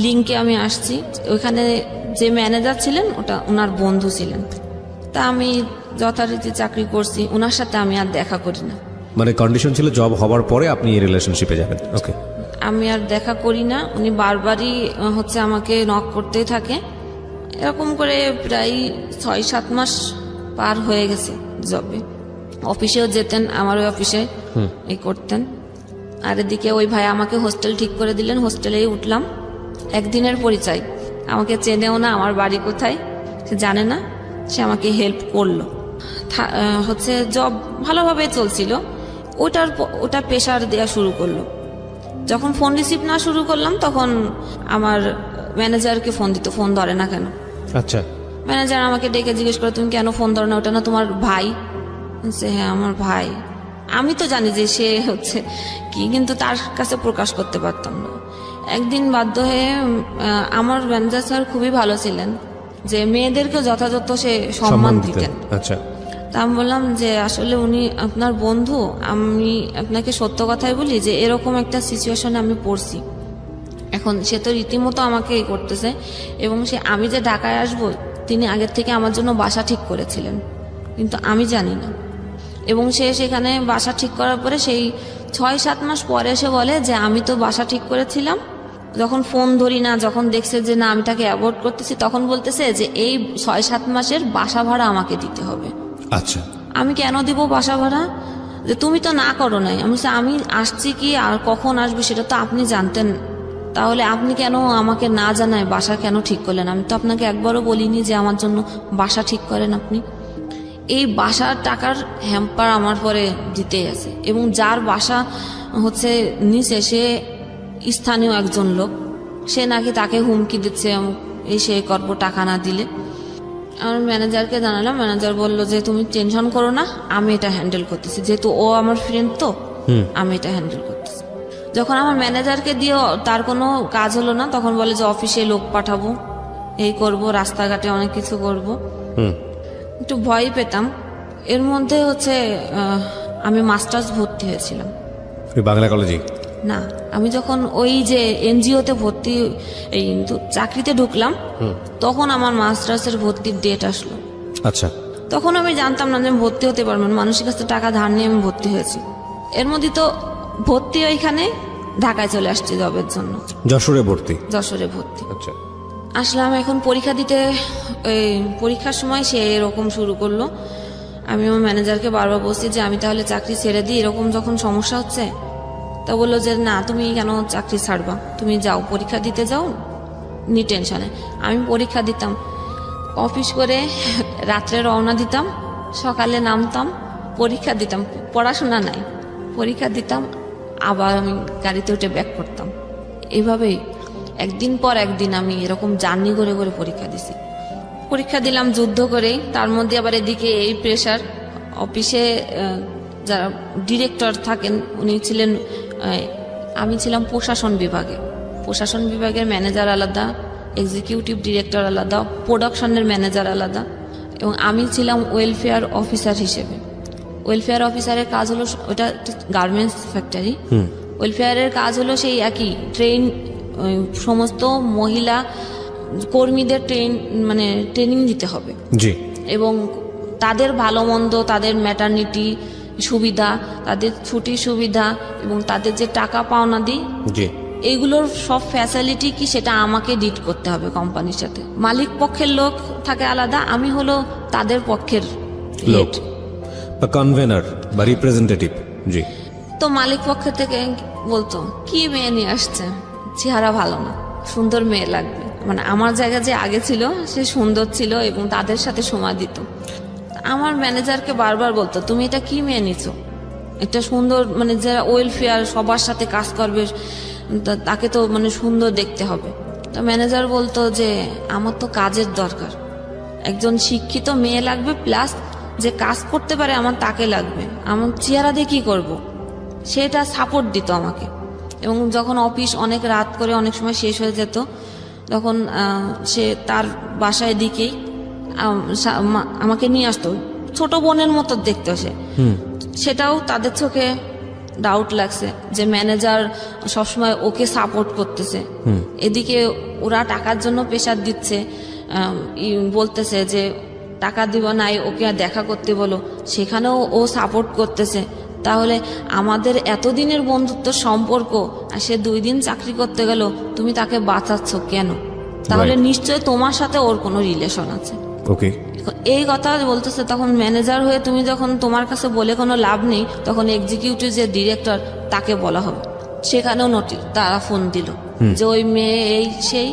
লিঙ্কে আমি আসছি, ওইখানে যে ম্যানেজার ছিলেন ওটা ওনার বন্ধু ছিলেন। তা আমি যথারীতি চাকরি করছি, ওনার সাথে আমি আর দেখা করি না। মানে কন্ডিশন ছিল জব হওয়ার পরে আপনি এই রিলেশনশিপে যাবেন। ওকে, আমি আর দেখা করি না। উনি বারবারই হচ্ছে আমাকে নক করতেই থাকে। এরকম করে প্রায় 6-7 মাস পার হয়ে গেছে জবে। অফিসেও যেতেন, আমার ওই অফিসে এই করতেন। আর এদিকে ওই ভাই আমাকে হোস্টেল ঠিক করে দিলেন, হোস্টেলেই উঠলাম। একদিনের পরিচয়, আমাকে চেনেও না, আমার বাড়ি কোথায় সে জানে না, সে আমাকে হেল্প করলো। হচ্ছে জব ভালোভাবে চলছিল, ওটা প্রেশার দেওয়া শুরু করলো। যখন ফোন রিসিভ না শুরু করলাম, তখন আমার ম্যানেজারকে ফোন দিত, ফোন ধরে না কেন। আচ্ছা, ম্যানেজার আমাকে ডেকে জিজ্ঞেস করে তুমি কেন ফোন ধরো না, ওটা না তোমার ভাই? সে হ্যাঁ আমার ভাই। আমি তো জানি যে সে হচ্ছে কি, কিন্তু তার কাছে প্রকাশ করতে পারতাম না। একদিন বাধ্য হয়ে আমার ম্যানেজার স্যার খুবই ভালো ছিলেন, যে মেয়েদেরকে যথাযথ সে সম্মান দিতেন। আচ্ছা, তা আমি বললাম যে আসলে উনি আপনার বন্ধু, আমি আপনাকে সত্য কথাই বলি যে এরকম একটা সিচুয়েশনে আমি পড়ছি। এখন সে তো রীতিমতো আমাকে এই করতেছে, এবং সে আমি যে ঢাকায় আসব তিনি আগের থেকে আমার জন্য বাসা ঠিক করেছিলেন, কিন্তু আমি জানি না। এবং সে সেখানে বাসা ঠিক করার পরে সেই 6-7 মাস পরে এসে বলে যে আমি তো বাসা ঠিক করেছিলাম, যখন ফোন ধরি না, যখন দেখছে যে না আমি তাকে অ্যাভয়েড করতেছি, তখন বলতেছে যে এই 6-7 মাসের বাসা ভাড়া আমাকে দিতে হবে। আচ্ছা, আমি কেন দিব বাসা ভাড়া? যে তুমি তো না করো নাই। আমি আসছি কি আর কখন আসবো সেটা তো আপনি জানতেন, তাহলে আপনি কেন আমাকে না জানায় বাসা কেন ঠিক করলেন? আমি তো আপনাকে একবারও বলিনি যে আমার জন্য বাসা ঠিক করেন আপনি। এই বাসার টাকার হ্যাম্পার আমার পরে দিতেই আছে, এবং যার বাসা হচ্ছে নিচে সে স্থানীয় একজন লোক, সে নাকি তাকে হুমকি দিচ্ছে এই সে করবো টাকা না দিলে। আমার ম্যানেজারকে জানালাম, ম্যানেজার বললো যে তুমি টেনশন করো না, আমি এটা হ্যান্ডেল করতেছি, যেহেতু ও আমার ফ্রেন্ড তো আমি এটা হ্যান্ডেল করতেছি। যখন আমার ম্যানেজারকে দিয়ে তার কোনো কাজ হলো না, তখন বলে যে অফিসে লোক পাঠাবো, এই করব, রাস্তাঘাটে অনেক কিছু করব। একটু ভয় পেতাম। এর মধ্যে হচ্ছে আমি মাস্টার্স ভর্তি হয়েছিলাম বাংলা কলেজে। না, আমি যখন ওই যে এনজিওতে ভর্তি এই চাকরিতে ঢুকলাম, তখন আমার মাস্টার্সের ভর্তির ডেট আসলো। আচ্ছা, তখন আমি জানতাম না যে আমি ভর্তি হতে পারবো, মানুষের কাছে টাকা ধার নিয়ে আমি ভর্তি হয়েছি। এর মধ্যে তো ভর্তি ওইখানে ঢাকায় চলে আসছি জবের জন্য। যশোরে ভর্তি? যশোরে ভর্তি। আচ্ছা, আসলাম এখন পরীক্ষা দিতে। এই পরীক্ষার সময় সে এরকম শুরু করলো। আমি আমার ম্যানেজারকে বারবার বলছি যে আমি তাহলে চাকরি ছেড়ে দিই, এরকম যখন সমস্যা হচ্ছে। তা বললো যে না, তুমি কেন চাকরি ছাড়বা, তুমি যাও পরীক্ষা দিতে যাও, নি টেনশনে। আমি পরীক্ষা দিতাম, অফিস করে রাত্রে রওনা দিতাম, সকালে নামতাম, পরীক্ষা দিতাম, পড়াশোনা নাই, পরীক্ষা দিতাম, আবার আমি গাড়িতে উঠে ব্যাক করতাম। এইভাবেই একদিন পর একদিন আমি এরকম জার্নি করে করে পরীক্ষা দিছি। পরীক্ষা দিলাম যুদ্ধ করেই, তার মধ্যে আবার এদিকে এই প্রেশার। অফিসে যারা ডিরেক্টর থাকেন উনি ছিলেন, আমি ছিলাম প্রশাসন বিভাগে। প্রশাসন বিভাগের ম্যানেজার আলাদা, এক্সিকিউটিভ ডিরেক্টর আলাদা, প্রোডাকশনের ম্যানেজার আলাদা, এবং আমি ছিলাম ওয়েলফেয়ার অফিসার হিসেবে। ওয়েলফেয়ার অফিসারের কাজ হলো, ওটা গার্মেন্টস ফ্যাক্টরি। ওয়েলফেয়ারের কাজ হলো সেই একই, সমস্ত মহিলা কর্মীদের ট্রেনিং দিতে হবে, জি, এবং তাদের ভালো মন্দ, তাদের ম্যাটারনিটি সুবিধা, তাদের ছুটি সুবিধা, এবং তাদের যে টাকা পাওনা দিই, জি, এইগুলোর সব ফ্যাসিলিটি কি সেটা আমাকে ডিড করতে হবে কোম্পানির সাথে। মালিক পক্ষের লোক থাকে আলাদা, আমি হলো তাদের পক্ষের লোক head। বা কনভেনার বা রিপ্রেজেন্টেটিভ। জি। তো মালিক পক্ষের থেকে বলতো কি মেয়ে নিয়ে আসছে, চেহারা ভালো না, সুন্দর মেয়ে লাগবে। মানে আমার জায়গা যে আগে ছিল সে সুন্দর ছিল এবং তাদের সাথে সময় দিত। আমার ম্যানেজারকে বারবার বলতো তুমি এটা কি মেয়ে নিছো, একটা সুন্দর, মানে যারা ওয়েলফেয়ার সবার সাথে কাজ করবে তাকে তো সুন্দর দেখতে হবে। তো ম্যানেজার বলতো যে আমার তো কাজের দরকার, একজন শিক্ষিত মেয়ে লাগবে, প্লাস যে কাজ করতে পারে আমার তাকে লাগবে, আমার চেহারা দিয়ে কি করবো, সেটা সাপোর্ট দিত আমাকে। এবং যখন অফিস অনেক রাত করে অনেক সময় শেষ হয়ে যেত, তখন সে তার বাসায় দিকেই আমাকে নিয়ে আসতো, ছোট বোনের মতো দেখতো সে। সেটাও তাদের চোখে ডাউট লাগছে যে ম্যানেজার সবসময় ওকে সাপোর্ট করতেছে, এদিকে ওরা টাকার জন্য প্রেশার দিচ্ছে, বলতেছে যে টাকা দিব নাই, ওকে দেখা করতে বলো, সেখানেও ও সাপোর্ট করতেছে। তাহলে আমাদের এতদিনের বন্ধুত্ব সম্পর্ক, আর সে 2 দিন চাকরি করতে গেল, তুমি তাকে বাঁচাচ্ছ কেন? তাহলে নিশ্চয় তোমার সাথে ওর কোনো রিলেশন আছে। ওকে, এই কথা বলতেছে। তখন ম্যানেজার হয়ে তুমি যখন তোমার কাছে বলে কোনো লাভ নেই, তখন এক্সিকিউটিভ যে ডিরেক্টর তাকে বলা হবে। সেখানেও তারা ফোন দিল যে ওই মেয়ে এই সেই,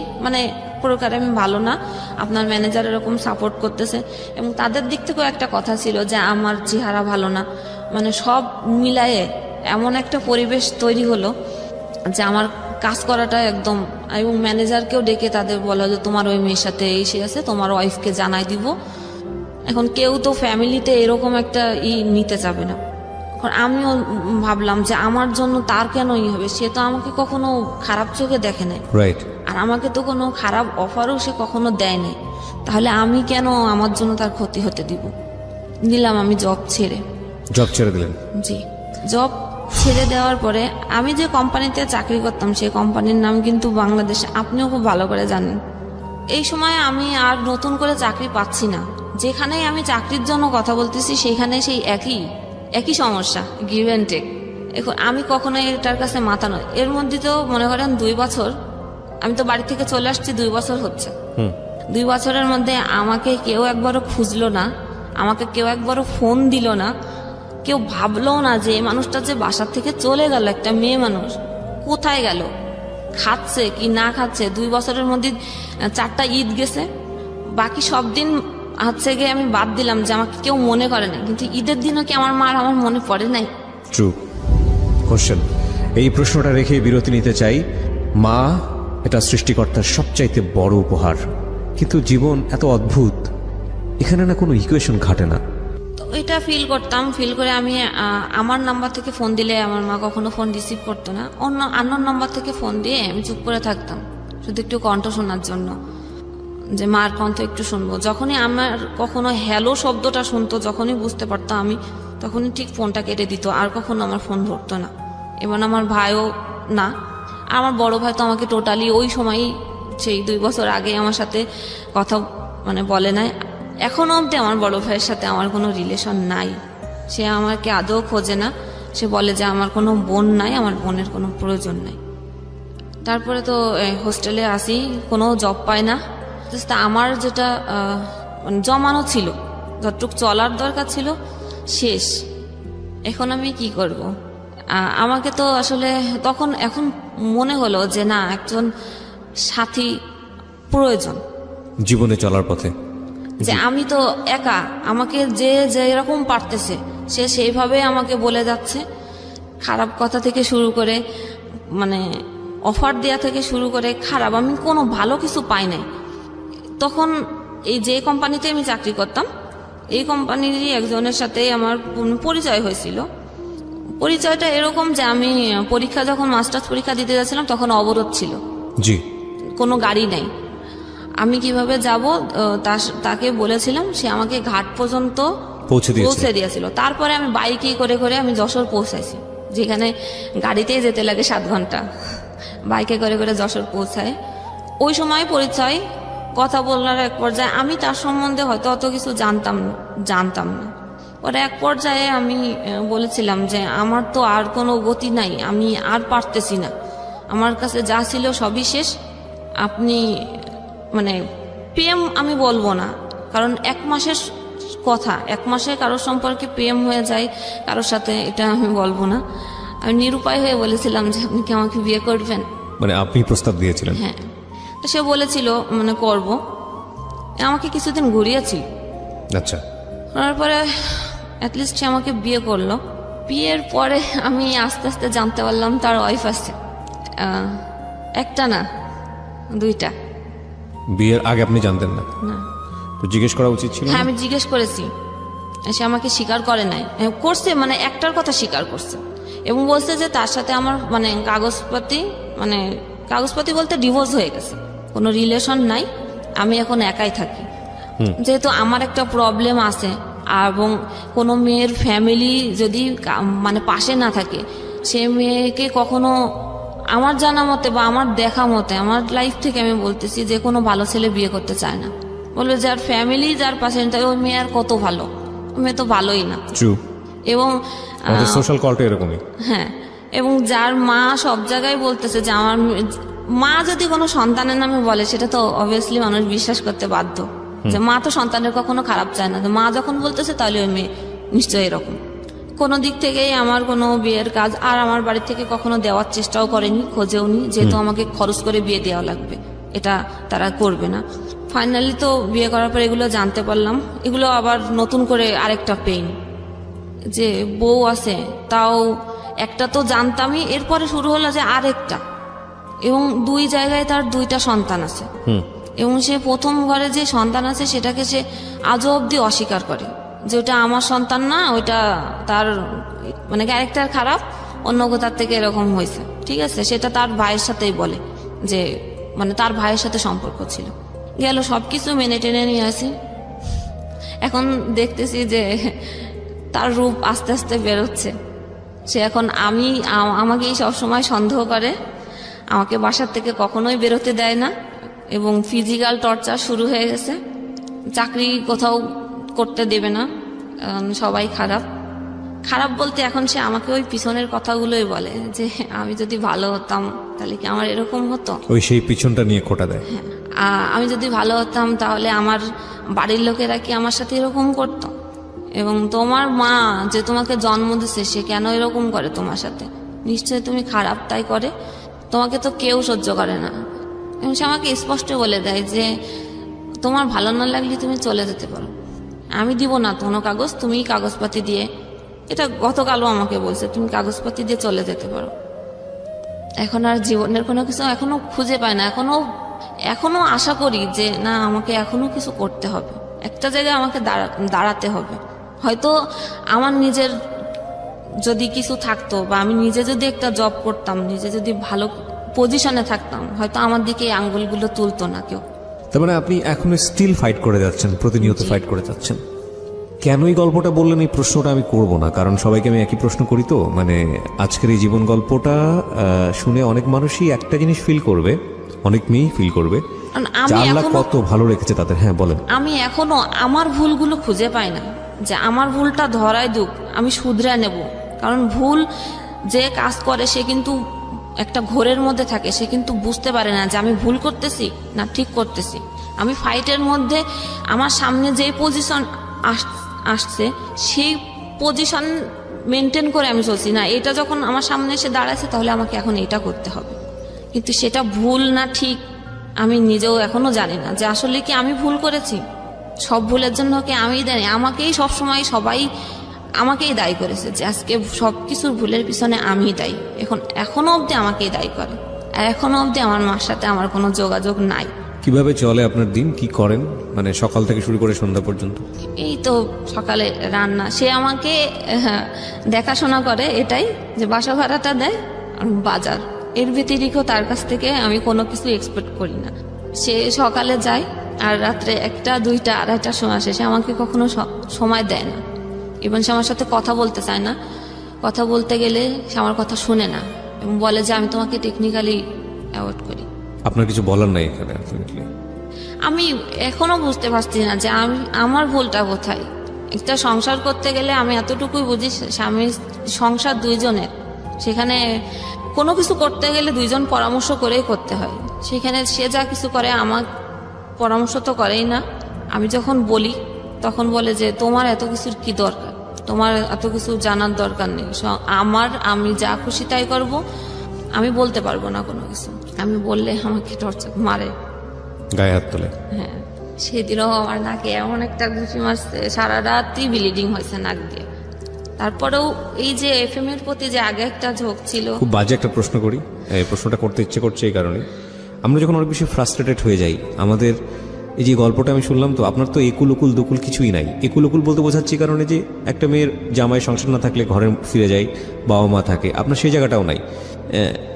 প্রকারে আমি ভালো না, আপনার ম্যানেজার এরকম সাপোর্ট করতেছে। এবং তাদের দিক থেকেও একটা কথা ছিল যে আমার চেহারা ভালো না, সব মিলায়ে এমন একটা পরিবেশ তৈরি হলো যে আমার কাজ করাটা একদম। এবং ম্যানেজারকেও ডেকে তাদের বলা যে তোমার ওই মেয়ের সাথে এই সে আছে, তোমার ওয়াইফকে জানাই দিব। এখন কেউ তো ফ্যামিলিতে এরকম একটা নিতে যাবে না। এখন আমিও ভাবলাম যে আমার জন্য তার কেন হবে, সে তো আমাকে কখনো খারাপ চোখে দেখে নাই, রাইট, আর আমাকে তো কোনো খারাপ অফারও সে কখনো দেয় নাই, তাহলে আমি কেন আমার জন্য তার ক্ষতি হতে দিব। নিলাম আমি জব ছেড়ে দিলেন। জি, জব ছেড়ে দেওয়ার পরে আমি যে কোম্পানিতে চাকরি করতাম সেই কোম্পানির নাম কিন্তু বাংলাদেশে, আপনিও খুব ভালো করে জানেন। এই সময় আমি আর নতুন করে চাকরি পাচ্ছি না, যেখানেই আমি চাকরির জন্য কথা বলতেছি সেখানে সেই একই সমস্যা, গিভ অ্যান্ড টেক। এখন আমি কখনোই এটার কাছে মাথা নয়। এর মধ্যে তো মনে করেন 2 বছর, আমি তো বাড়ি থেকে চলে আসছি 2 বছর হচ্ছে। 2 বছরের মধ্যে আমাকে কেউ একবারও খুঁজলো না, আমাকে কেউ একবারও ফোন দিল না, কেউ ভাবলো না যে এই মানুষটা যে বাসার থেকে চলে গেল, একটা মেয়ে মানুষ কোথায় গেল, খাচ্ছে কি না খাচ্ছে। 2 বছরের মধ্যে 4টা ঈদ গেছে, বাকি সব দিন হচ্ছে গিয়ে আমি বাদ দিলাম যে আমাকে কেউ মনে করে না, কিন্তু ঈদের দিনও কি আমার মার আমার মনে পড়ে নাই? True question. এই প্রশ্নটা রেখে বিরতি নিতে চাই। মা এটা সৃষ্টিকর্তার সবচাইতে বড় উপহার, কিন্তু জীবন এত অদ্ভুত, এখানে না কোনো ইকুয়েশন ঘাটে না। তো এটা ফিল করে আমি আমার নাম্বার থেকে ফোন দিলে আমার মা কখনো ফোন রিসিভ করতো না, অন্য আননোন নাম্বার থেকে ফোন দিয়ে আমি চুপ করে থাকতাম, শুধু একটু কণ্ঠ শোনার জন্য, যে মার কণ্ঠ একটু শুনবো। যখনই আমার কখনো হ্যালো শব্দটা শুনতো, যখনই বুঝতে পারতাম আমি, তখনই ঠিক ফোনটা কেটে দিত, আর কখনো আমার ফোন ধরতো না। এবং আমার ভাইও না, আমার বড় ভাই তো আমাকে টোটালি ওই সময়ই, সেই 2 বছর আগে আমার সাথে কথা বলে নাই। এখনো অবধি আমার বড় ভাইয়ের সাথে আমার কোনো রিলেশন নাই, সে আমাকে আদৌ খোঁজে না। সে বলে যে আমার কোনো বোন নাই, আমার বোনের কোনো প্রয়োজন নাই। তারপরে তো হোস্টেলে আসি, কোনো জব পাই না। তা আমার যেটা মানে জমানো ছিল, যতটুক চলার দরকার ছিল শেষ। এখন আমি কি করব? আমাকে তো আসলে এখন মনে হলো যে না, একজন সাথী প্রয়োজন জীবনে চলার পথে। যে আমি তো একা, আমাকে যে যেরকম পারতেছে সে সেইভাবে আমাকে বলে যাচ্ছে। খারাপ কথা থেকে শুরু করে, মানে অফার দেয়া থেকে শুরু করে খারাপ, আমি কোনো ভালো কিছু পাই নাই। তখন এই যে কোম্পানিতে আমি চাকরি করতাম, এই কোম্পানিরই একজনের সাথে আমার পরিচয় হয়েছিল। পরিচয়টা এরকম যে আমি পরীক্ষা, যখন মাস্টার্স পরীক্ষা দিতে যাচ্ছিলাম তখন অবরোধ ছিল, জি, কোনো গাড়ি নেই। আমি কিভাবে যাব তাকে বলেছিলাম, সে আমাকে ঘাট পর্যন্ত পৌঁছে দিয়েছিল। তারপরে আমি বাইকে করে করে আমি যশোর পৌঁছাইছি, যেখানে গাড়িতেই যেতে লাগে 7 ঘন্টা, বাইকে করে করে যশোর পৌঁছায়। ওই সময় পরিচয়, কথা বলার এক পর্যায়ে আমি তার সম্বন্ধে হয়তো অত কিছু জানতাম না। পরে এক পর্যায়ে আমি বলেছিলাম যে আমার তো আর কোনো গতি নাই, আমি আর পারতেছি না, আমার কাছে যা ছিল সবই শেষ। আপনি মানে প্রেম আমি বলবো না, কারণ 1 মাসের কথা, 1 মাসে কারোর সম্পর্কে প্রেম হয়ে যায় কারোর সাথে, এটা আমি বলবো না। আমি নিরুপায় হয়ে বলেছিলাম যে আপনি কি আমাকে বিয়ে করবেন? মানে আপনি প্রস্তাব দিয়েছিলেন? হ্যাঁ। তো সে বলেছিল মানে করব। আমাকে কিছুদিন ঘুরিয়েছিল। আচ্ছা। তারপরে অ্যাটলিস্ট সে আমাকে বিয়ে করলো। বিয়ের পরে আমি আস্তে আস্তে জানতে পারলাম তার ওয়াইফ আছে, একটা না 2টা। বিয়ের আগে আপনি জানতেন না? না। তো জিজ্ঞেস করা উচিত ছিল? হ্যাঁ, আমি জিজ্ঞেস করেছি, সে আমাকে স্বীকার করে নাই, করছে মানে একটার কথা স্বীকার করছে এবং বলছে যে তার সাথে আমার মানে কাগজপাতি বলতে ডিভোর্স হয়ে গেছে, কোনো রিলেশন নাই, আমি এখন একাই থাকি। যেহেতু আমার একটা প্রবলেম আছে, এবং কোনো মেয়ের ফ্যামিলি যদি মানে পাশে না থাকে, সে মেয়েকে কখনো আমার জানা মতে বা আমার দেখা মতে, আমার লাইফ থেকে আমি বলতেছি, যে কোনো ভালো ছেলে বিয়ে করতে চায় না। বলবে যার ফ্যামিলি যার পাশে, ওই মেয়ে আর কত ভালো, ওই মেয়ে তো ভালোই না। ট্রু। এবং আমাদের সোশ্যাল কলটা এরকমই। হ্যাঁ, এবং যার মা সব জায়গায় বলতেছে যে আমার মা যদি কোনো সন্তানের নামে বলে, সেটা তো অবভিয়াসলি মানুষ বিশ্বাস করতে বাধ্য, যে মা তো সন্তানের কখনো খারাপ চায় না। মা যখন বলতেছে তাহলে ওই মেয়ে নিশ্চয়ই এরকম। কোনো দিক থেকেই আমার কোনো বিয়ের কাজ আর আমার বাড়ি থেকে কখনো দেওয়ার চেষ্টাও করেনি, খোঁজেও নি, যেহেতু আমাকে খরচ করে বিয়ে দেওয়া লাগবে, এটা তারা করবে না। ফাইনালি তো বিয়ে করার পর এগুলো জানতে পারলাম। এগুলো আবার নতুন করে আরেকটা পেইন, যে বউ আছে, তাও একটা তো জানতামই, এরপরে শুরু হলো যে আরেকটা, এবং 2 জায়গায় তার 2টা সন্তান আছে। এবং সে প্রথম ঘরে যে সন্তান আছে সেটাকে সে আজও অবধি অস্বীকার করে, যে ওটা আমার সন্তান না, ওইটা তার মানে ক্যারেক্টার খারাপ, অন্য কোথার থেকে এরকম হয়েছে। ঠিক আছে, সেটা তার ভাইয়ের সাথেই বলে, যে মানে তার ভাইয়ের সাথে সম্পর্ক ছিল। গেল সবকিছু মেনে টেনে নিয়ে আসি। এখন দেখতেছি যে তার রূপ আস্তে আস্তে বেরোচ্ছে। সে এখন আমাকেই সবসময় সন্দেহ করে, আমাকে বাসার থেকে কখনোই বেরোতে দেয় না, এবং ফিজিক্যাল টর্চার শুরু হয়ে গেছে। চাকরি কোথাও করতে দেবে না, সবাই খারাপ বলতে এখন সে আমাকে ওই পিছনের কথাগুলোই বলে, যে আমি যদি ভালো হতাম তাহলে কি আমার এরকম হতো। ওই সেই পিছনটা নিয়ে খোটা দেয়। আমি যদি ভালো হতাম তাহলে আমার বাড়ির লোকেরা কি আমার সাথে এরকম করতো, এবং তোমার মা যে তোমাকে জন্ম দিছে সে কেন এরকম করে তোমার সাথে, নিশ্চয়ই তুমি খারাপ তাই করে, তোমাকে তো কেউ সহ্য করে না। এবং সে আমাকে স্পষ্ট বলে দেয় যে তোমার ভালো না লাগলে তুমি চলে যেতে পারো, আমি দিব না কোনো কাগজ, তুমি কাগজপাতি দিয়ে, এটা গতকালও আমাকে বলছে, তুমি কাগজপাতি দিয়ে চলে যেতে পারো। এখন আর জীবনের কোনো কিছু এখনো খুঁজে পায় না, এখনো আশা করি যে না, আমাকে এখনো কিছু করতে হবে, একটা জায়গায় আমাকে দাঁড়াতে হবে। হয়তো আমার নিজের যদি কিছু থাকতো, বা আমি নিজে যদি একটা জব করতাম, নিজে যদি ভালো পজিশনে থাকতাম, হয়তো আমার দিকে এই আঙ্গুলগুলো তুলতো না কেউ। তার মানে আপনি এখনো স্টিল ফাইট করে যাচ্ছেন, প্রতিনিয়ত ফাইট করে যাচ্ছেন। কেন এই গল্পটা বললেন এই প্রশ্নটা আমি করব না, কারণ সবাইকে আমি একই প্রশ্ন করি। তো মানে আজকের এই জীবন গল্পটা শুনে অনেক মানুষই একটা জিনিস ফিল করবে, অনেক মেয়েই ফিল করবে, আল্লাহ কত ভালো রেখেছে তাদের। হ্যাঁ বলেন। আমি এখনো আমার ভুলগুলো খুঁজে পাই না, যে আমার ভুলটা ধরায় দুক, আমি শুধরে নেব। কারণ ভুল যে কাজ করে সে কিন্তু একটা ঘোরের মধ্যে থাকে, সে কিন্তু বুঝতে পারে না যে আমি ভুল করতেছি না ঠিক করতেছি। আমি ফাইটের মধ্যে আমার সামনে যে পজিশন আসছে সেই পজিশন মেনটেন করে আমি চলছি না, এটা যখন আমার সামনে এসে দাঁড়াচ্ছে তাহলে আমাকে এখন এটা করতে হবে। কিন্তু সেটা ভুল না ঠিক আমি নিজেও এখনো জানি না, যে আসলে কি আমি ভুল করেছি। সব ভুলের জন্য কি আমি দায়ী? আমাকেই সবসময় সবাই আমাকেই দায়ী করেছে, যে আজকে সব কিছুর ভুলের পিছনে আমি দায়ী। এখনো অবধি আমাকেই দায়ী করে, আর এখনো অবধি আমার মার সাথে আমার কোনো যোগাযোগ নাই। কিভাবে চলে আপনার দিন, কি করেন, মানে সকাল থেকে শুরু করে সন্ধ্যা পর্যন্ত? এই তো সকালে রান্না, সে আমাকে দেখাশোনা করে, এটাই যে বাসা ভাড়াটা দেয় আর বাজার, এর ব্যতিরিক্ত তার কাছ থেকে আমি কোনো কিছু এক্সপেক্ট করি না। সে সকালে যায় আর রাত্রে 1টা 2টা 2:30টার সময় আসে। সে আমাকে কখনো সময় দেয় না, এবং সে আমার সাথে কথা বলতে চায় না। কথা বলতে গেলে সে আমার কথা শুনে না এবং বলে যে আমি তোমাকে টেকনিক্যালি অ্যাভয়েড করি। আপনার কিছু বলার নাই এখানে আলটিমেটলি? আমি এখনো বুঝতে পারছি না যে আমার ভুলটা কোথায়। একটা সংসার করতে গেলে আমি এতটুকুই বুঝি, স্বামী সংসার দুইজনের, সেখানে কোনো কিছু করতে গেলে দুইজন পরামর্শ করেই করতে হয়। সেখানে সে যা কিছু করে আমার পরামর্শ তো করেই না। আমি যখন বলি তখন বলে যে তোমার এত কিছুর কি দরকার, তোমার এত কিছু জানার দরকার নেই, আমি যা খুশি তাই করব, আমি বলতে পারবো না কোনো কিছু। আমি বললে আমাকে টর্চার মারে, গায়ে হাত তোলে। হ্যাঁ, সেদিনও আমার নাকে এমন একটা ঘুষি মারছে, সারা রাতই ব্লিডিং হয়েছে নাক দিয়ে। তারপরেও এই যে FM এর প্রতি যে আগে একটা ঝোঁক ছিল। খুব বাজে একটা প্রশ্ন করি, এই প্রশ্নটা করতে ইচ্ছে করছে এই কারণে, আমরা যখন অনেক বেশি ফ্রাস্ট্রেটেড হয়ে যাই, আমাদের এই যে গল্পটা আমি শুনলাম, তো আপনার তো একুল উকুল দুকুল কিছুই নাই। একুল উকুল বলতে বোঝাচ্ছি কারণে যে একটা মেয়ের জামাই সংসার না থাকলে ঘরে ফিরে যায়, বাবা মা থাকে, আপনার সেই জায়গাটাও নাই।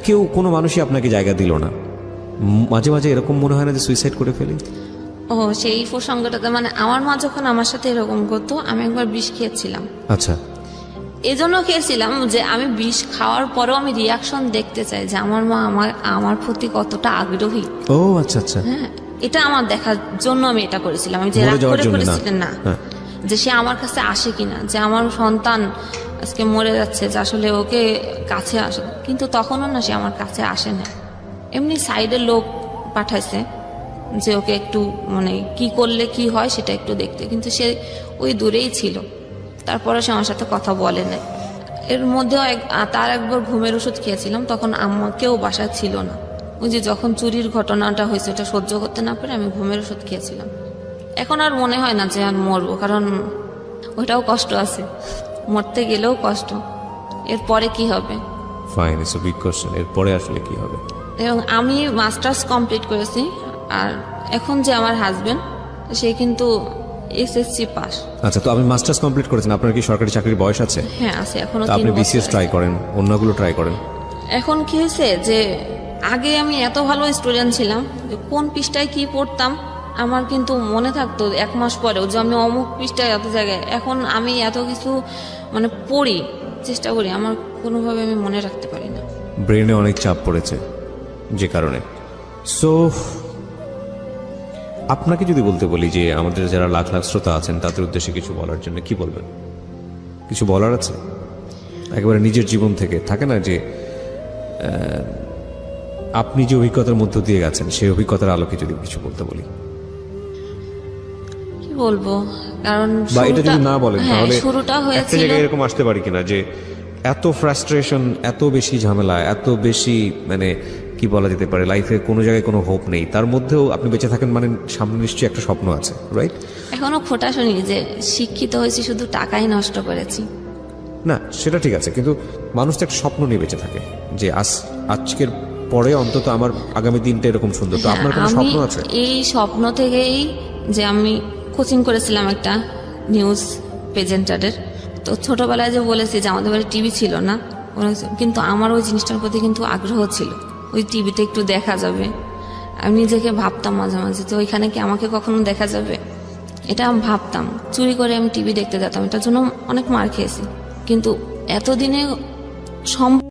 কেউ কোনো মানুষই আপনাকে জায়গা দিল না। মাঝে মাঝে এরকম মনে হয় না যে সুইসাইড করে ফেলি? ও সেই প্রসঙ্গটাতে, মানে আমার মা যখন আমার সাথে এরকম করতো, আমি একবার বিষ খেয়েছিলাম। আচ্ছা, এজন্য খেয়েছিলাম যে আমি বিষ খাওয়ার পরেও আমি রিয়াকশন দেখতে চাই যে আমার মা আমার প্রতি কতটা আগ্রহী। ও আচ্ছা আচ্ছা, হ্যাঁ, এটা আমার দেখার জন্য আমি এটা করেছিলাম। আমি যে মরে রাগ যাওয়ার করে জন্য করেছিলেন না, হ্যাঁ। যে সে আমার কাছে আসে কিনা, যে আমার সন্তান আজকে মরে যাচ্ছে, যে আসলে ওকে কাছে আসে। কিন্তু তখনও না, সে আমার কাছে আসে না, এমনি সাইডের লোক পাঠাইছে যে ওকে একটু মানে কি করলে কি হয় সেটা একটু দেখতে, কিন্তু সে ওই দূরেই ছিল। তারপরে সে আমার সাথে কথা বলে না। এর মধ্যেও তার একবার ঘুমের ওষুধ খেয়েছিলাম, তখন আমাকেও বাসায় ছিল না। ওই যে যখন চুরির ঘটনাটা হয়েছে, ওটা সহ্য করতে না পারে আমি ঘুমের ওষুধ খেয়েছিলাম। এখন আর মনে হয় না যে আর মরবো, কারণ ওটাও কষ্ট আছে, মরতে গেলেও কষ্ট। এরপরে কি হবে? Fine, it's a big question. এরপরে আসলে কি হবে? এবং আমি মাস্টার্স কমপ্লিট করেছি, আর এখন যে আমার হাজবেন্ড, সে কিন্তু SSC পাস। আচ্ছা, তো আপনি মাস্টার্স কমপ্লিট করেছেন, আপনার কি সরকারি চাকরির বয়স আছে? হ্যাঁ আছে, এখনো তো আপনি 3 বছর BCS আছে। ট্রাই করেন, অন্যগুলো ট্রাই করেন। এখন কি হয়েছে যে আগে আমি এত ভালো স্টুডেন্ট ছিলাম যে কোন পৃষ্ঠায় কি পড়তাম আমার কিন্তু মনে থাকতো 1 মাস পরেও, যে আমি অমুক পৃষ্ঠায় এত জায়গায়। এখন আমি এত কিছু মানে পড়ি, চেষ্টা করি, আমার কোনোভাবে আমি মনে রাখতে পারি না। ব্রেনে অনেক চাপ পড়েছে যে কারণে। সো আপনাকে যদি বলতে বলি যে আমাদের যারা লাখ লাখ শ্রোতা আছেন তাদের উদ্দেশ্যে কিছু বলার জন্য, কি বলবেন? কিছু বলার আছে একেবারে নিজের জীবন থেকে? থাকে না যে আপনি যে অভিজ্ঞতার মধ্য দিয়ে গেছেন, সেই অভিজ্ঞতার আলোকে যদি কিছু বলতে বলি, কি বলবো? কারণ বা এটা যদি না বলেন হ্যাঁ, তাহলে শুরুটা একটা হয়েছিল জায়গায় এরকম আসতে পারি কিনা যে এত ফ্রাস্ট্রেশন, এত বেশি ঝামেলা, এত বেশি মানে কি বলা যেতে পারে, লাইফে কোনো জায়গায় কোনো হোপ নেই, তার মধ্যেও আপনি বেঁচে থাকেন, মানে সামনে নিশ্চয়ই একটা স্বপ্ন আছে, রাইট? এখনো খোটা শুনি যে শিক্ষিত হয়েছি শুধু টাকাই নষ্ট করেছি। না, সেটা ঠিক আছে, কিন্তু মানুষ তো একটা স্বপ্ন নিয়ে বেঁচে থাকে যে আজকের পরে অন্তত আমার আগামী দিনটা এরকম সুন্দর। তো আপনার কোনো আমি স্বপ্ন আছে? এই স্বপ্ন থেকেই, যে আমি কোচিং করেছিলাম একটা নিউজ প্রেজেন্টারের, তো ছোটবেলায় যে বলেছি যে আমাদের বাড়ি টিভি ছিল না, কিন্তু আমার ওই জিনিসটার প্রতি কিন্তু আগ্রহ ছিল, ওই টিভিতে একটু দেখা যাবে। আমি নিজেকে ভাবতাম মাঝে মাঝে যে ওইখানে কি আমাকে কখনো দেখা যাবে, এটা আমি ভাবতাম। চুরি করে আমি টিভি দেখতে যেতাম, এটার জন্য অনেক মার খেয়েছি, কিন্তু এতদিনে